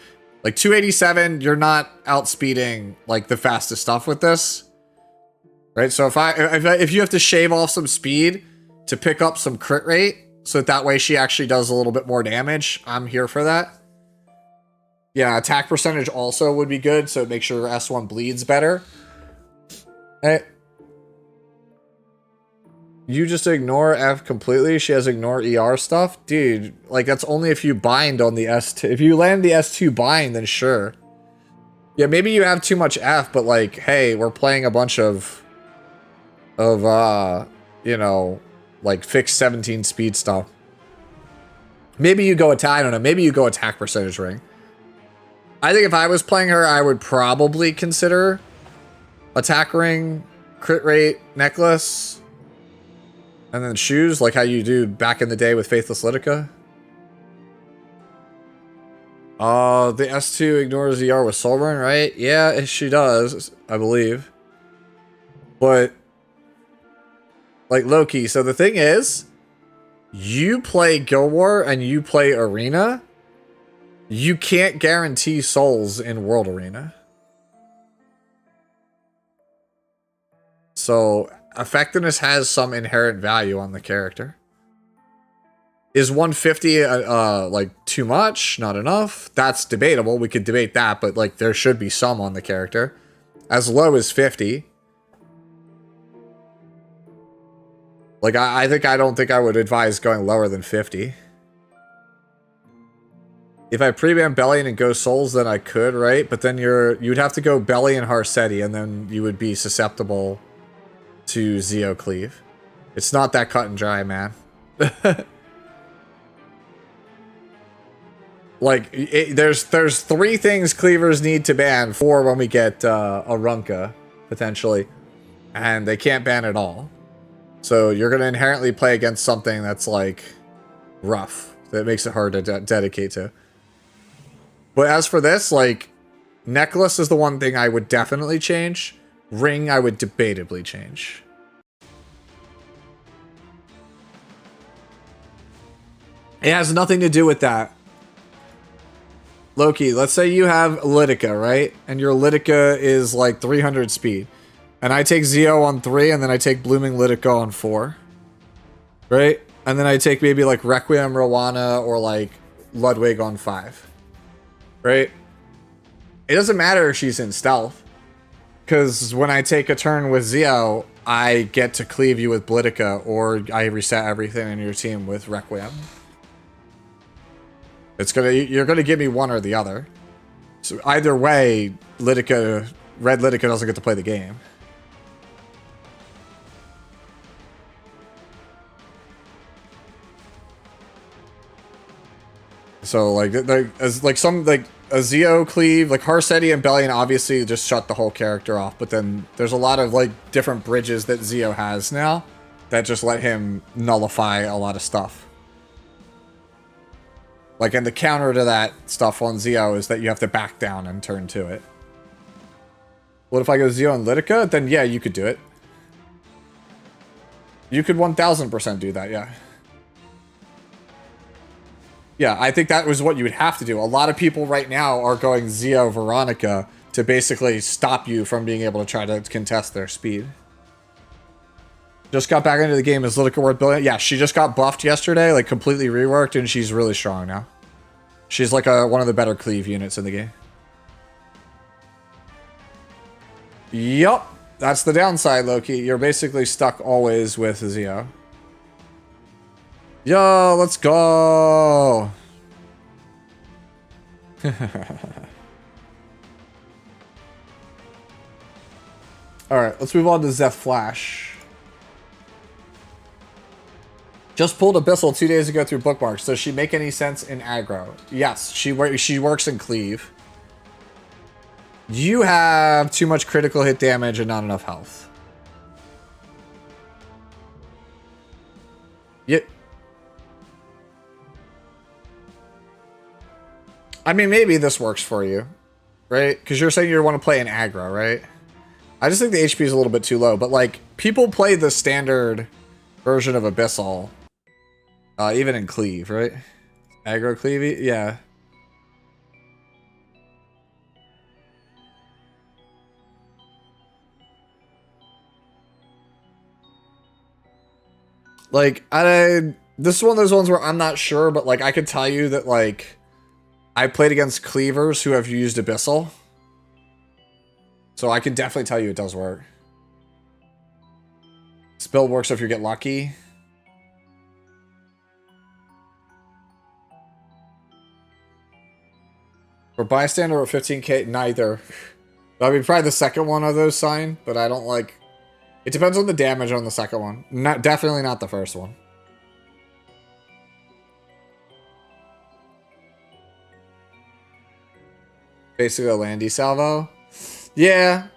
Like 287, you're not outspeeding like the fastest stuff with this, right? So if you have to shave off some speed to pick up some crit rate, so that way she actually does a little bit more damage, I'm here for that. Yeah, attack percentage also would be good, so make sure S1 bleeds better. Hey. You just ignore F completely? She has ignore ER stuff? Dude, like that's only if you bind on the S2. If you land the S2 bind, then sure. Yeah, maybe you have too much F, but like, hey, we're playing a bunch of you know, like fixed 17 speed stuff. Maybe you go attack, I don't know, maybe you go attack percentage ring. I think if I was playing her, I would probably consider attack ring, crit rate, necklace, and then shoes, like how you do back in the day with Faithless Lidica. The S2 ignores ER with Soulburn, right? Yeah, she does, I believe. But, like Loki, so the thing is, you play Guild War and you play Arena, you can't guarantee souls in World Arena. So, effectiveness has some inherent value on the character. Is 150 like too much? Not enough? That's debatable. We could debate that, but like there should be some on the character. As low as 50. Like I don't think I would advise going lower than 50. If I pre-ban Belly and go Souls, then I could, right? But then you'd have to go Belly and Harsetti, and then you would be susceptible to Zeo Cleave. It's not that cut and dry, man. Like, there's 3 things Cleavers need to ban for when we get a Runka, potentially. And they can't ban it all. So you're going to inherently play against something that's, like, rough. That makes it hard to dedicate to. But as for this, like, Necklace is the one thing I would definitely change. Ring, I would debatably change. It has nothing to do with that. Loki, let's say you have Lidica, right? And your Lidica is like 300 speed. And I take Zeo on 3, and then I take Blooming Lidica on 4. Right? And then I take maybe like Requiem, Rowana, or like Ludwig on 5. Right? It doesn't matter if she's in stealth. Because when I take a turn with Zeo, I get to cleave you with Lidica, or I reset everything in your team with Requiem. You're gonna give me one or the other. So either way, red Lidica doesn't get to play the game. So like a Zeo cleave, like Harseti and Bellion obviously just shut the whole character off, but then there's a lot of like different bridges that Zeo has now that just let him nullify a lot of stuff. Like, and the counter to that stuff on Zeo is that you have to back down and turn to it. What if I go Zeo and Lidica? Then yeah, you could do it. You could 1000% do that, yeah. Yeah, I think that was what you would have to do. A lot of people right now are going Zeo Veronica to basically stop you from being able to try to contest their speed. Just got back into the game. Is Lidica worth building? Yeah, she just got buffed yesterday, like completely reworked, and she's really strong now. She's like one of the better cleave units in the game. Yup, that's the downside, Loki. You're basically stuck always with Zeo. Yo, let's go! Alright, let's move on to Zeth Flash. Just pulled Abyssal 2 days ago through bookmarks. Does she make any sense in aggro? Yes, she works in cleave. You have too much critical hit damage and not enough health. Yeah. I mean, maybe this works for you, right? Because you're saying you want to play in aggro, right? I just think the HP is a little bit too low. But, like, people play the standard version of Abyssal. Even in cleave, right? Aggro cleave, yeah. Like, this is one of those ones where I'm not sure, but like I could tell you that like I played against cleavers who have used Abyssal. So I can definitely tell you it does work. This build works if you get lucky. For bystander or 15k, neither. I mean, probably the second one of those sign, but I don't like. It depends on the damage on the second one. Definitely not the first one. Basically a Landy salvo. Yeah.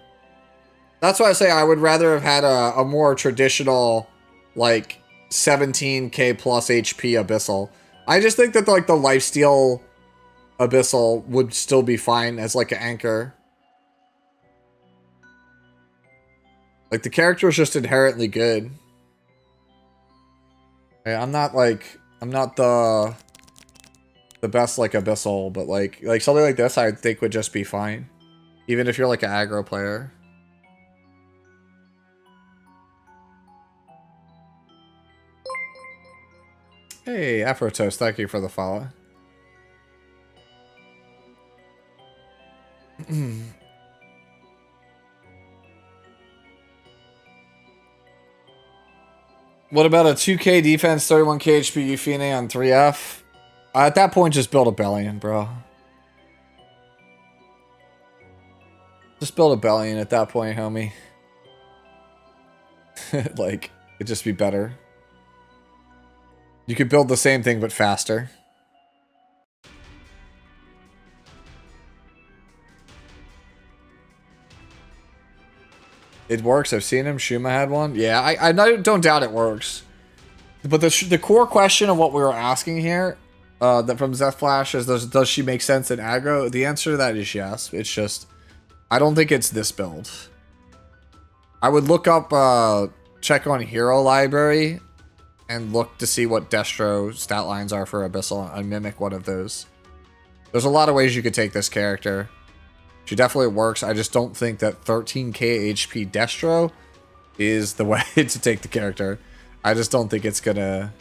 That's why I say I would rather have had a more traditional, like, 17k plus HP Abyssal. I just think that like the lifesteal Abyssal would still be fine as like an anchor. Like the character is just inherently good. I'm not the best like Abyssal, but like something like this I think would just be fine. Even if you're like an aggro player. Hey, Afrotoast, thank you for the follow. What about a 2k defense, 31k HP Euphine on 3F? At that point, just build a Bellion, bro. Just build a Bellion at that point, homie. Like, it'd just be better. You could build the same thing, but faster. It works. I've seen him. Shuma had one. Yeah, I don't doubt it works. But the core question of what we were asking here, that from Zeth Flash, is does she make sense in aggro? The answer to that is yes. It's just, I don't think it's this build. I would look up, check on Hero Library, and look to see what Destro stat lines are for Abyssal and mimic one of those. There's a lot of ways you could take this character. She definitely works. I just don't think that 13k HP Destro is the way to take the character. I just don't think it's gonna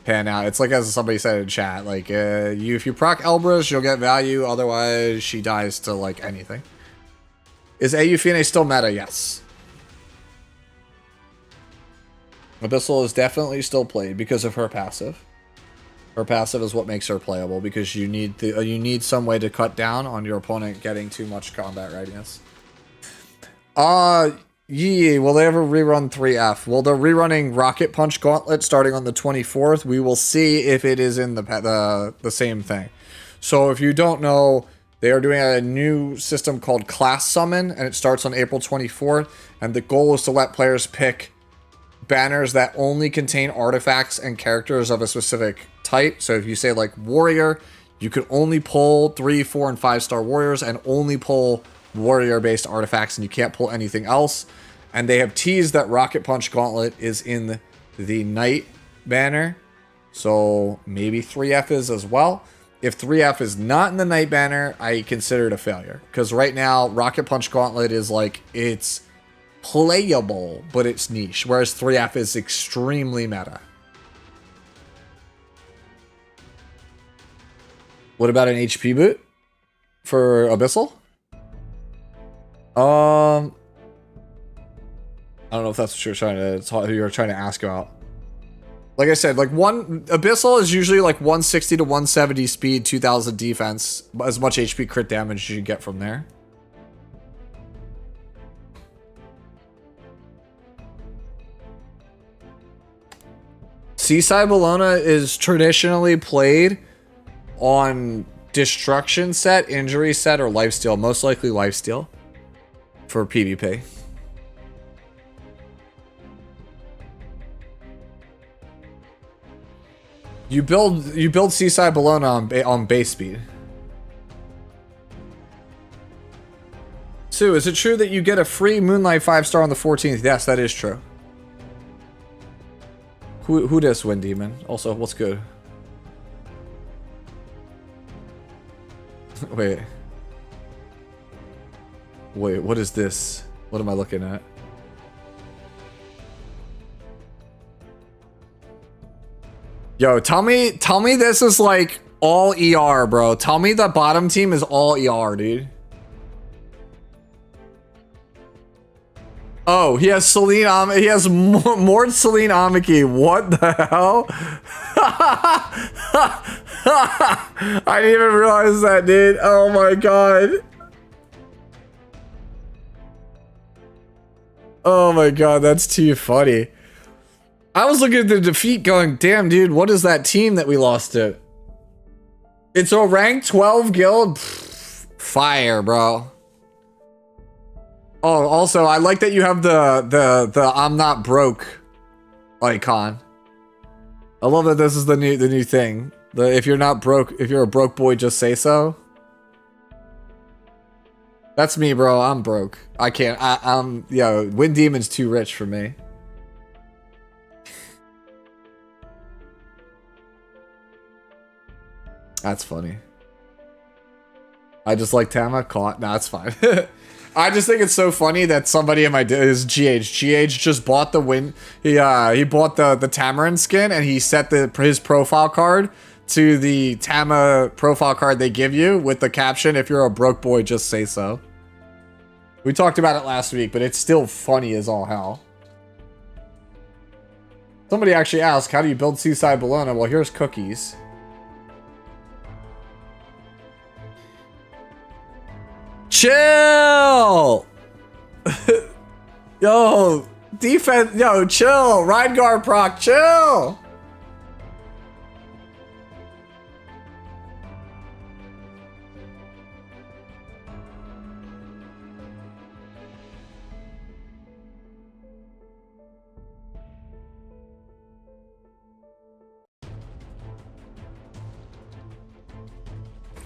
pan out. It's like as somebody said in chat, like if you proc Elbrus, you'll get value. Otherwise, she dies to like anything. Is Aeuphine still meta? Yes. Abyssal is definitely still played because of her passive. Her passive is what makes her playable because you need some way to cut down on your opponent getting too much combat readiness. Yeah, will they ever rerun 3F? Well, they're rerunning Rocket Punch Gauntlet starting on the 24th. We will see if it is in the same thing. So if you don't know, they are doing a new system called Class Summon, and it starts on April 24th. And the goal is to let players pick banners that only contain artifacts and characters of a specific type. So if you say like Warrior, you could only pull 3, 4, and 5-star Warriors and only pull Warrior-based artifacts, and you can't pull anything else. And they have teased that Rocket Punch Gauntlet is in the Knight banner. So maybe 3F is as well. If 3F is not in the Knight banner, I consider it a failure. Because right now, Rocket Punch Gauntlet is like, it's playable, but it's niche. Whereas 3F is extremely meta. What about an HP boot for Abyssal? I don't know if that's what you're trying to ask about. Like I said, like Abyssal is usually like 160 to 170 speed, 2000 defense, as much HP crit damage as you can get from there. Seaside Bologna is traditionally played on Destruction set, Injury set, or Lifesteal. Most likely Lifesteal for PvP. You build Seaside Bologna on base speed. Sue, is it true that you get a free Moonlight 5-star on the 14th? Yes, that is true. Who does Wind Demon? Also, what's good? Wait, what is this? What am I looking at? Yo, tell me this is like all ER, bro. Tell me the bottom team is all ER, dude. Oh, he has Celine he has Mord Celine Amiki. What the hell? I didn't even realize that, dude. Oh my god. Oh my god, that's too funny. I was looking at the defeat going, damn, dude, what is that team that we lost to? It's a rank 12 guild? Pfft, fire, bro. Oh, also, I like that you have the I'm not broke icon. I love that this is the new thing. If you're not broke, if you're a broke boy, just say so. That's me, bro. I'm broke. I can't. Yo, Wind Demon's too rich for me. That's funny. I just like Tama caught. Nah, it's fine. I just think it's so funny that somebody in my is GH. GH just bought the win. He bought the Tamarin skin and he set his profile card to the Tama profile card they give you with the caption, "If you're a broke boy, just say so." We talked about it last week, but it's still funny as all hell. Somebody actually asked, "How do you build Seaside Bologna?" Well, here's cookies. Chill! Yo, defense, yo, chill. Reingar proc, chill!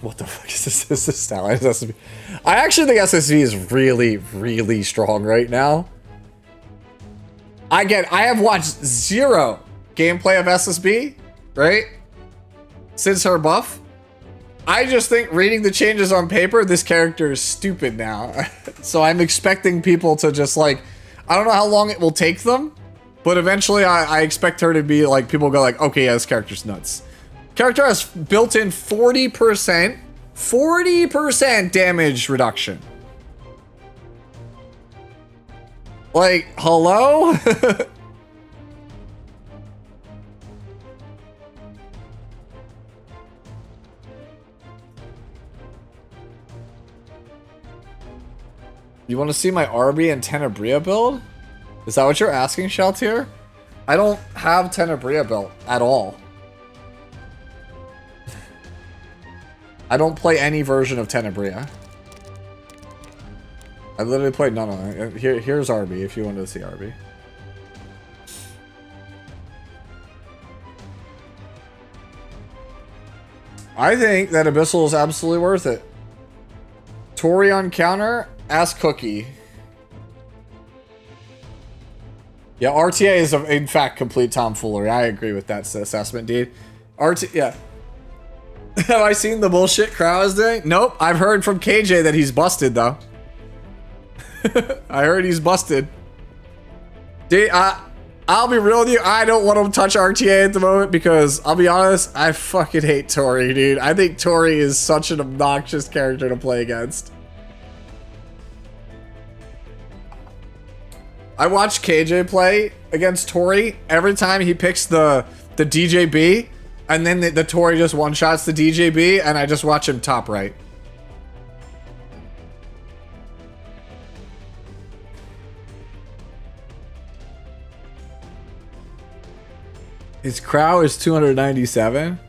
What the fuck is this? Is this stat line? SSB? I actually think SSV is really, really strong right now. I have watched zero gameplay of SSB, right? Since her buff. I just think reading the changes on paper, this character is stupid now. So I'm expecting people to just like, I don't know how long it will take them, but eventually I expect her to be like, people go like, okay, yeah, this character's nuts. Character has built-in 40% damage reduction. Like, hello? You want to see my Arby and Tenebria build? Is that what you're asking, Sheltier? I don't have Tenebria built at all. I don't play any version of Tenebria. I literally played none of them. Here's Arby if you wanted to see Arby. I think that Abyssal is absolutely worth it. Tori on counter, ask Cookie. Yeah, RTA is in fact complete tomfoolery. I agree with that assessment, dude. Yeah. Have I seen the bullshit Crow is doing? Nope. I've heard from KJ that he's busted though. I heard he's busted. Dude, I'll be real with you. I don't want to touch RTA at the moment because I'll be honest, I fucking hate Tori, dude. I think Tori is such an obnoxious character to play against. I watch KJ play against Tori every time he picks the DJB, and then the Tori just one-shots the DJB, and I just watch him top right. His Crow is 297.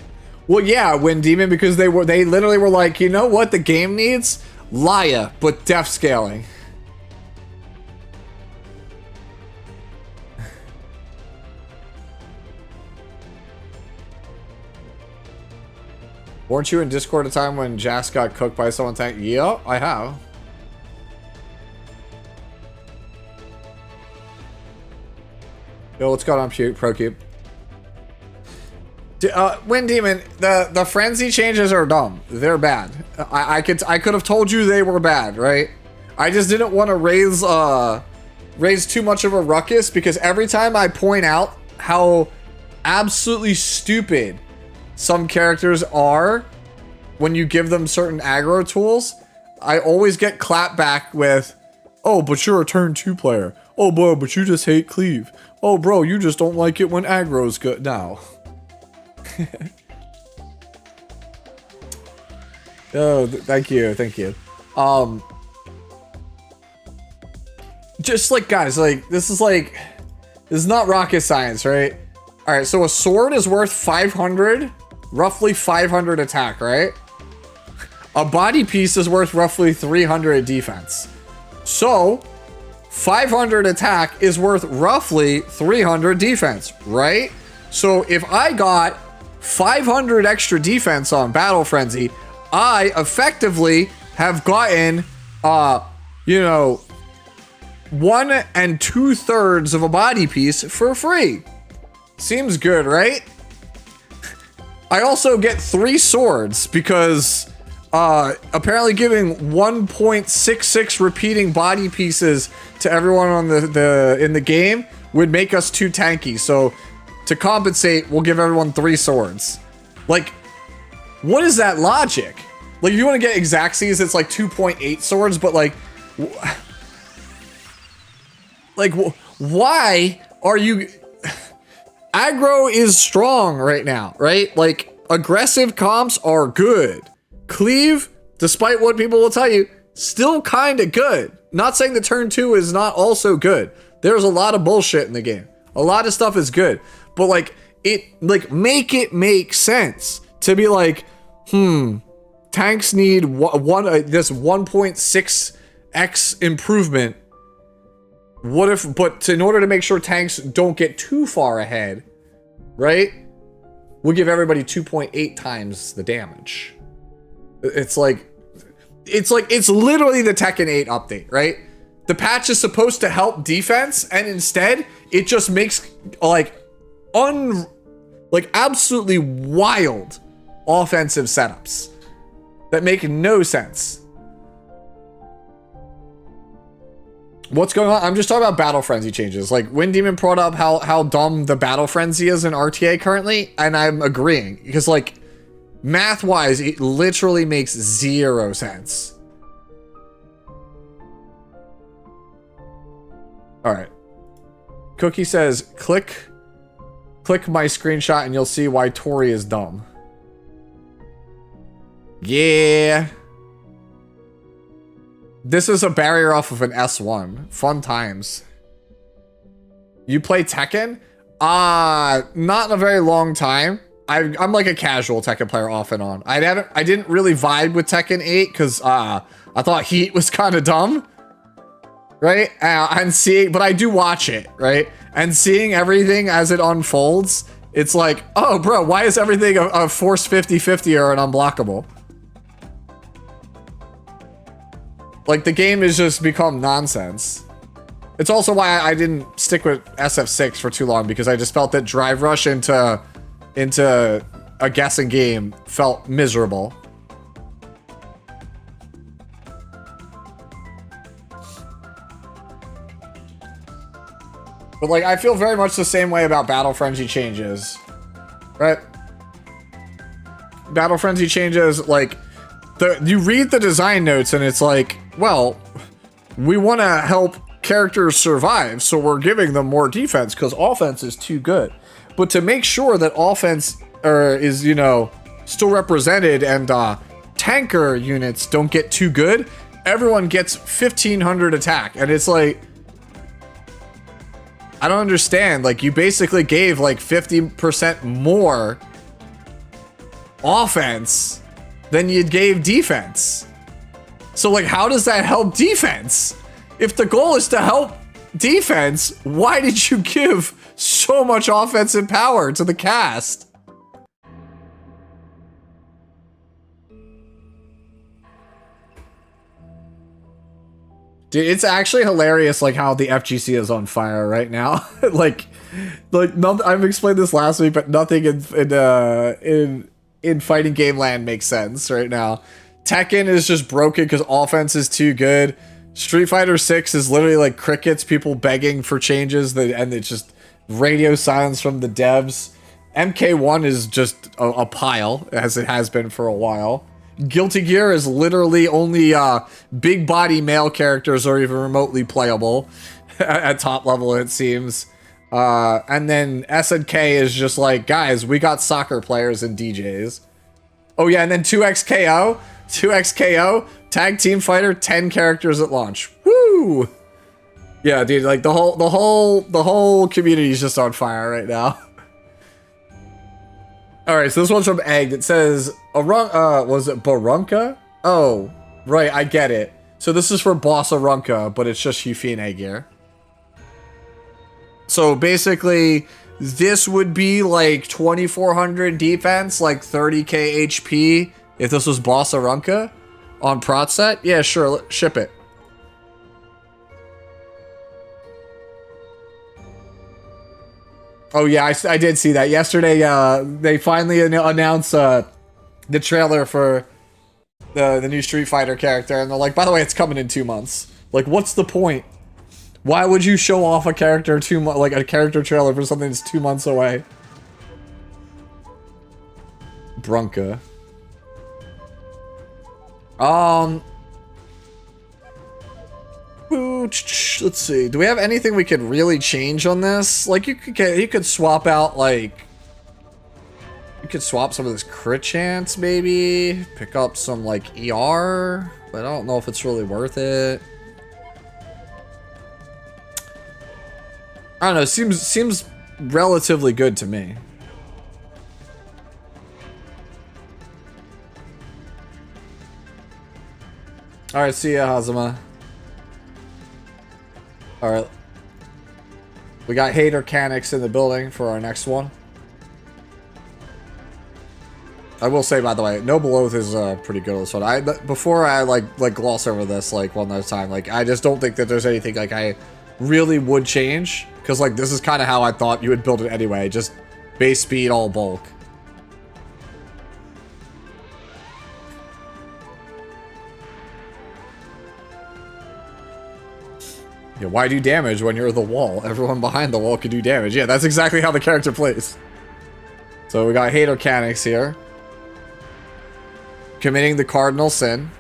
Well, yeah, Wind Demon, because they literally were like, you know what the game needs? Laya, but def scaling. Weren't you in Discord at a time when Jas got cooked by someone tank? Yeah, I have. Yo, what's going on, ProCube? Wind Demon, the frenzy changes are dumb. They're bad. I could have told you they were bad, right? I just didn't want to raise too much of a ruckus because every time I point out how absolutely stupid some characters are when you give them certain aggro tools, I always get clapped back with, oh, but you're a turn 2 player. Oh, bro, but you just hate cleave. Oh, bro, you just don't like it when aggro's good. Now. Oh, thank you. Just like, guys, like, this is not rocket science, right? All right, so a sword is worth 500, roughly 500 attack, right? A body piece is worth roughly 300 defense. So 500 attack is worth roughly 300 defense, right? So if I got 500 extra defense on Battle Frenzy, I effectively have gotten, 1 2/3 of a body piece for free. Seems good, right? I also get 3 swords because apparently giving 1.66 repeating body pieces to everyone on in the game would make us too tanky. So to compensate, we'll give everyone 3 swords. Like, what is that logic? Like, if you want to get Xaxes, it's like 2.8 swords, but like why are you... Aggro is strong right now, right? Like, aggressive comps are good. Cleave, despite what people will tell you, still kind of good. Not saying that turn 2 is not also good. There's a lot of bullshit in the game. A lot of stuff is good. But like, make it make sense to be like, tanks need this 1.6x improvement. What if, but in order to make sure tanks don't get too far ahead, right? We'll give everybody 2.8 times the damage. It's literally the Tekken 8 update, right? The patch is supposed to help defense, and instead, it just makes, like, like absolutely wild offensive setups that make no sense. What's going on? I'm just talking about battle frenzy changes. Like Wind Demon brought up how dumb the battle frenzy is in RTA currently, and I'm agreeing because like math wise, it literally makes 0 sense. All right. Cookie says, click my screenshot and you'll see why Tori is dumb. Yeah. This is a barrier off of an S1. Fun times. You play Tekken? Not in a very long time. I'm like a casual Tekken player off and on. I didn't really vibe with Tekken 8 because I thought Heat was kind of dumb. Right? But I do watch it, right? And seeing everything as it unfolds, it's like, oh, bro, why is everything a force 50-50 or an unblockable? Like, the game has just become nonsense. It's also why I didn't stick with SF6 for too long, because I just felt that Drive Rush into a guessing game felt miserable. But like, I feel very much the same way about Battle Frenzy changes, right? Battle Frenzy changes, like, you read the design notes and it's like, well, we want to help characters survive, so we're giving them more defense because offense is too good. But to make sure that offense is, you know, still represented and tanker units don't get too good, everyone gets 1500 attack. And it's like, I don't understand. Like, you basically gave like 50% more offense than you gave defense. So like, how does that help defense? If the goal is to help defense, why did you give so much offensive power to the cast? Dude, it's actually hilarious, like how the FGC is on fire right now. like nothing. I've explained this last week, but nothing in fighting game land makes sense right now. Tekken is just broken because offense is too good. Street Fighter 6 is literally like crickets, people begging for changes, and it's just radio silence from the devs. MK1 is just a pile, as it has been for a while. Guilty Gear is literally only big body male characters are even remotely playable at top level, it seems. And then SNK is just like, guys, we got soccer players and DJs. Oh yeah, and then 2XKO, tag team fighter, 10 characters at launch. Woo! Yeah, dude, like the whole community is just on fire right now. All right, so this one's from Egg. It says, was it Barunka? Oh, right, I get it. So this is for Boss Arunka, but it's just Yufine gear. So basically, this would be like 2400 defense, like 30k HP if this was Boss Arunka on Prot set. Yeah, sure, ship it. Oh yeah, I did see that yesterday. They finally announced the trailer for the new Street Fighter character, and they're like, by the way, it's coming in 2 months. Like, what's the point? Why would you show off a character like a character trailer for something that's 2 months away? Brunka. Let's see. Do we have anything we could really change on this? Like, you could swap out, like, you could swap some of this crit chance, maybe pick up some like ER, but I don't know if it's really worth it. I don't know. Seems relatively good to me. All right, see ya, Hazama. All right, we got Hater Canix in the building for our next one. I will say, by the way, Noble Oath is pretty good on this one. Before I like gloss over this like one last time, like I just don't think that there's anything like I really would change. Because, like, this is kind of how I thought you would build it anyway. Just base speed, all bulk. Yeah, why do damage when you're the wall? Everyone behind the wall can do damage. Yeah, that's exactly how the character plays. So we got Hate Mechanics here. Committing the cardinal sin.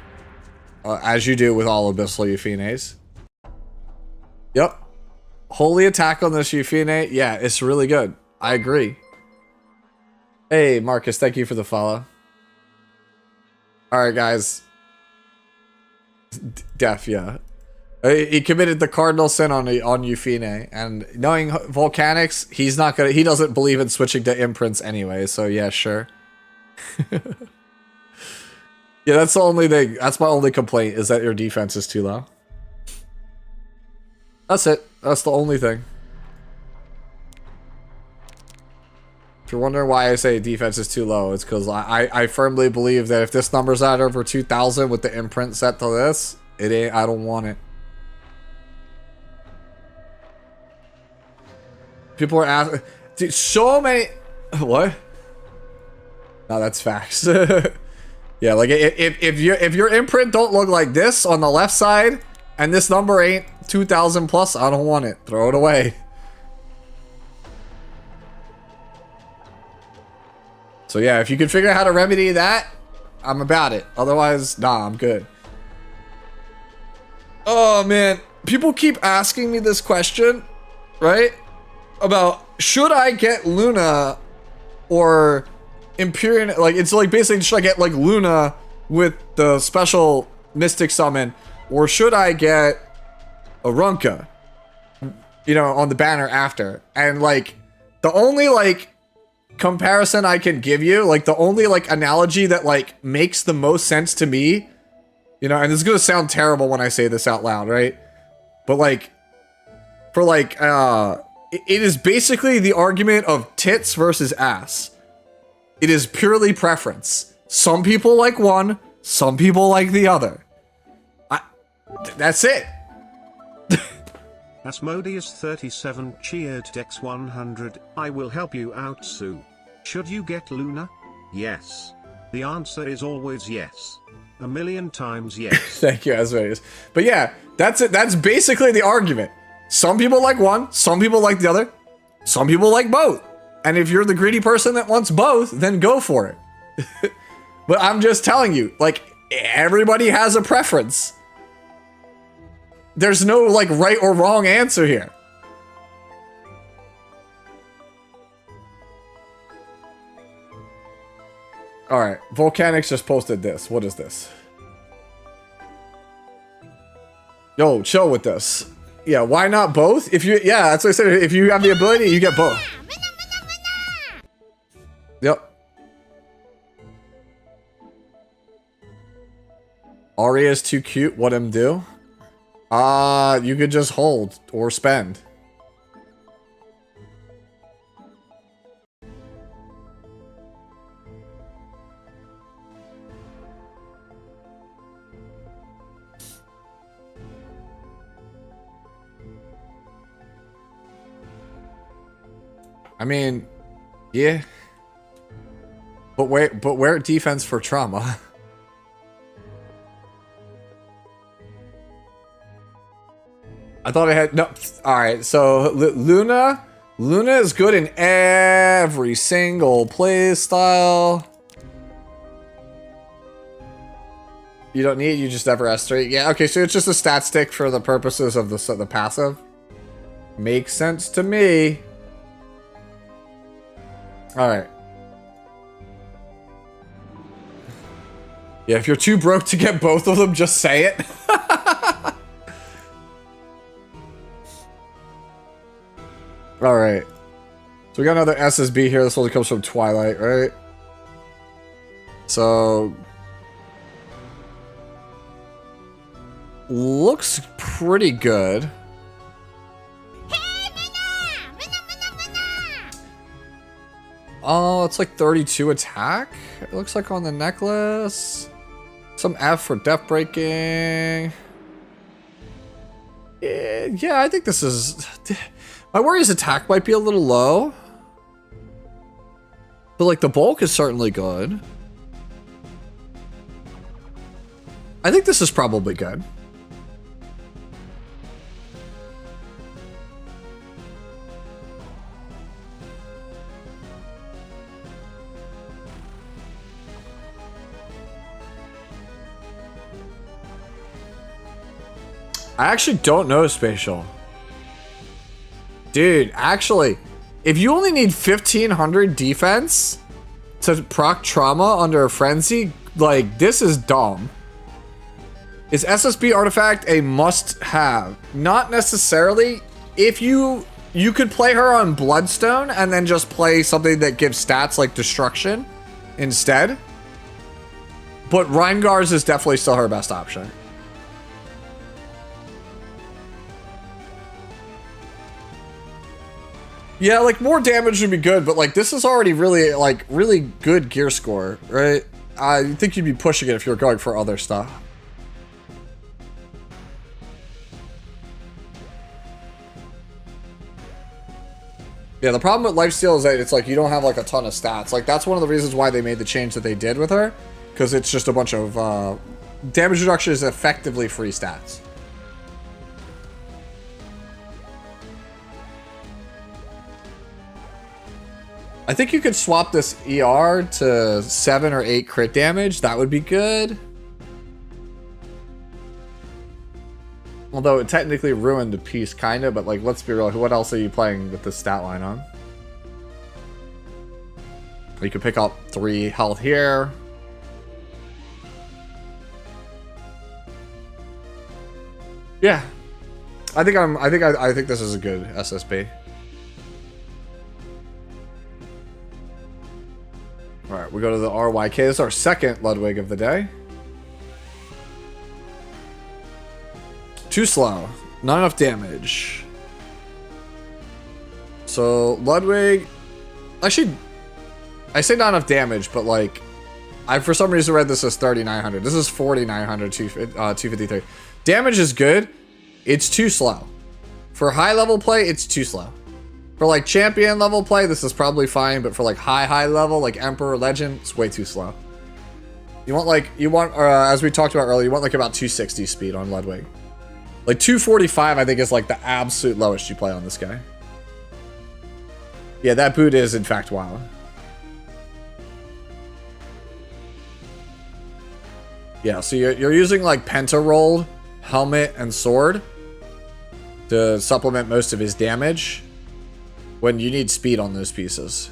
As you do with all Abyssal Euphines. Yep. Holy attack on this Euphine. Yeah, it's really good. I agree. Hey, Marcus, thank you for the follow. Alright, guys. Def, yeah. He committed the cardinal sin on Euphine, and knowing Volcanics, he doesn't believe in switching to imprints anyway, so yeah, sure. Yeah, that's the only thing. That's my only complaint, is that your defense is too low. That's it. That's the only thing. If you're wondering why I say defense is too low, it's because I firmly believe that if this number's at over 2,000 with the imprint set to this, it ain't. I don't want it. People are asking, dude, so many. What? No, that's facts. Yeah, like if your imprint don't look like this on the left side, and this number ain't 2,000 plus, I don't want it. Throw it away. So yeah, if you can figure out how to remedy that, I'm about it. Otherwise, nah, I'm good. Oh man, people keep asking me this question, right? About should I get Luna or Empyrean? Like, it's like basically, should I get like Luna with the special Mystic Summon, or should I get a Runka, you know, on the banner after? And like, the only like comparison I can give you, like the only like analogy that like makes the most sense to me, you know, and this is gonna sound terrible when I say this out loud, right? But like, for like, it is basically the argument of tits versus ass. It is purely preference. Some people like one, some people like the other. That's it. Asmodeus37 cheered Dex 100. I will help you out, Sue. Should you get Luna? Yes. The answer is always yes. A million times yes. Thank you, Asmodeus. But yeah, that's it. That's basically the argument. Some people like one, some people like the other, some people like both. And if you're the greedy person that wants both, then go for it. But I'm just telling you, like, everybody has a preference. There's no, like, right or wrong answer here. Alright, Volcanics just posted this. What is this? Yo, chill with this. Yeah, why not both? If you, yeah, that's what I said. If you have the ability, you get both. Yep. Aria's too cute. What him do? You could just hold or spend. I mean, yeah. But where defense for trauma? I thought I had no. All right, so Luna is good in every single play style. You don't need it, you just never S3. Yeah, okay, so it's just a stat stick for the purposes of the passive. Makes sense to me. All right. Yeah, if you're too broke to get both of them, just say it. All right. So we got another SSB here. This one comes from Twilight, right? So looks pretty good. Oh, it's like 32 attack. It looks like on the necklace. Some F for death breaking. Yeah, I think this is... My worry is attack might be a little low. But, like, the bulk is certainly good. I think this is probably good. I actually don't know spatial. Dude, actually, if you only need 1500 defense to proc trauma under a frenzy, like, this is dumb. Is SSB artifact a must-have? Not necessarily. If you could play her on Bloodstone and then just play something that gives stats like Destruction instead. But Reingar's is definitely still her best option. Yeah, like, more damage would be good, but, like, this is already really, like, really good gear score, right? I think you'd be pushing it if you're going for other stuff. Yeah, the problem with Lifesteal is that it's like you don't have like a ton of stats. Like, that's one of the reasons why they made the change that they did with her, because it's just a bunch of damage reduction is effectively free stats. I think you could swap this ER to 7 or 8 crit damage. That would be good. Although it technically ruined a piece, kind of, but, like, let's be real. What else are you playing with this stat line on? You could pick up 3 health here. Yeah. I think this is a good SSB. Alright, we go to the RYK. This is our second Ludwig of the day. Too slow. Not enough damage. So, Ludwig... Actually, I say not enough damage, but, like... I, for some reason, read this as 3,900. This is 4,900, 253. Damage is good. It's too slow. For high-level play, it's too slow. For, like, champion level play, this is probably fine, but for, like, high level, like Emperor, Legend, it's way too slow. You want, like, as we talked about earlier, you want, like, about 260 speed on Ludwig. Like, 245, I think, is, like, the absolute lowest you play on this guy. Yeah, that boot is, in fact, wild. Yeah, so you're using, like, Penta-Rolled, Helmet, and Sword to supplement most of his damage when you need speed on those pieces.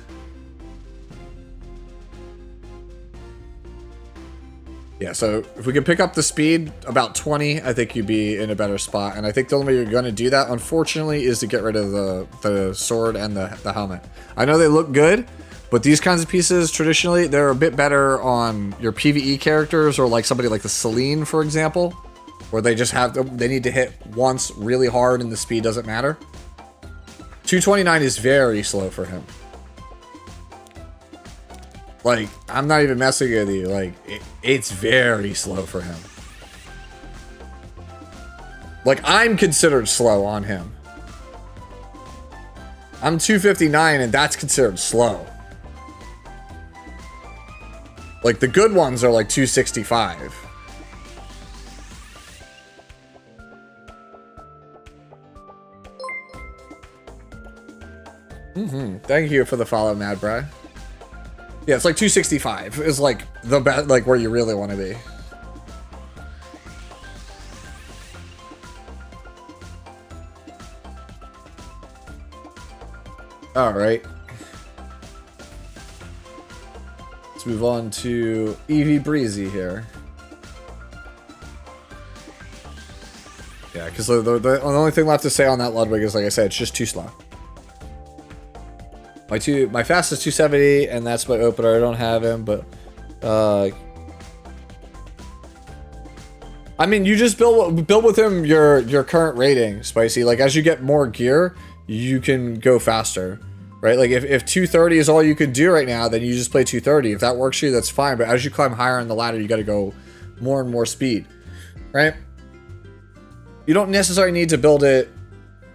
Yeah, so if we could pick up the speed about 20, I think you'd be in a better spot. And I think the only way you're going to do that, unfortunately, is to get rid of the sword and the helmet. I know they look good, but these kinds of pieces, traditionally, they're a bit better on your PvE characters or like somebody like the Selene, for example, where they just they need to hit once really hard and the speed doesn't matter. 229 is very slow for him. Like, I'm not even messing with you. Like, it's very slow for him. Like, I'm considered slow on him. I'm 259 and that's considered slow. Like, the good ones are like 265. Thank you for the follow, Mad Bri. Yeah, it's like 265 is like the best, like where you really want to be. All right. Let's move on to Eevee Breezy here. Yeah, because the only thing left to say on that Ludwig is, like I said, it's just too slow. My fastest 270, and that's my opener. I don't have him, but I mean, you just build with him your current rating, Spicy. Like, as you get more gear, you can go faster, right? Like, if 230 is all you can do right now, then you just play 230. If that works for you, that's fine. But as you climb higher on the ladder, you got to go more and more speed, right? you don't necessarily need to build it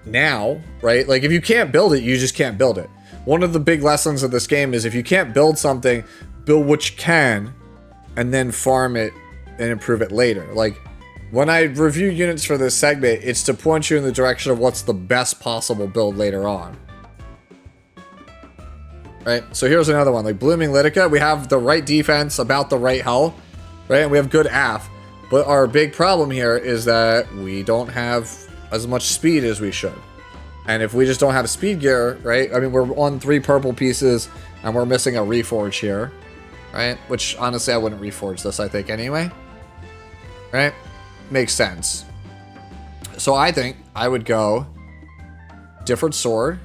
now, right? Like if you can't build it, you just can't build it. One of the big lessons of this game is if you can't build something, build what you can and then farm it and improve it later. Like when I review units for this segment, it's to point you in the direction of what's the best possible build later on. Right, so here's another one, like Blooming Lidica. We have the right defense, about the right health, right? And we have good AF. But our big problem here is that we don't have as much speed as we should. And if we just don't have speed gear, right? I mean, we're on 3 purple pieces and we're missing a reforge here, right? Which honestly, I wouldn't reforge this, I think, anyway. Right? Makes sense. So I think I would go different sword,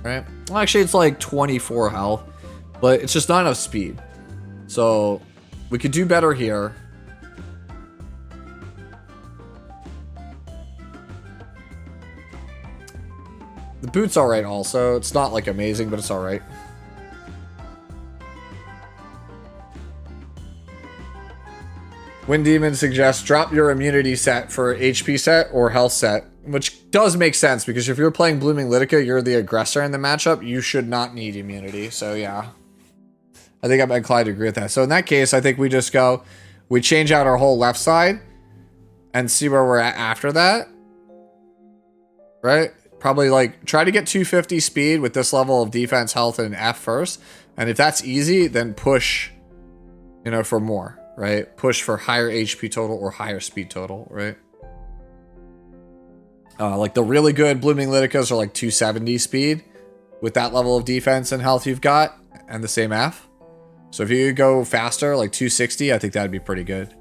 right? Well, actually, it's like 24 health, but it's just not enough speed. So we could do better here. The boot's alright also. It's not like amazing, but it's alright. Wind Demon suggests drop your immunity set for HP set or health set, which does make sense because if you're playing Blooming Lidica, you're the aggressor in the matchup, you should not need immunity. So yeah, I think I'm inclined to agree with that. So in that case, I think we just go, we change out our whole left side and see where we're at after that. Right? Probably like try to get 250 speed with this level of defense, health, and F first. And if that's easy, then push, you know, for more. Right? Push for higher HP total or higher speed total, right? Like the really good Blooming Lidicas are like 270 speed with that level of defense and health you've got and the same F. So if you go faster, like 260, I think that'd be pretty good.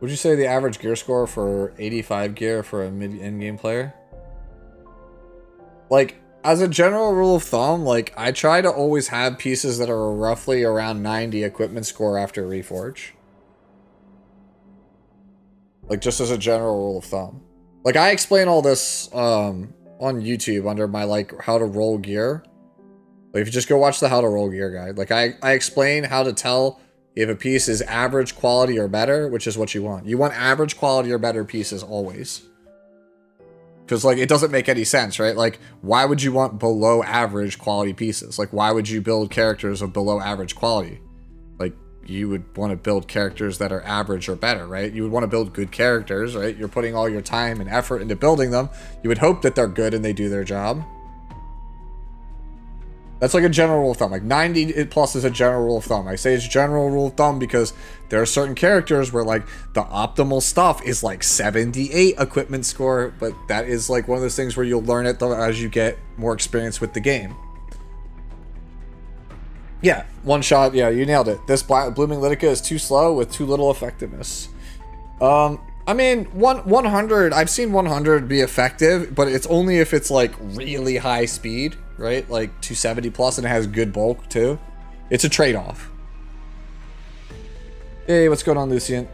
Would you say the average gear score for 85 gear for a mid-in-game player? Like, as a general rule of thumb, like, I try to always have pieces that are roughly around 90 equipment score after Reforge. Like, just as a general rule of thumb. Like, I explain all this on YouTube under my, like, how to roll gear. Like, if you just go watch the how to roll gear guide. Like, I explain how to tell if a piece is average quality or better, which is what you want. You want average quality or better pieces always. Because, like, it doesn't make any sense, right? Like, why would you want below average quality pieces? Like, why would you build characters of below average quality? Like, you would want to build characters that are average or better, right? You would want to build good characters, right? You're putting all your time and effort into building them. You would hope that they're good and they do their job. That's like a general rule of thumb. Like 90 plus is a general rule of thumb. I say it's general rule of thumb because there are certain characters where like the optimal stuff is like 78 equipment score, but that is like one of those things where you'll learn it as you get more experience with the game. Yeah, one shot. Yeah, you nailed it. This Blooming Lidica is too slow with too little effectiveness. I mean, 100, I've seen 100 be effective, but it's only if it's like really high speed, right? Like 270 plus and it has good bulk too. It's a trade-off. Hey, what's going on, Lucian?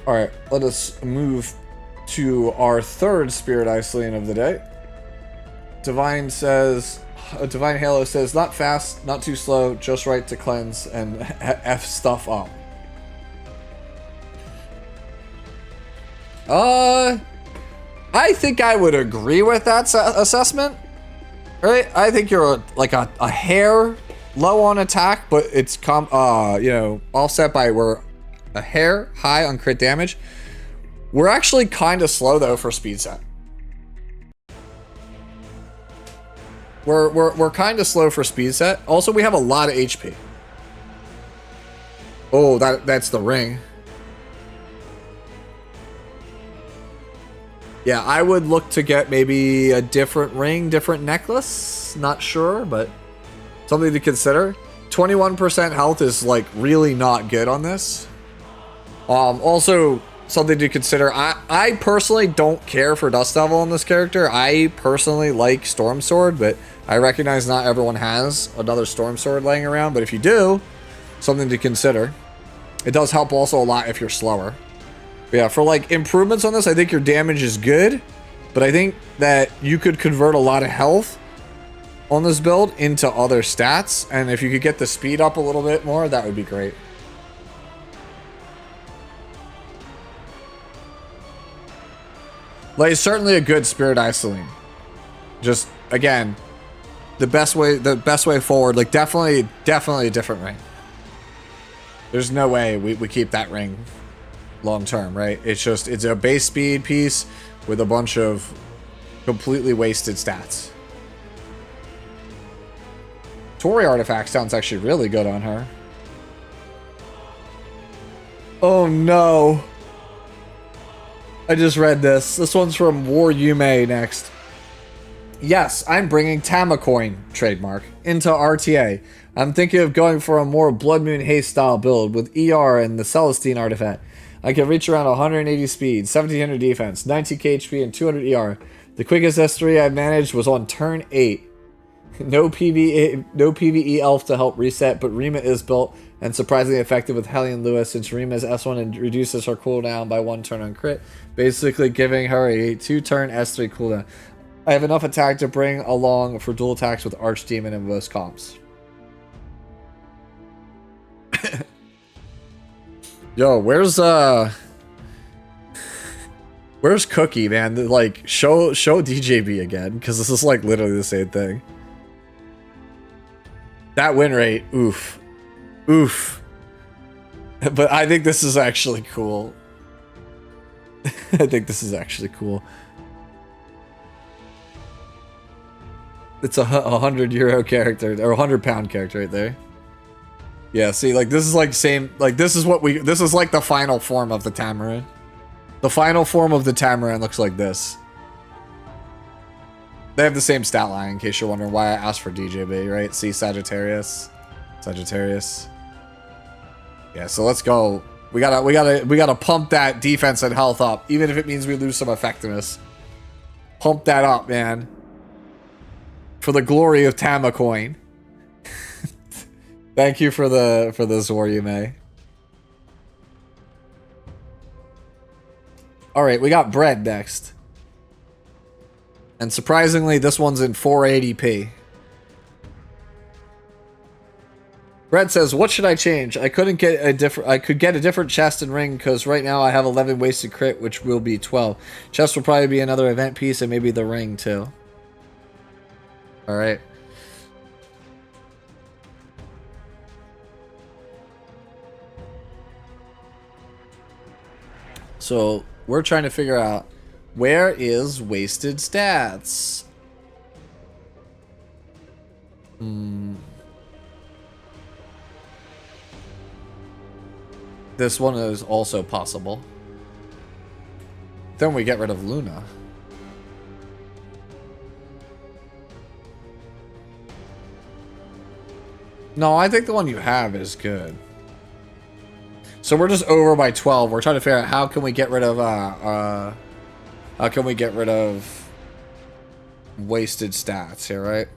Alright, let us move to our third Spirit Iceland of the day. Divine Halo says, not fast, not too slow, just right to cleanse and F stuff up. I think I would agree with that assessment. Right? I think you're like a hair low on attack, but it's you know, offset by we're a hair high on crit damage. We're actually kind of slow though for speed set. We're kind of slow for speed set. Also, we have a lot of HP. Oh, that's the ring. Yeah, I would look to get maybe a different ring, different necklace. Not sure, but something to consider. 21% health is like really not good on this. Also, something to consider. I personally don't care for Dust Devil on this character. I personally like Storm Sword, but I recognize not everyone has another Storm Sword laying around. But if you do, something to consider. It does help also a lot if you're slower. Yeah, for like improvements on this, I think your damage is good, but I think that you could convert a lot of health on this build into other stats, and if you could get the speed up a little bit more, that would be great. Like, it's certainly a good Spirit Isoline. Just, again, the best way forward, like, definitely a different ring. There's no way we keep that ring long term, right? It's a base speed piece with a bunch of completely wasted stats. Tori artifact sounds actually really good on her. Oh no. I just read this. This one's from War Yume next. Yes, I'm bringing Tamacoin, trademark, into RTA. I'm thinking of going for a more Blood Moon Haste style build with ER and the Celestine artifact. I can reach around 180 speed, 1700 defense, 19k HP, and 200 ER. The quickest S3 I managed was on turn 8. No PvE elf to help reset, but Rima is built and surprisingly effective with Hellion Lewis since Rima is S1 and reduces her cooldown by 1 turn on crit, basically giving her a 2-turn S3 cooldown. I have enough attack to bring along for dual attacks with Archdemon and most comps. Yo, where's Cookie, man? Like, show DJB again, because this is like literally the same thing. That win rate, oof. Oof. But I think this is actually cool. I think this is actually cool. It's a 100 euro character, or 100 pound character right there. Yeah, see, like, this is like same, like, this is like the final form of the Tamarin. The final form of the Tamarin looks like this. They have the same stat line, in case you're wondering why I asked for DJB, right? See, Sagittarius. Yeah, so let's go. We gotta pump that defense and health up, even if it means we lose some effectiveness. Pump that up, man. For the glory of Tamacoin. Thank you for the Zor Yume. Alright, we got Bread next. And surprisingly, this one's in 480p. Bread says, "What should I change? I could get a different chest and ring because right now I have 11 wasted crit, which will be 12. Chest will probably be another event piece and maybe the ring too." All right. So we're trying to figure out where is wasted stats. This one is also possible. Then we get rid of Luna. No, I think the one you have is good. So we're just over by 12. We're trying to figure out how can we get rid of wasted stats here, right?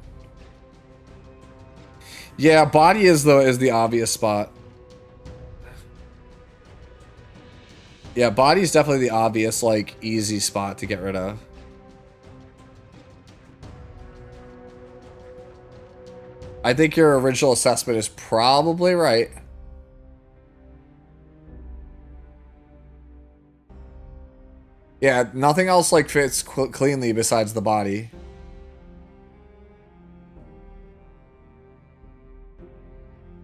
Yeah, body is the obvious spot. Yeah, body's definitely the obvious, like, easy spot to get rid of. I think your original assessment is probably right. Yeah, nothing else, like, fits cleanly besides the body.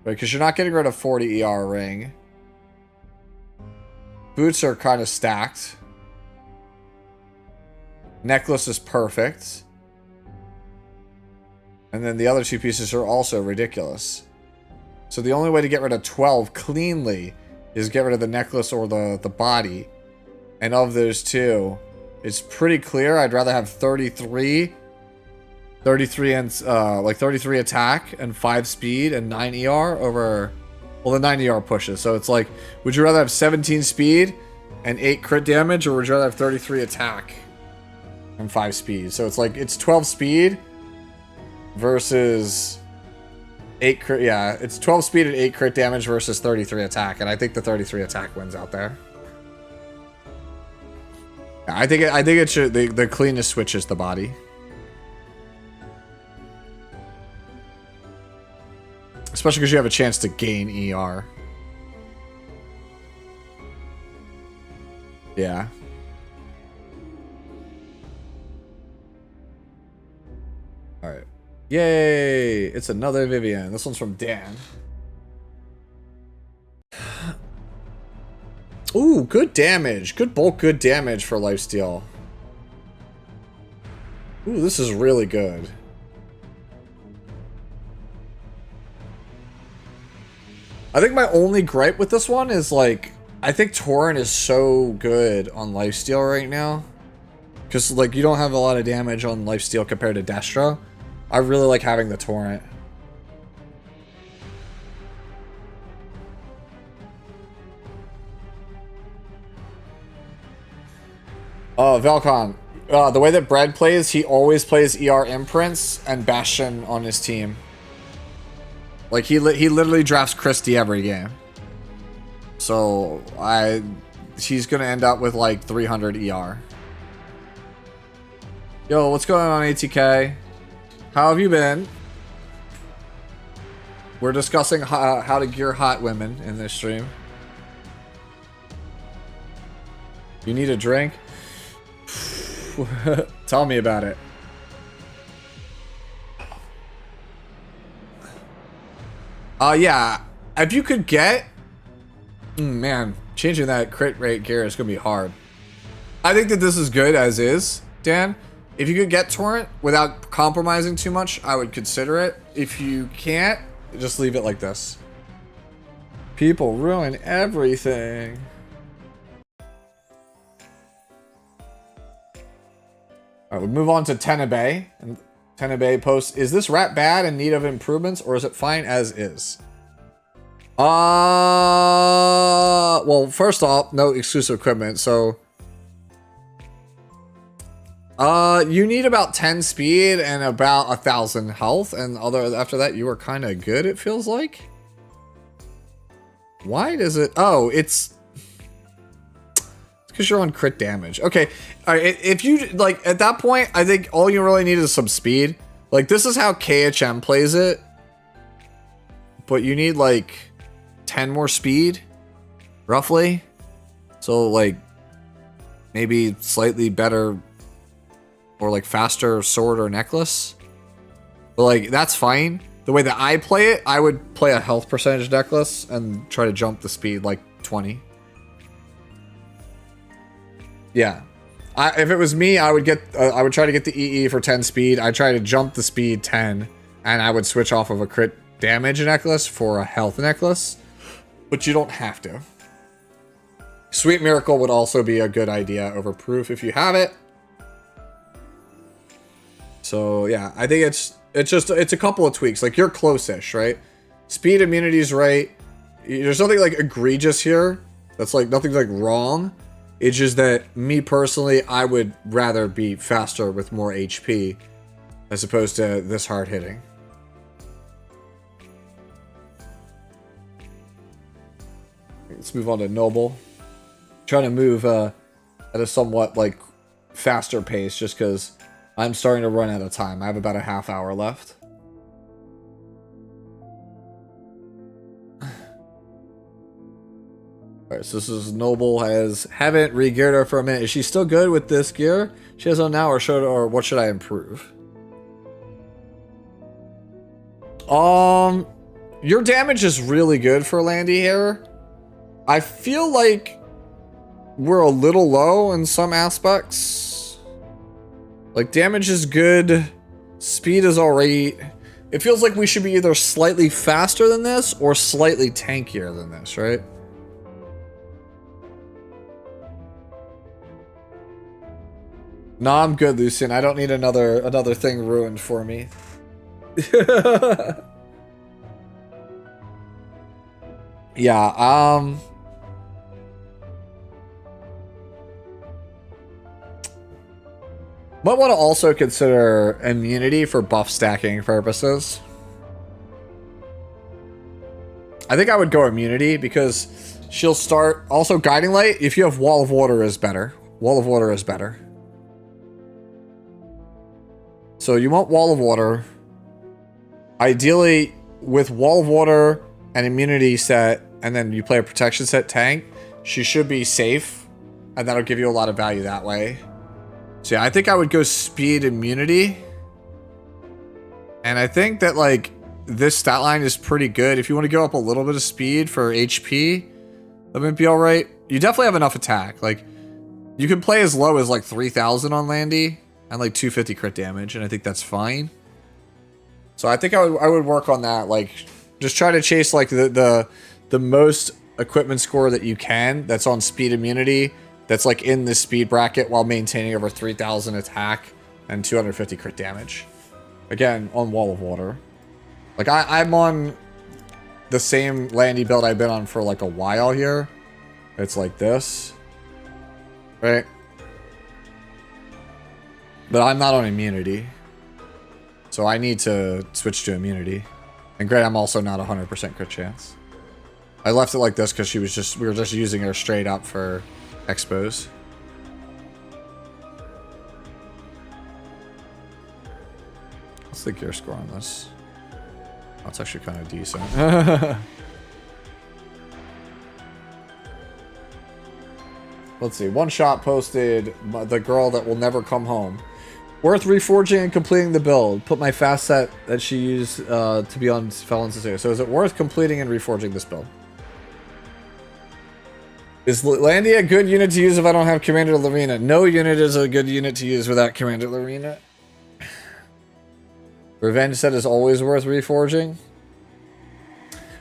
Right, because you're not getting rid of 40 ER ring. Boots are kind of stacked. Necklace is perfect. And then the other two pieces are also ridiculous. So the only way to get rid of 12 cleanly is get rid of the necklace or the body. And of those two, it's pretty clear I'd rather have 33 and like 33 attack and 5 speed and 9 ER over, well, the 9 ER pushes. So it's like, would you rather have 17 speed and 8 crit damage, or would you rather have 33 attack and 5 speed? So it's like, it's 12 speed versus 8 crit. Yeah, it's 12 speed and 8 crit damage versus 33 attack, and I think the 33 attack wins out there. I think it should. The cleanest switch is the body. Especially because you have a chance to gain ER. Yeah. Alright. Yay! It's another Vivian. This one's from Dan. Ooh, good damage. Good bulk, good damage for lifesteal. Ooh, this is really good. I think my only gripe with this one is, like, I think Torrent is so good on lifesteal right now. Because, like, you don't have a lot of damage on lifesteal compared to Destra. I really like having the Torrent. Velcon. The way that Bread plays, he always plays ER Imprints and Bastion on his team. Like, he literally drafts Christie every game. So, he's gonna end up with, like, 300 ER. Yo, what's going on, ATK? How have you been? We're discussing how to gear hot women in this stream. You need a drink? Tell me about it. Yeah. If you could get... man, changing that crit rate gear is going to be hard. I think that this is good as is, Dan. If you could get Torrent without compromising too much, I would consider it. If you can't, just leave it like this. People ruin everything. Alright, we move on to Tenebrae. And Tenebrae posts, is this rat bad and need of improvements, or is it fine as is? Well, first off, no exclusive equipment, so... you need about 10 speed and about 1,000 health, and after that, you are kind of good, it feels like. Why does it... Oh, it's because you're on crit damage. Okay, all right, if you, like, at that point, I think all you really need is some speed. Like, this is how KHM plays it. But you need, like, 10 more speed, roughly. So, like, maybe slightly better or, like, faster sword or necklace. But, like, that's fine. The way that I play it, I would play a health percentage necklace and try to jump the speed, like, 20. Yeah. If it was me, I would try to get the EE for 10 speed. I'd try to jump the speed 10, and I would switch off of a crit damage necklace for a health necklace. But you don't have to. Sweet Miracle would also be a good idea over Proof if you have it. So yeah, I think it's a couple of tweaks. Like, you're close-ish, right? Speed immunity's right. There's nothing like egregious here. That's like nothing's like wrong. It's just that me personally, I would rather be faster with more HP as opposed to this hard hitting. Let's move on to Noble. Trying to move at a somewhat like faster pace just because I'm starting to run out of time. I have about a half hour left. Alright, so this is Noble haven't re-geared her for a minute. Is she still good with this gear she has on now, or what should I improve? Your damage is really good for Landy here. I feel like we're a little low in some aspects. Like, damage is good. Speed is alright. It feels like we should be either slightly faster than this or slightly tankier than this, right? No, I'm good, Lucian. I don't need another thing ruined for me. Yeah, might want to also consider immunity for buff stacking purposes. I think I would go immunity because she'll start... Also, Guiding Light, if you have Wall of Water, is better. Wall of Water is better. So you want Wall of Water. Ideally, with Wall of Water and immunity set, and then you play a protection set tank, she should be safe, and that'll give you a lot of value that way. So yeah, I think I would go speed immunity. And I think that, like, this stat line is pretty good. If you want to go up a little bit of speed for HP, that might be alright. You definitely have enough attack. Like, you can play as low as, like, 3,000 on Landy and, like, 250 crit damage, and I think that's fine. So I think I would work on that. Like, just try to chase, like, the most equipment score that you can that's on speed immunity, that's, like, in the speed bracket while maintaining over 3,000 attack and 250 crit damage. Again, on Wall of Water. Like, I'm on the same Landy build I've been on for, like, a while here. It's like this. Right? But I'm not on immunity. So I need to switch to immunity. And great, I'm also not 100% crit chance. I left it like this because we were just using her straight up for expos. What's the gear score on this? Oh, it's actually kind of decent. Let's see. One shot posted the girl that will never come home. Worth reforging and completing the build. Put my fast set that she used to be on Felons Society. So is it worth completing and reforging this build? Is Landy a good unit to use if I don't have Commander Lorena? No unit is a good unit to use without Commander Lorena. Revenge set is always worth reforging.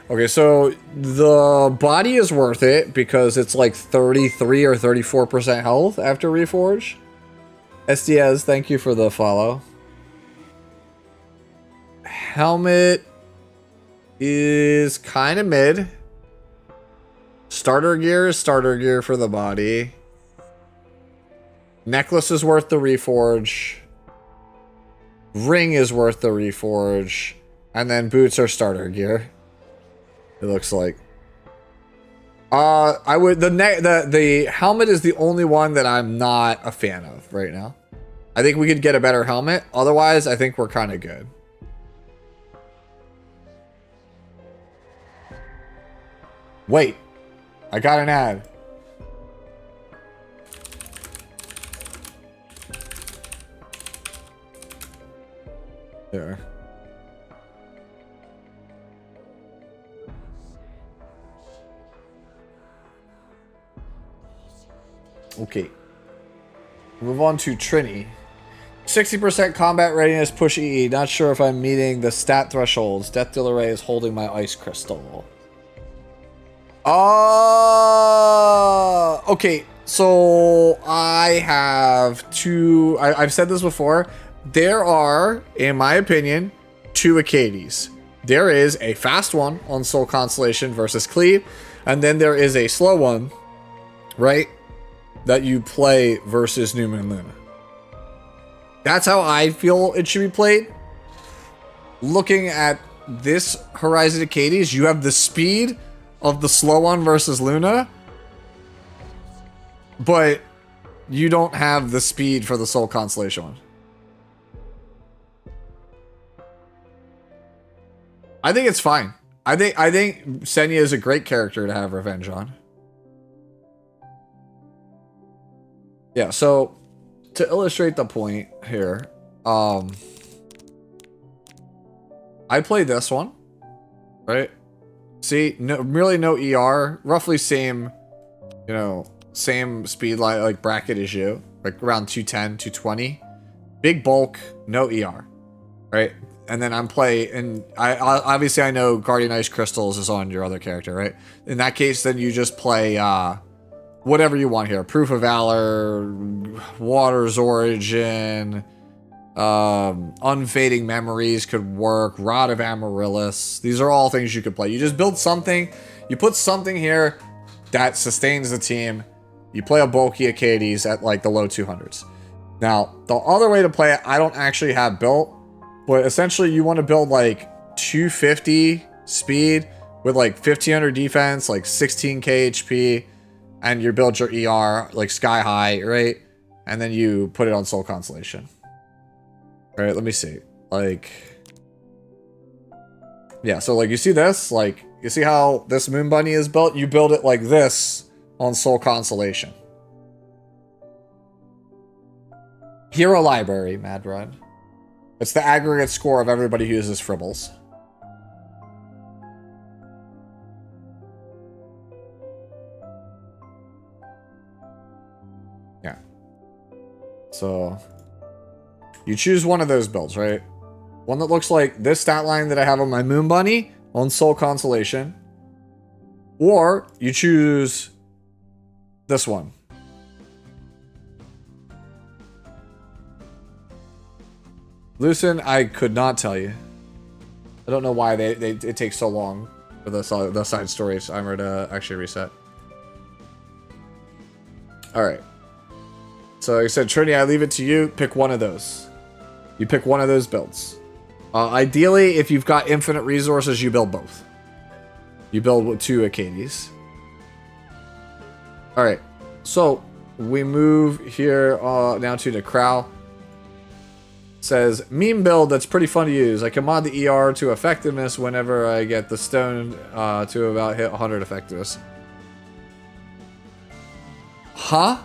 Okay, so the body is worth it because it's like 33 or 34% health after reforge. SDS, thank you for the follow. Helmet is kind of mid. Starter gear is starter gear for the body. Necklace is worth the reforge. Ring is worth the reforge. And then boots are starter gear. It looks like. I would the helmet is the only one that I'm not a fan of right now. I think we could get a better helmet. Otherwise, I think we're kind of good. Wait. I got an ad. There. Okay. Move on to Trini. 60% combat readiness, push EE. Not sure if I'm meeting the stat thresholds. Death Dealer Ray is holding my ice crystal. Okay. So I have two. I've said this before. There are, in my opinion, two Acades. There is a fast one on Soul Constellation versus Cleave, and then there is a slow one, right, that you play versus New Moon Luna. That's how I feel it should be played. Looking at this Horizon Acades, you have the speed of the slow one versus Luna, but you don't have the speed for the Soul Constellation one. I think it's fine. I think Senya is a great character to have revenge on. Yeah, so to illustrate the point here, I played this one, right? See, really no ER, roughly same, same speed like bracket as you, like around 210, 220. Big bulk, no ER, right? And then I'm playing, I obviously I know Guardian Ice Crystals is on your other character, right? In that case, then you just play whatever you want here. Proof of Valor, Water's Origin, Unfading Memories could work, Rod of Amaryllis. These are all things you could play. You just build something, you put something here that sustains the team. You play a bulky Acades at like the low 200s. Now, the other way to play it, I don't actually have built. But essentially, you want to build like 250 speed with like 1500 defense, like 16k HP, and you build your ER like sky high, right? And then you put it on Soul Constellation. All right, let me see. Like, yeah, so like you see this, like you see how this Moon Bunny is built? You build it like this on Soul Constellation. Hero Library, Mad Run. It's the aggregate score of everybody who uses Fribbles. Yeah. So, you choose one of those builds, right? One that looks like this stat line that I have on my Moon Bunny on Soul Constellation. Or, you choose this one. Lucen, I could not tell you. I don't know why it takes so long for the side stories timer to actually reset. Alright. So like I said, Trinity, I leave it to you. Pick one of those. You pick one of those builds. Ideally, if you've got infinite resources, you build both. You build 2 Acades. Alright. So, we move here now to the Crow. Says, meme build that's pretty fun to use. I can mod the ER to effectiveness whenever I get the stone to about hit 100 effectiveness. Huh?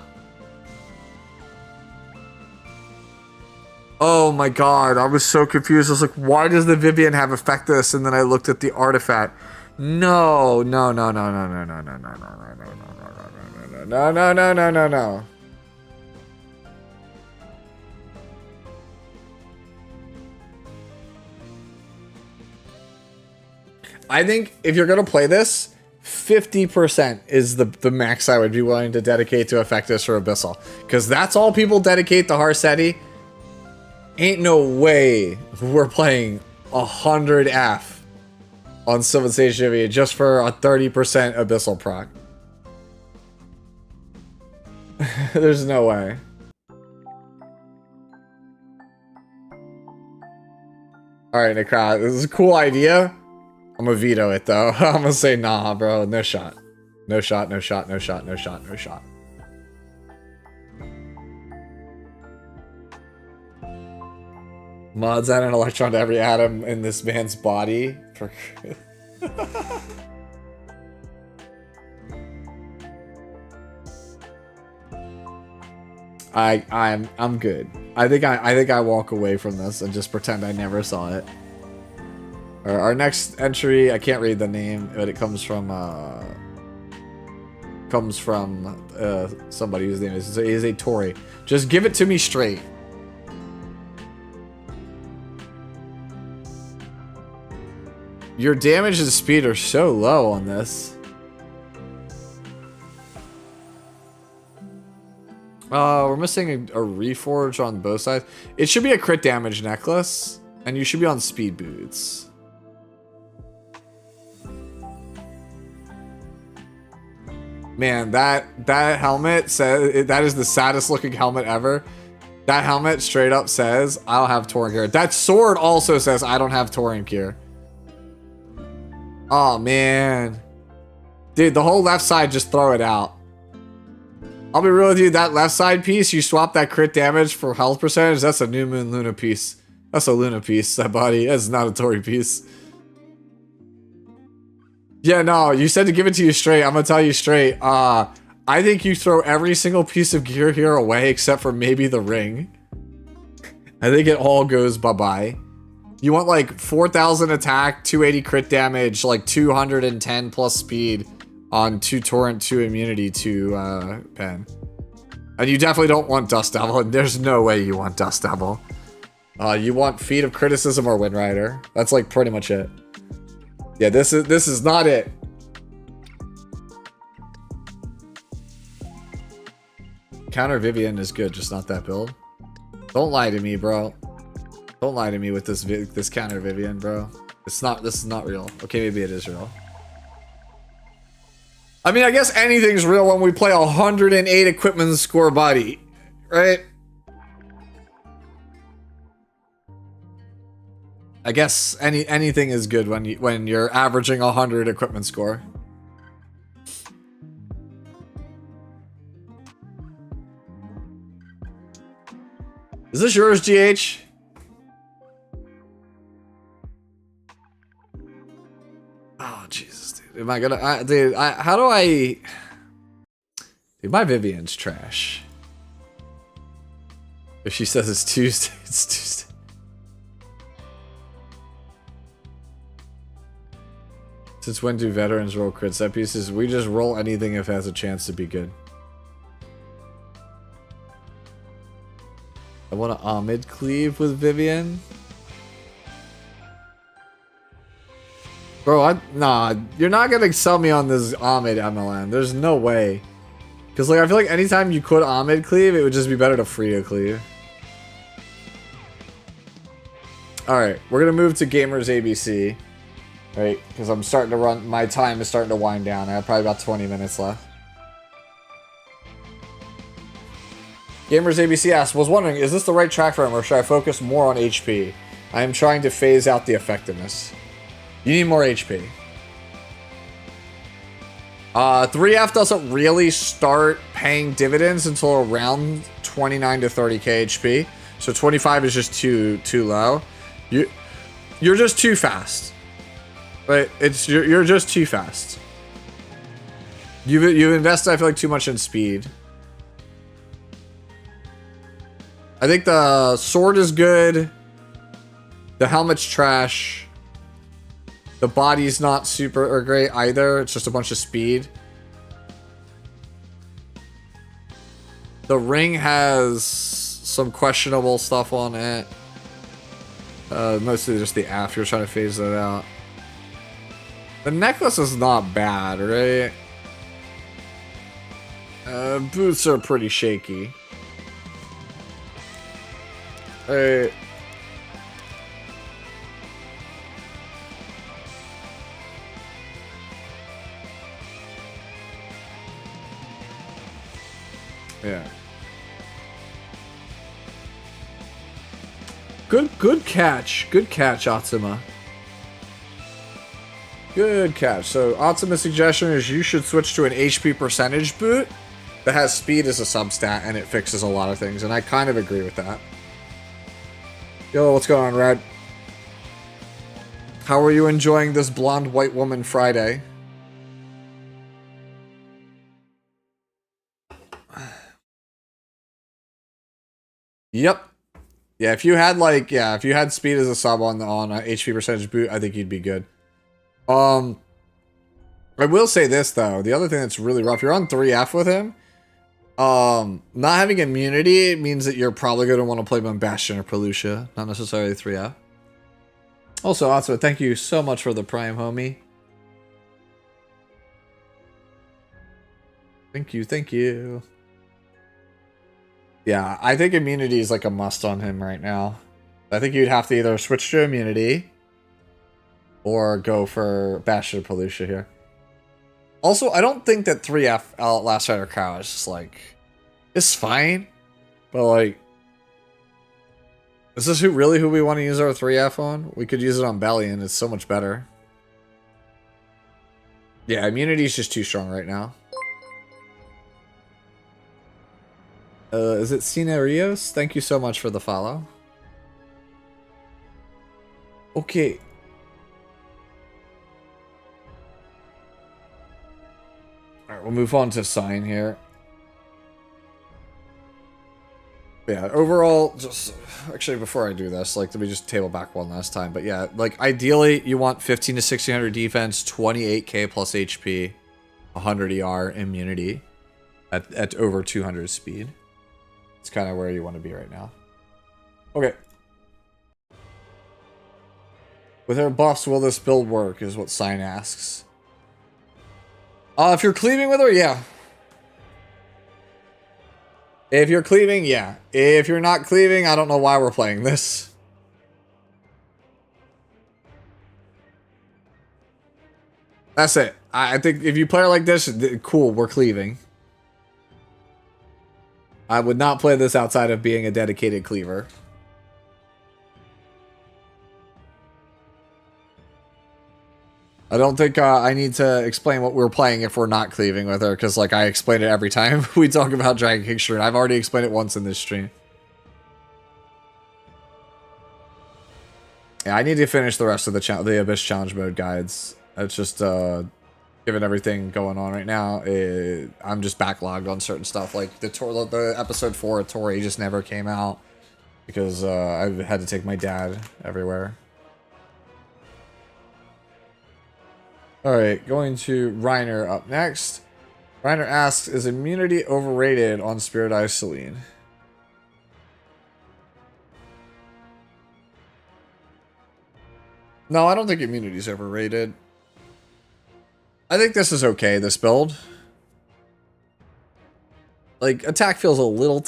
Oh my god, I was so confused. I was like, why does the Vivian have effectiveness? And then I looked at the artifact. No, no, no, no, no, no, no, no, no, no, no, no, no, no, no, no, no, no, no, no. I think if you're going to play this, 50% is the max I would be willing to dedicate to Effectus or Abyssal. Because that's all people dedicate to Harseti. Ain't no way we're playing 100F on Civilization Vivian just for a 30% Abyssal proc. There's no way. Alright, Nikra, this is a cool idea. I'm gonna veto it though. I'm gonna say nah, bro. No shot. No shot, no shot, no shot, no shot, no shot. Mods add an electron to every atom in this man's body. I'm good. I think I walk away from this and just pretend I never saw it. Our next entry, I can't read the name, but it comes from somebody whose name is a Tory. Just give it to me straight. Your damage and speed are so low on this. We're missing a reforge on both sides. It should be a crit damage necklace, and you should be on speed boots. Man, that helmet says that is the saddest looking helmet ever. That helmet straight up says I don't have Tauren gear. That sword also says I don't have Tauren gear. Oh man, dude, the whole left side, just throw it out. I'll be real with you. That left side piece, you swap that crit damage for health percentage. That's a New Moon Luna piece. That's a Luna piece. That body. That's not a Tori piece. Yeah, no, you said to give it to you straight. I'm gonna tell you straight. I think you throw every single piece of gear here away except for maybe the ring. I think it all goes bye-bye. You want like 4,000 attack, 280 crit damage, like 210 plus speed on 2 Torrent, 2 immunity to Pen. And you definitely don't want Dust Devil, and there's no way you want Dust Devil. You want Feat of Criticism or Wind Rider. That's like pretty much it. Yeah, this is not it. Counter Vivian is good, just not that build. Don't lie to me, bro. Don't lie to me with this counter Vivian, bro. This is not real. Okay, maybe it is real. I mean, I guess anything's real when we play 108 equipment score body, right? I guess anything is good when you're averaging 100 equipment score. Is this yours, GH? Oh, Jesus, dude. Am I gonna... how do I... Dude, my Vivian's trash. If she says it's Tuesday, it's Tuesday. Since when do veterans roll crit set pieces? We just roll anything if it has a chance to be good. I want to Ahmed cleave with Vivian. Bro, nah, you're not gonna sell me on this Ahmed MLN. There's no way. Because, like, I feel like anytime you could Ahmed cleave, it would just be better to Frida cleave. Alright, we're gonna move to Gamers ABC. Right? Because I'm starting to run, my time is starting to wind down. I have probably about 20 minutes left. Gamers ABC asks, was wondering, is this the right track for him, or should I focus more on HP? I am trying to phase out the effectiveness. You need more HP. 3F doesn't really start paying dividends until around 29 to 30k HP. So 25 is just too low. You're just too fast. Right? You're just too fast. You've invested, I feel like, too much in speed. I think the sword is good. The helmet's trash. The body's not super or great either. It's just a bunch of speed. The ring has some questionable stuff on it. Mostly just the aft. You're trying to phase that out. The necklace is not bad, right? Boots are pretty shaky. Alright. Yeah. Good catch. Good catch, Atsuma. Good catch. So, Atsuma's suggestion is you should switch to an HP percentage boot that has speed as a substat and it fixes a lot of things, and I kind of agree with that. Yo, what's going on, Red? How are you enjoying this blonde white woman Friday? Yep. Yeah, if you had if you had speed as a sub on a HP percentage boot, I think you'd be good. I will say this though, the other thing that's really rough, you're on 3F with him. Not having immunity means that you're probably going to want to play Bastion or Pelucia, not necessarily 3F. Also, Atsuo, thank you so much for the Prime, homie. Thank you, thank you. Yeah, I think immunity is like a must on him right now. I think you'd have to either switch to immunity or go for Bastion or Pelucia here. Also, I don't think that 3F Last Rider Cow is just like... It's fine, but like... Is this really who we want to use our 3F on? We could use it on Belly and it's so much better. Yeah, immunity is just too strong right now. Is it Cinerios? Thank you so much for the follow. Okay. Alright, we'll move on to Sign here. Yeah, overall, just... Actually, before I do this, like, let me just table back one last time. But yeah, like, ideally, you want 15 to 1600 defense, 28k plus HP, 100 ER, immunity, at over 200 speed. It's kind of where you want to be right now. Okay. With her buffs, will this build work, is what Sign asks. If you're cleaving with her, yeah. If you're cleaving, yeah. If you're not cleaving, I don't know why we're playing this. That's it. I think if you play her like this, cool, we're cleaving. I would not play this outside of being a dedicated cleaver. I don't think I need to explain what we're playing if we're not cleaving with her, because like I explain it every time we talk about Dragon King Stream. I've already explained it once in this stream. Yeah, I need to finish the rest of the Abyss Challenge Mode guides. It's just, given everything going on right now, I'm just backlogged on certain stuff. Like the episode 4 of Tori just never came out because I had to take my dad everywhere. Alright, going to Reiner up next. Reiner asks, is immunity overrated on Spirit Eye Celine? No, I don't think immunity's overrated. I think this is okay, this build. Like, attack feels a little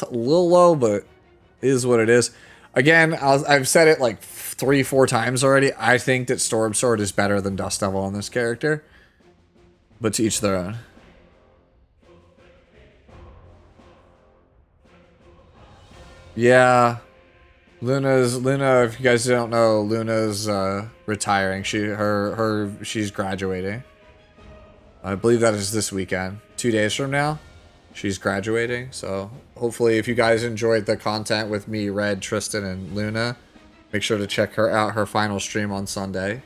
low, but it is what it is. Again, I've said it like 3-4 times already. I think that Storm Sword is better than Dust Devil on this character. But to each their own. Yeah. Luna, if you guys don't know, Luna's retiring. She's graduating. I believe that is this weekend. 2 days from now, she's graduating. So hopefully if you guys enjoyed the content with me, Red, Tristan, and Luna, make sure to check her out, her final stream on Sunday.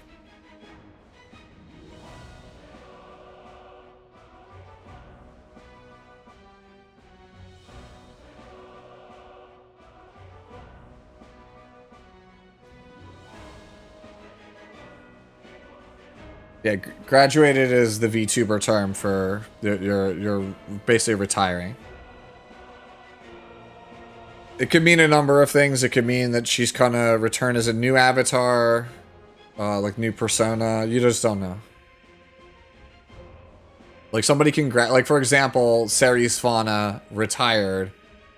Yeah, graduated is the VTuber term for you're basically retiring. It could mean a number of things. It could mean that she's gonna return as a new avatar, like new persona. You just don't know. Like somebody can like for example, Ceres Fauna retired,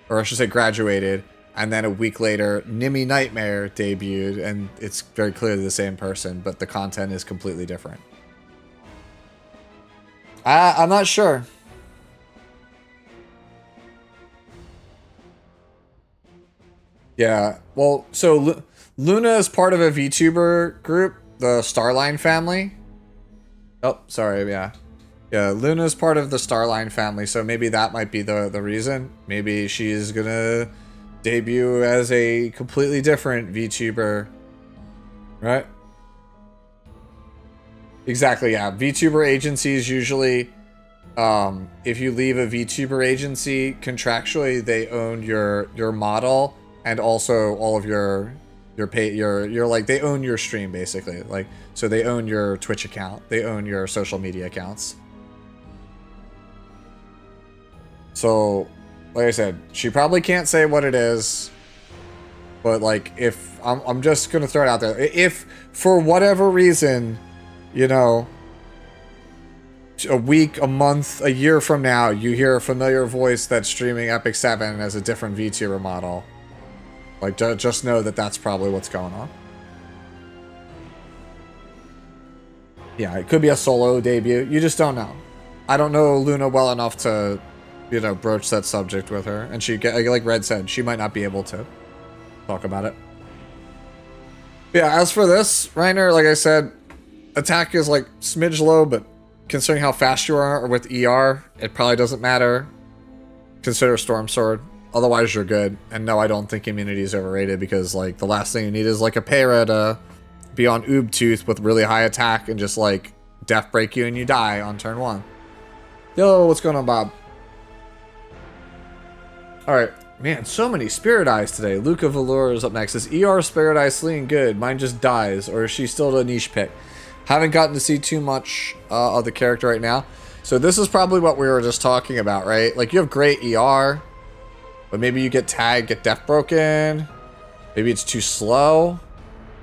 or I should say graduated, and then a week later, Nimi Nightmare debuted, and it's very clearly the same person, but the content is completely different. I'm not sure. Yeah, well, so Luna is part of a VTuber group, the Starline family. Oh, sorry, yeah. Yeah, Luna's part of the Starline family, so maybe that might be the reason. Maybe she's gonna debut as a completely different VTuber, right? Exactly, yeah. VTuber agencies usually, if you leave a VTuber agency, contractually they own your model and also all of your like they own your stream basically. Like so they own your Twitch account, they own your social media accounts. So, like I said, she probably can't say what it is, but like if I'm just gonna throw it out there, if for whatever reason, you know, a week, a month, a year from now, you hear a familiar voice that's streaming Epic 7 as a different VTuber model, like just know that that's probably what's going on. Yeah, it could be a solo debut. You just don't know. I don't know Luna well enough to, you know, broach that subject with her, and she, like Red said, she might not be able to talk about it. Yeah, as for this, Reiner, like I said, attack is like smidge low, but considering how fast you are with ER, it probably doesn't matter. Consider Storm Sword. Otherwise, you're good. And no, I don't think immunity is overrated because like the last thing you need is like a Para to be on Oob Tooth with really high attack and just like death break you and you die on turn 1. Yo, what's going on, Bob? Alright. Man, so many Spirit Eyes today. Luca Valor is up next. Is ER Spirit Eye Celine good? Mine just dies. Or is she still a niche pick? Haven't gotten to see too much of the character right now. So this is probably what we were just talking about, right? Like you have great ER, but maybe you get tagged, get death broken. Maybe it's too slow.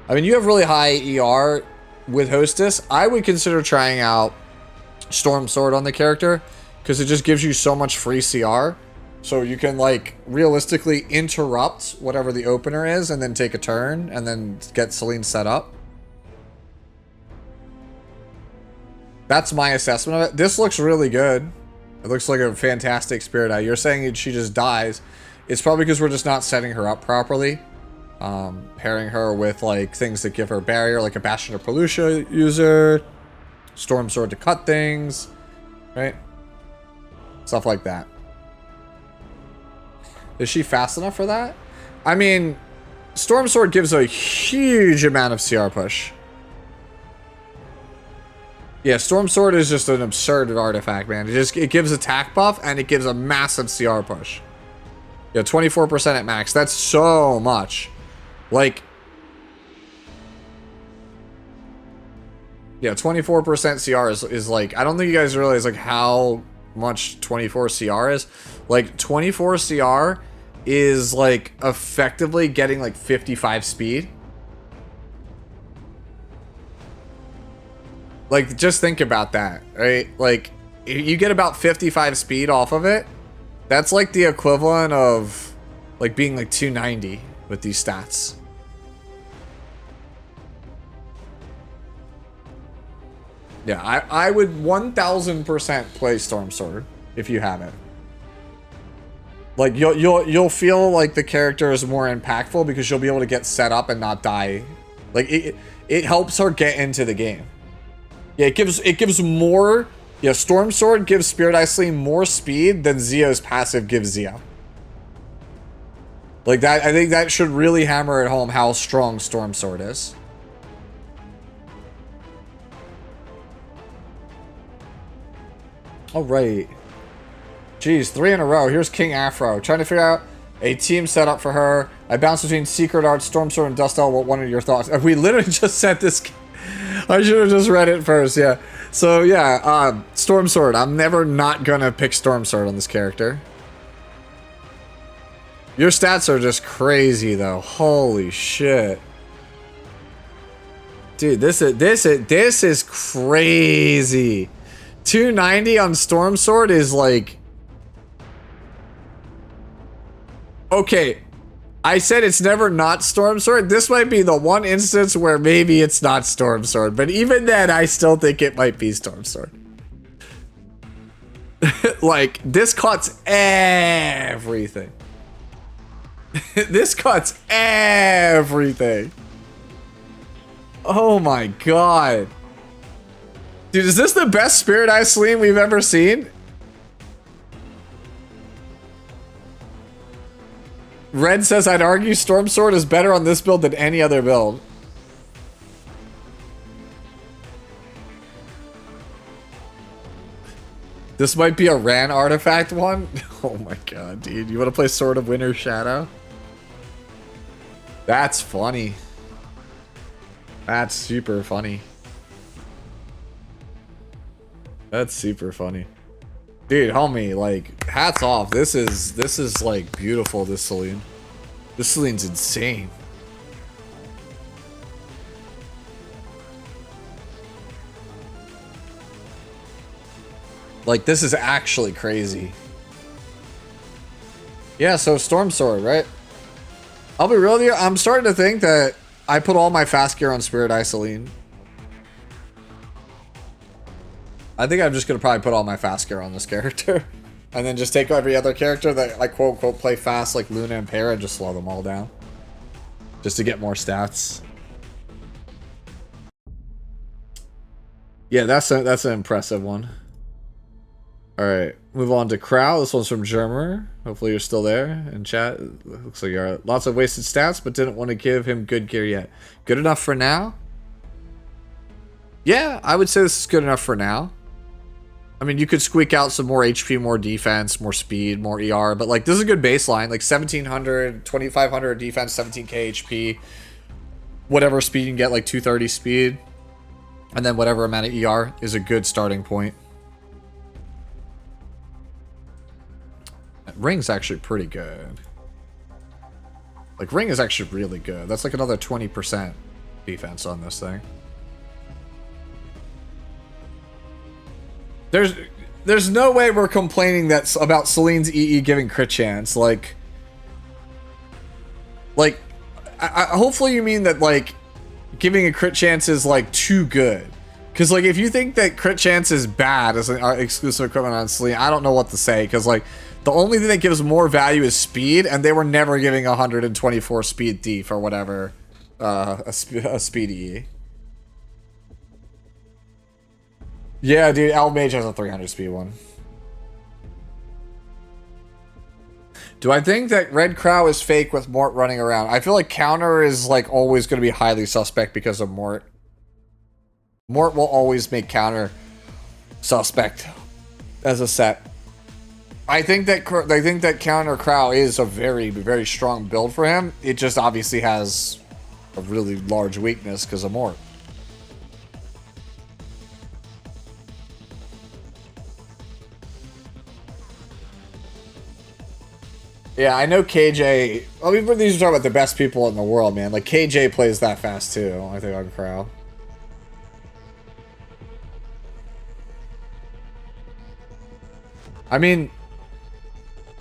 I mean, you have really high ER with Hostess. I would consider trying out Storm Sword on the character because it just gives you so much free CR. So you can like realistically interrupt whatever the opener is and then take a turn and then get Celine set up. That's my assessment of it. This looks really good. It looks like a fantastic Spirit Eye. You're saying she just dies. It's probably because we're just not setting her up properly. Pairing her with like things that give her barrier, like a Bastion of Pelucia user, Storm Sword to cut things, right? Stuff like that. Is she fast enough for that? I mean, Storm Sword gives a huge amount of CR push. Yeah, Storm Sword is just an absurd artifact, man. It gives attack buff and it gives a massive CR push. Yeah, 24% at max. That's so much. Like, yeah, 24% CR is like, I don't think you guys realize like how much 24 CR is. Like 24 CR is like effectively getting like 55 speed. Like, just think about that, right? Like, you get about 55 speed off of it. That's like the equivalent of like being like 290 with these stats. Yeah, I would 1000% play Storm Sword if you have it. Like, you'll feel like the character is more impactful because you'll be able to get set up and not die. Like, it helps her get into the game. Yeah, it gives more. Yeah, Storm Sword gives Spirit Iceling more speed than Zio's passive gives Zio. Like that, I think that should really hammer at home how strong Storm Sword is. All right. Jeez, 3 in a row. Here's King Afro. Trying to figure out a team setup for her. I bounce between Secret Art, Storm Sword, and Dustel. What are your thoughts? We literally just said this. I should have just read it first, yeah. So, yeah, Storm Sword. I'm never not gonna pick Storm Sword on this character. Your stats are just crazy, though. Holy shit. Dude, this is crazy. 290 on Storm Sword is like... Okay, I said it's never not Storm Sword. This might be the one instance where maybe it's not Storm Sword, but even then, I still think it might be Storm Sword. Like, this cuts everything. This cuts everything. Oh my god. Dude, is this the best Spirit Iceling we've ever seen? Red says, I'd argue Storm Sword is better on this build than any other build. This might be a Ran artifact one. Oh my god, dude. You want to play Sword of Winter Shadow? That's funny. That's super funny. That's super funny. Dude, homie, like, hats off. This is like beautiful, this Selene. This Selene's insane. Like, this is actually crazy. Yeah, so Storm Sword, right? I'll be real with you, I'm starting to think that I put all my fast gear on Spirit Iceling. I think I'm just going to probably put all my fast gear on this character. And then just take every other character that I quote-unquote play fast, like Luna and Para, and just slow them all down. Just to get more stats. Yeah, that's an impressive one. Alright, move on to Crow. This one's from Germer. Hopefully you're still there in chat. Looks like you're lots of wasted stats, but didn't want to give him good gear yet. Good enough for now? Yeah, I would say this is good enough for now. I mean, you could squeak out some more HP, more defense, more speed, more ER, but like this is a good baseline. Like 1700, 2500 defense, 17k HP, whatever speed you can get, like 230 speed, and then whatever amount of ER is a good starting point. Ring's actually pretty good. Like, Ring is actually really good. That's like another 20% defense on this thing. There's no way we're complaining that's about Selene's EE giving crit chance. Like hopefully you mean that, like, giving a crit chance is, like, too good. Because, like, if you think that crit chance is bad as an exclusive equipment on Selene, I don't know what to say. Because, like, the only thing that gives more value is speed, and they were never giving 124 speed def or whatever a speed EE. Yeah, dude, Mage has a 300 speed one. Do I think that Red Crow is fake with Mort running around? I feel like counter is like always going to be highly suspect because of Mort. Mort will always make counter suspect as a set. I think that counter Crow is a very, very strong build for him. It just obviously has a really large weakness because of Mort. Yeah, I know KJ. I mean, these are talking about the best people in the world, man. Like, KJ plays that fast, too, I think, on Crow. I mean,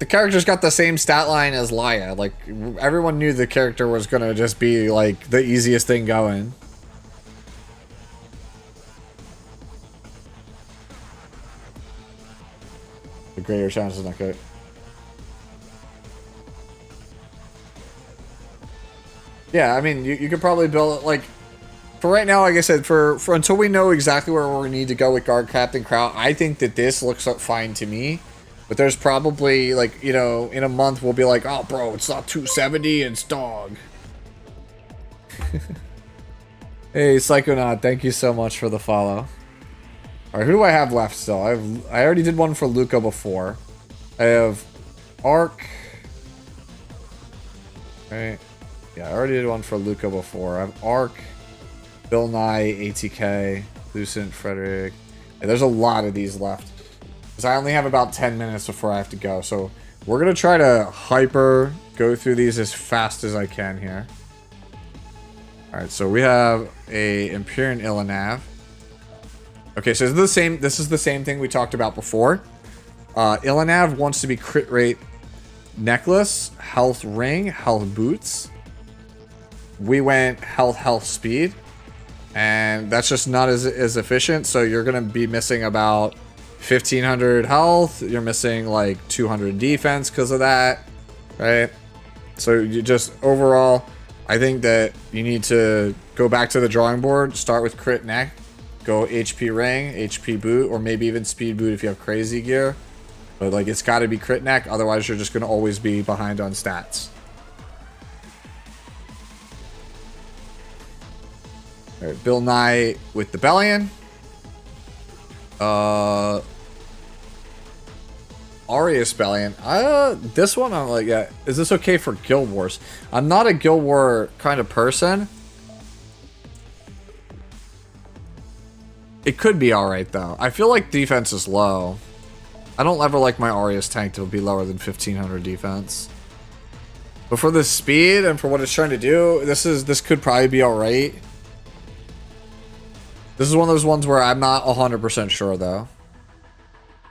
the character's got the same stat line as Laya. Like, everyone knew the character was gonna just be, like, the easiest thing going. The greater challenge is not good. Yeah, I mean, you could probably build it, like, for right now, like I said, for until we know exactly where we need to go with Guard Captain Crow, I think that this looks fine to me. But there's probably, like, you know, in a month we'll be like, oh, bro, it's not 270, it's dog. Hey, Psychonaut, thank you so much for the follow. Alright, who do I have left still? I already did one for Luca before. I have Ark. Right. Yeah, I already did one for Luca before. I have Ark, Bill Nye, ATK, Lucent, Frederick. Yeah, there's a lot of these left. Because I only have about 10 minutes before I have to go. So we're going to try to hyper go through these as fast as I can here. Alright, so we have a Empyrean Ilanav. Okay, so this is the same thing we talked about before. Ilanav wants to be crit rate necklace, health ring, health boots. We went health speed, and that's just not as efficient. So you're gonna be missing about 1500 health. You're missing like 200 defense because of that, right? So you just overall, I think that you need to go back to the drawing board. Start with crit neck, go HP ring, HP boot, or maybe even speed boot if you have crazy gear. But like it's got to be crit neck, otherwise you're just gonna always be behind on stats. Alright, Bill Nye with the Bellion. Aureus Bellion. This one I'm like, yeah, is this okay for Guild Wars? I'm not a Guild War kind of person. It could be alright though. I feel like defense is low. I don't ever like my Aureus tank to be lower than 1500 defense. But for the speed and for what it's trying to do, this could probably be alright. This is one of those ones where I'm not 100% sure though.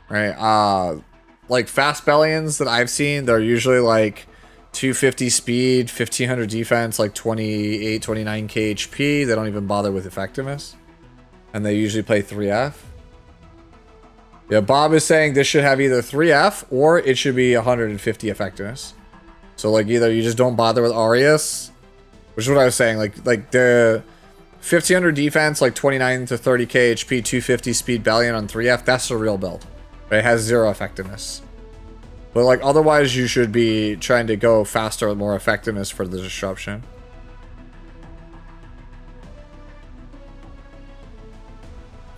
Right, like fast Bellions that I've seen, they're usually like 250 speed, 1500 defense, like 28, 29k HP. They don't even bother with effectiveness. And they usually play 3F. Yeah, Bob is saying this should have either 3F or it should be 150 effectiveness. So like either you just don't bother with Aureus, which is what I was saying, like the 1500 defense, like 29 to 30k HP, 250 speed Bellion on 3F, that's the real build. It has 0 effectiveness. But like otherwise you should be trying to go faster with more effectiveness for the disruption.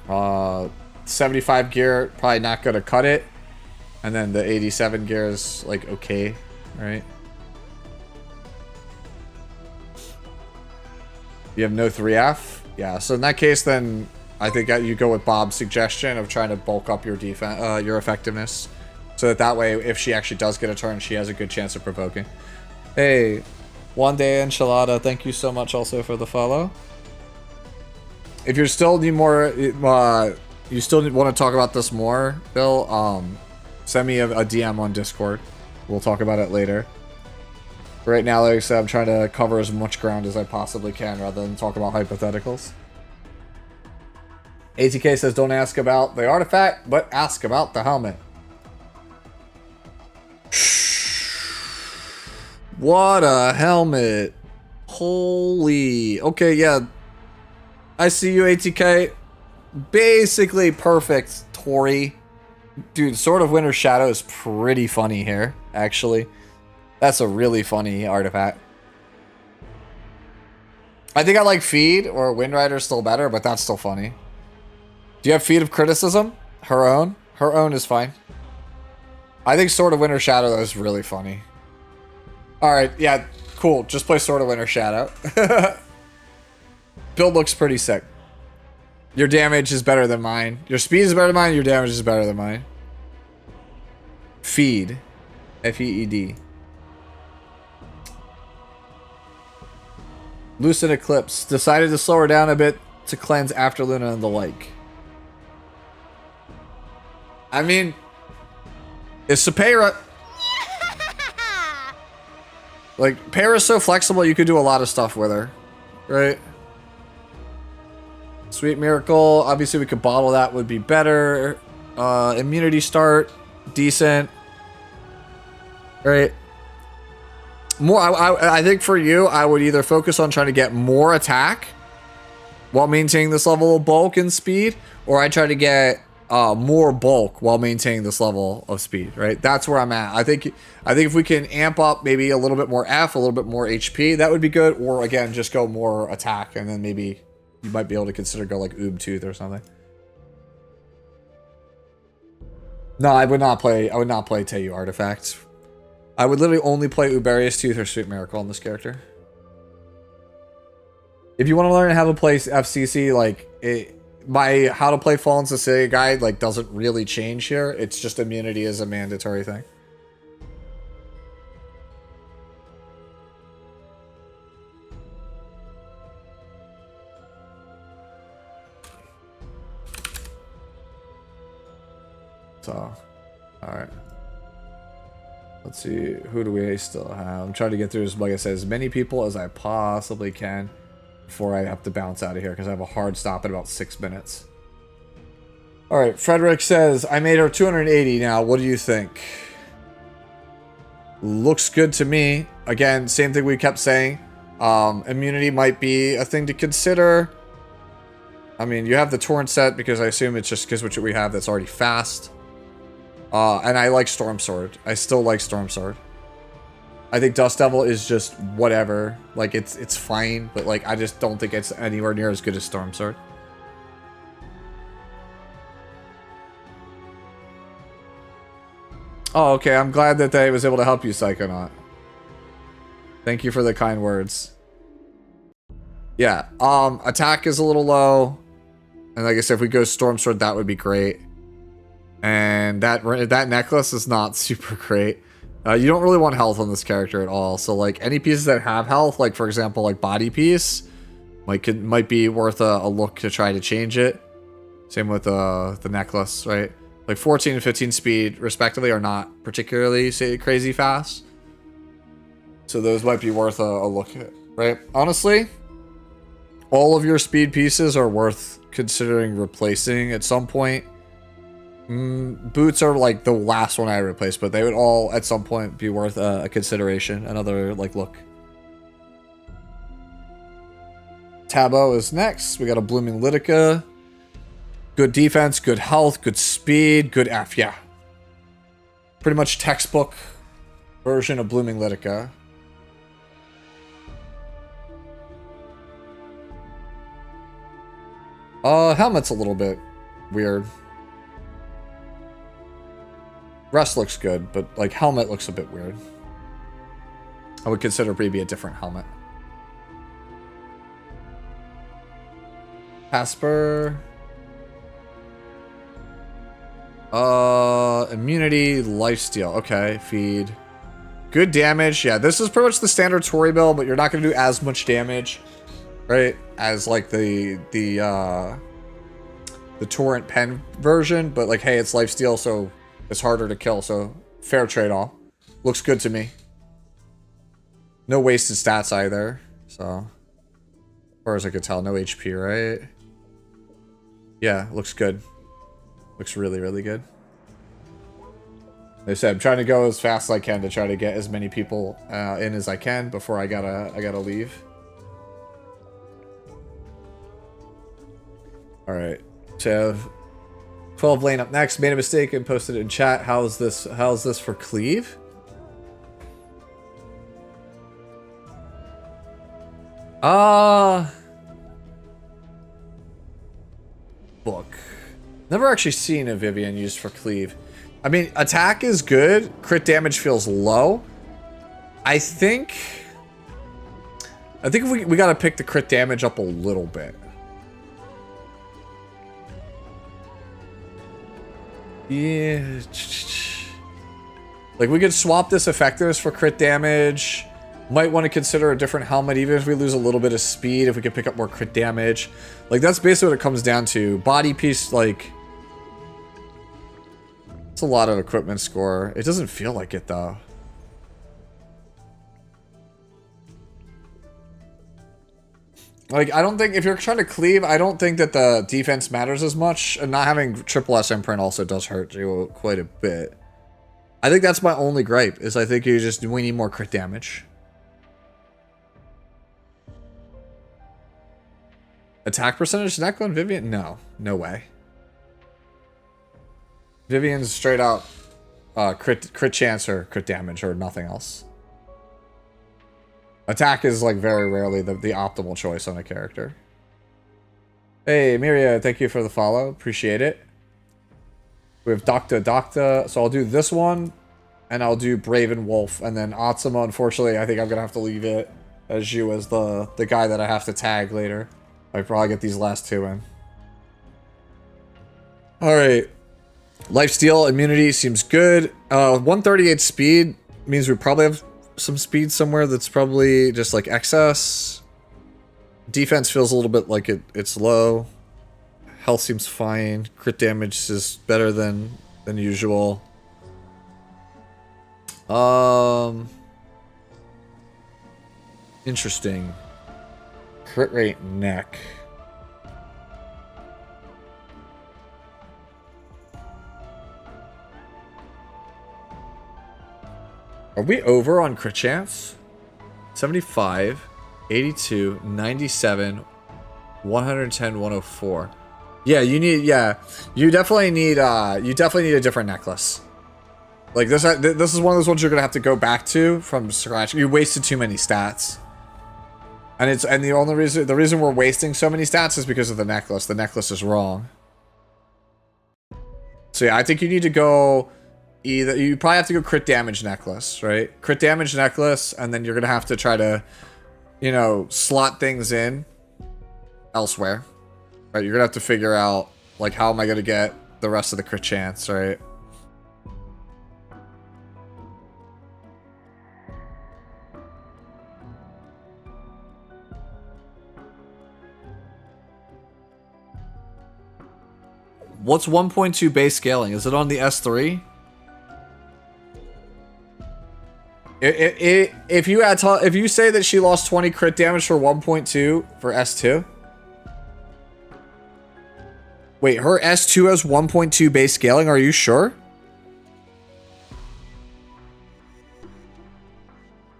Uh 75 gear, probably not gonna cut it. And then the 87 gear is like okay, right? You have no 3F? Yeah, so in that case then I think you go with Bob's suggestion of trying to bulk up your defense, your effectiveness. So that way, if she actually does get a turn, she has a good chance of provoking. Hey, One Day Enchilada, thank you so much also for the follow. If you still need more, you still want to talk about this more, Bill, send me a DM on Discord. We'll talk about it later. Right now, like I said, I'm trying to cover as much ground as I possibly can rather than talk about hypotheticals. ATK says don't ask about the artifact, but ask about the helmet. What a helmet. Holy. Okay, yeah. I see you, ATK. Basically perfect, Tori. Dude, Sword of Winter Shadow is pretty funny here, actually. That's a really funny artifact. I think I like Feed or Wind Rider still better, but that's still funny. Do you have Feed of Criticism? Her own? Her own is fine. I think Sword of Winter Shadow though is really funny. Alright, yeah, cool. Just play Sword of Winter Shadow. Build looks pretty sick. Your damage is better than mine. Your speed is better than mine. Your damage is better than mine. Feed. F-E-E-D. Lucid Eclipse. Decided to slow her down a bit to cleanse after Luna and the like. I mean, it's Sepera. Like, Pera's so flexible, you could do a lot of stuff with her. Right? Sweet Miracle. Obviously, we could bottle that, would be better. Immunity start. Decent. Right? More. I think for you, I would either focus on trying to get more attack while maintaining this level of bulk and speed, or I try to get more bulk while maintaining this level of speed, right? That's where I'm at. I think if we can amp up maybe a little bit more F, a little bit more HP, that would be good. Or again, just go more attack, and then maybe you might be able to consider go like Oob Tooth or something. No, I would not play Teiyu Artifact. I would literally only play Uberius Tooth or Sweet Miracle on this character. If you want to learn how to play FCC, like my how to play Fallen Cecilia guide like doesn't really change here. It's just immunity is a mandatory thing. So, alright. Let's see, who do we still have? I'm trying to get through, like I said, as many people as I possibly can before I have to bounce out of here, because I have a hard stop in about 6 minutes. Alright, Frederick says, I made her 280 now. What do you think? Looks good to me. Again, same thing we kept saying. Immunity might be a thing to consider. I mean, you have the Torrent set because I assume it's just because what we have that's already fast. And I like Storm Sword. I still like Storm Sword. I think Dust Devil is just whatever. Like, it's fine, but like, I just don't think it's anywhere near as good as Storm Sword. Oh, okay. I'm glad that they was able to help you, Psychonaut. Thank you for the kind words. Yeah, attack is a little low. And like I said, if we go Storm Sword, that would be great. And that necklace is not super great. You don't really want health on this character at all. So like any pieces that have health, like for example, like body piece, might be worth a look to try to change it. Same with the necklace, right? Like 14 and 15 speed respectively are not particularly crazy fast. So those might be worth a look at, right? Honestly, all of your speed pieces are worth considering replacing at some point. Boots are like the last one I replaced, but they would all at some point be worth a consideration, another like look. Tabo is next. We got a Blooming Litica. Good defense, good health, good speed, good F, yeah. Pretty much textbook version of Blooming Litica. Helmet's a little bit weird. Rest looks good, but like helmet looks a bit weird. I would consider maybe a different helmet. Casper. Immunity, lifesteal. Okay, feed. Good damage. Yeah, this is pretty much the standard Tori build, but you're not going to do as much damage, right? As like the Torrent Pen version, but like, hey, it's lifesteal, so it's harder to kill, so fair trade-off. Looks good to me. No wasted stats either, so as far as I could tell, no HP, right? Yeah, looks good. Looks really, really good. Like I said, I'm trying to go as fast as I can to try to get as many people in as I can before I gotta leave. All right, so 12 lane up next. Made a mistake and posted it in chat. How's this for Cleave? Book. Never actually seen a Vivian used for cleave. I mean, attack is good. Crit damage feels low. I think we gotta pick the crit damage up a little bit. Yeah. Like, we could swap this effectives for crit damage. Might want to consider a different helmet, even if we lose a little bit of speed, if we could pick up more crit damage. Like, that's basically what it comes down to. Body piece, like... It's a lot of equipment score. It doesn't feel like it, though. Like, I don't think... If you're trying to cleave, I don't think that the defense matters as much. And not having triple S imprint also does hurt you quite a bit. I think that's my only gripe, is I think we need more crit damage. Attack percentage, Neko and Vivian? No. No way. Vivian's straight out crit chance or crit damage or nothing else. Attack is like very rarely the optimal choice on a character. Hey, Miria, thank you for the follow. Appreciate it. We have Docta. So I'll do this one, and I'll do Brave and Wolf, and then Atsuma, unfortunately, I think I'm going to have to leave it as you as the guy that I have to tag later. I probably get these last two in. Alright. Lifesteal, immunity seems good. 138 speed means we probably have some speed somewhere that's probably just like excess. Defense feels a little bit like it's low. Health seems fine. Crit damage is better than usual. Interesting. Crit rate neck. Are we over on crit chance? 75, 82, 97, 110, 104. Yeah, you definitely need a different necklace. Like this is one of those ones you're gonna have to go back to from scratch. You wasted too many stats. And the reason we're wasting so many stats is because of the necklace. The necklace is wrong. So yeah, I think you need to go you probably have to go crit damage necklace, right? Crit damage necklace, and then you're gonna have to try to, slot things in elsewhere. Right? You're gonna have to figure out like how am I gonna get the rest of the crit chance, right? What's 1.2 base scaling? Is it on the S3? If you say that she lost 20 crit damage for 1.2 for S2? Wait, her S2 has 1.2 base scaling? Are you sure?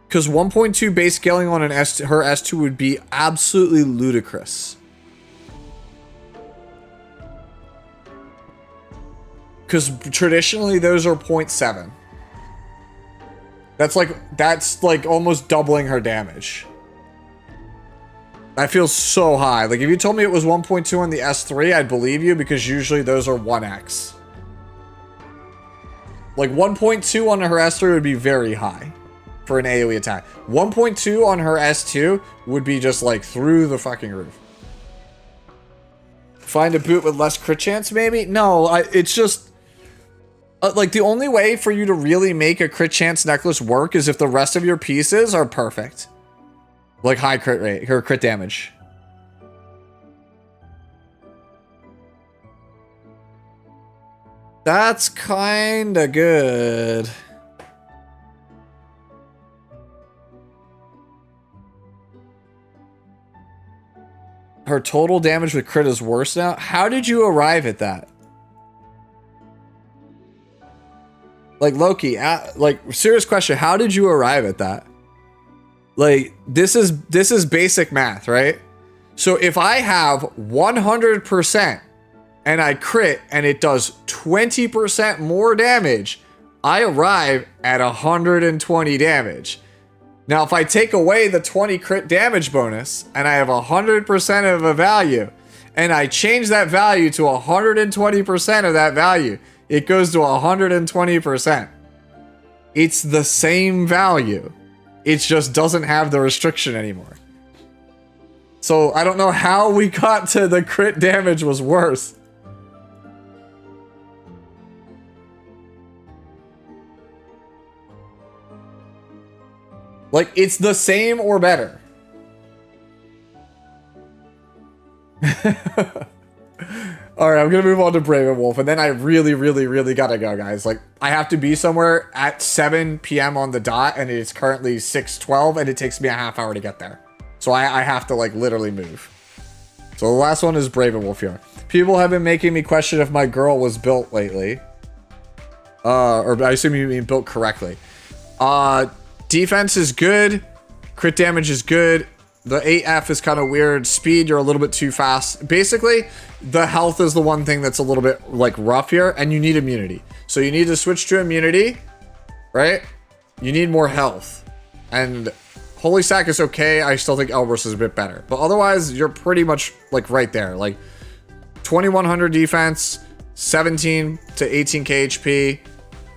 Because 1.2 base scaling on her S2 would be absolutely ludicrous. Because traditionally those are 0.7. That's like almost doubling her damage. That feels so high. Like if you told me it was 1.2 on the S3, I'd believe you because usually those are 1x. Like 1.2 on her S3 would be very high for an AoE attack. 1.2 on her S2 would be just like through the fucking roof. Find a boot with less crit chance maybe? No, it's just... like, the only way for you to really make a crit chance necklace work is if the rest of your pieces are perfect. Like high crit rate, or crit damage. That's kinda good. Her total damage with crit is worse now? How did you arrive at that? Like, Loki, like, serious question. How did you arrive at that? Like, this is basic math, right? So if I have 100% and I crit and it does 20% more damage, I arrive at 120 damage. Now, if I take away the 20 crit damage bonus and I have 100% of a value and I change that value to 120% of that value, it goes to 120%. It's the same value. It just doesn't have the restriction anymore. So I don't know how we got to the crit damage was worse. Like, it's the same or better. Alright, I'm gonna move on to Brave Wolf, and then I really gotta go, guys. Like, I have to be somewhere at 7 p.m. on the dot, and it's currently 6:12, and it takes me a half hour to get there. So I have to, like, literally move. So the last one is Brave Wolf here. People have been making me question if my girl was built lately. Or I assume you mean built correctly. Defense is good. Crit damage is good. The 8F is kind of weird. Speed, you're a little bit too fast. Basically, the health is the one thing that's a little bit, like, rough here, and you need immunity. So you need to switch to immunity, right? You need more health. And Holy Sack is okay. I still think Elbrus is a bit better. But otherwise, you're pretty much, like, right there. Like, 2100 defense, 17 to 18k HP,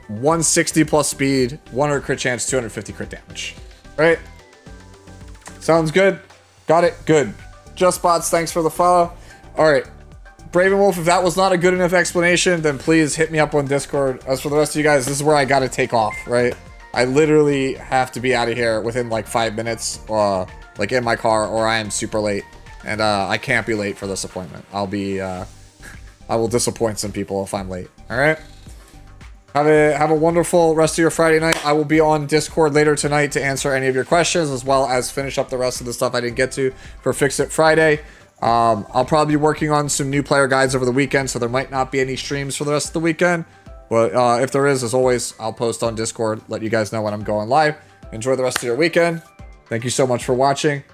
160 plus speed, 100 crit chance, 250 crit damage. Right? Sounds good. Got it. Good. Just Bots, thanks for the follow. All right. Braven Wolf, if that was not a good enough explanation, then please hit me up on Discord. As for the rest of you guys, this is where I got to take off, right? I literally have to be out of here within like 5 minutes, like in my car, or I am super late. And I can't be late for this appointment. I'll be, I will disappoint some people if I'm late. All right? Have a wonderful rest of your Friday night. I will be on Discord later tonight to answer any of your questions, as well as finish up the rest of the stuff I didn't get to for Fix It Friday. I'll probably be working on some new player guides over the weekend, so there might not be any streams for the rest of the weekend. But if there is, as always, I'll post on Discord, let you guys know when I'm going live. Enjoy the rest of your weekend. Thank you so much for watching.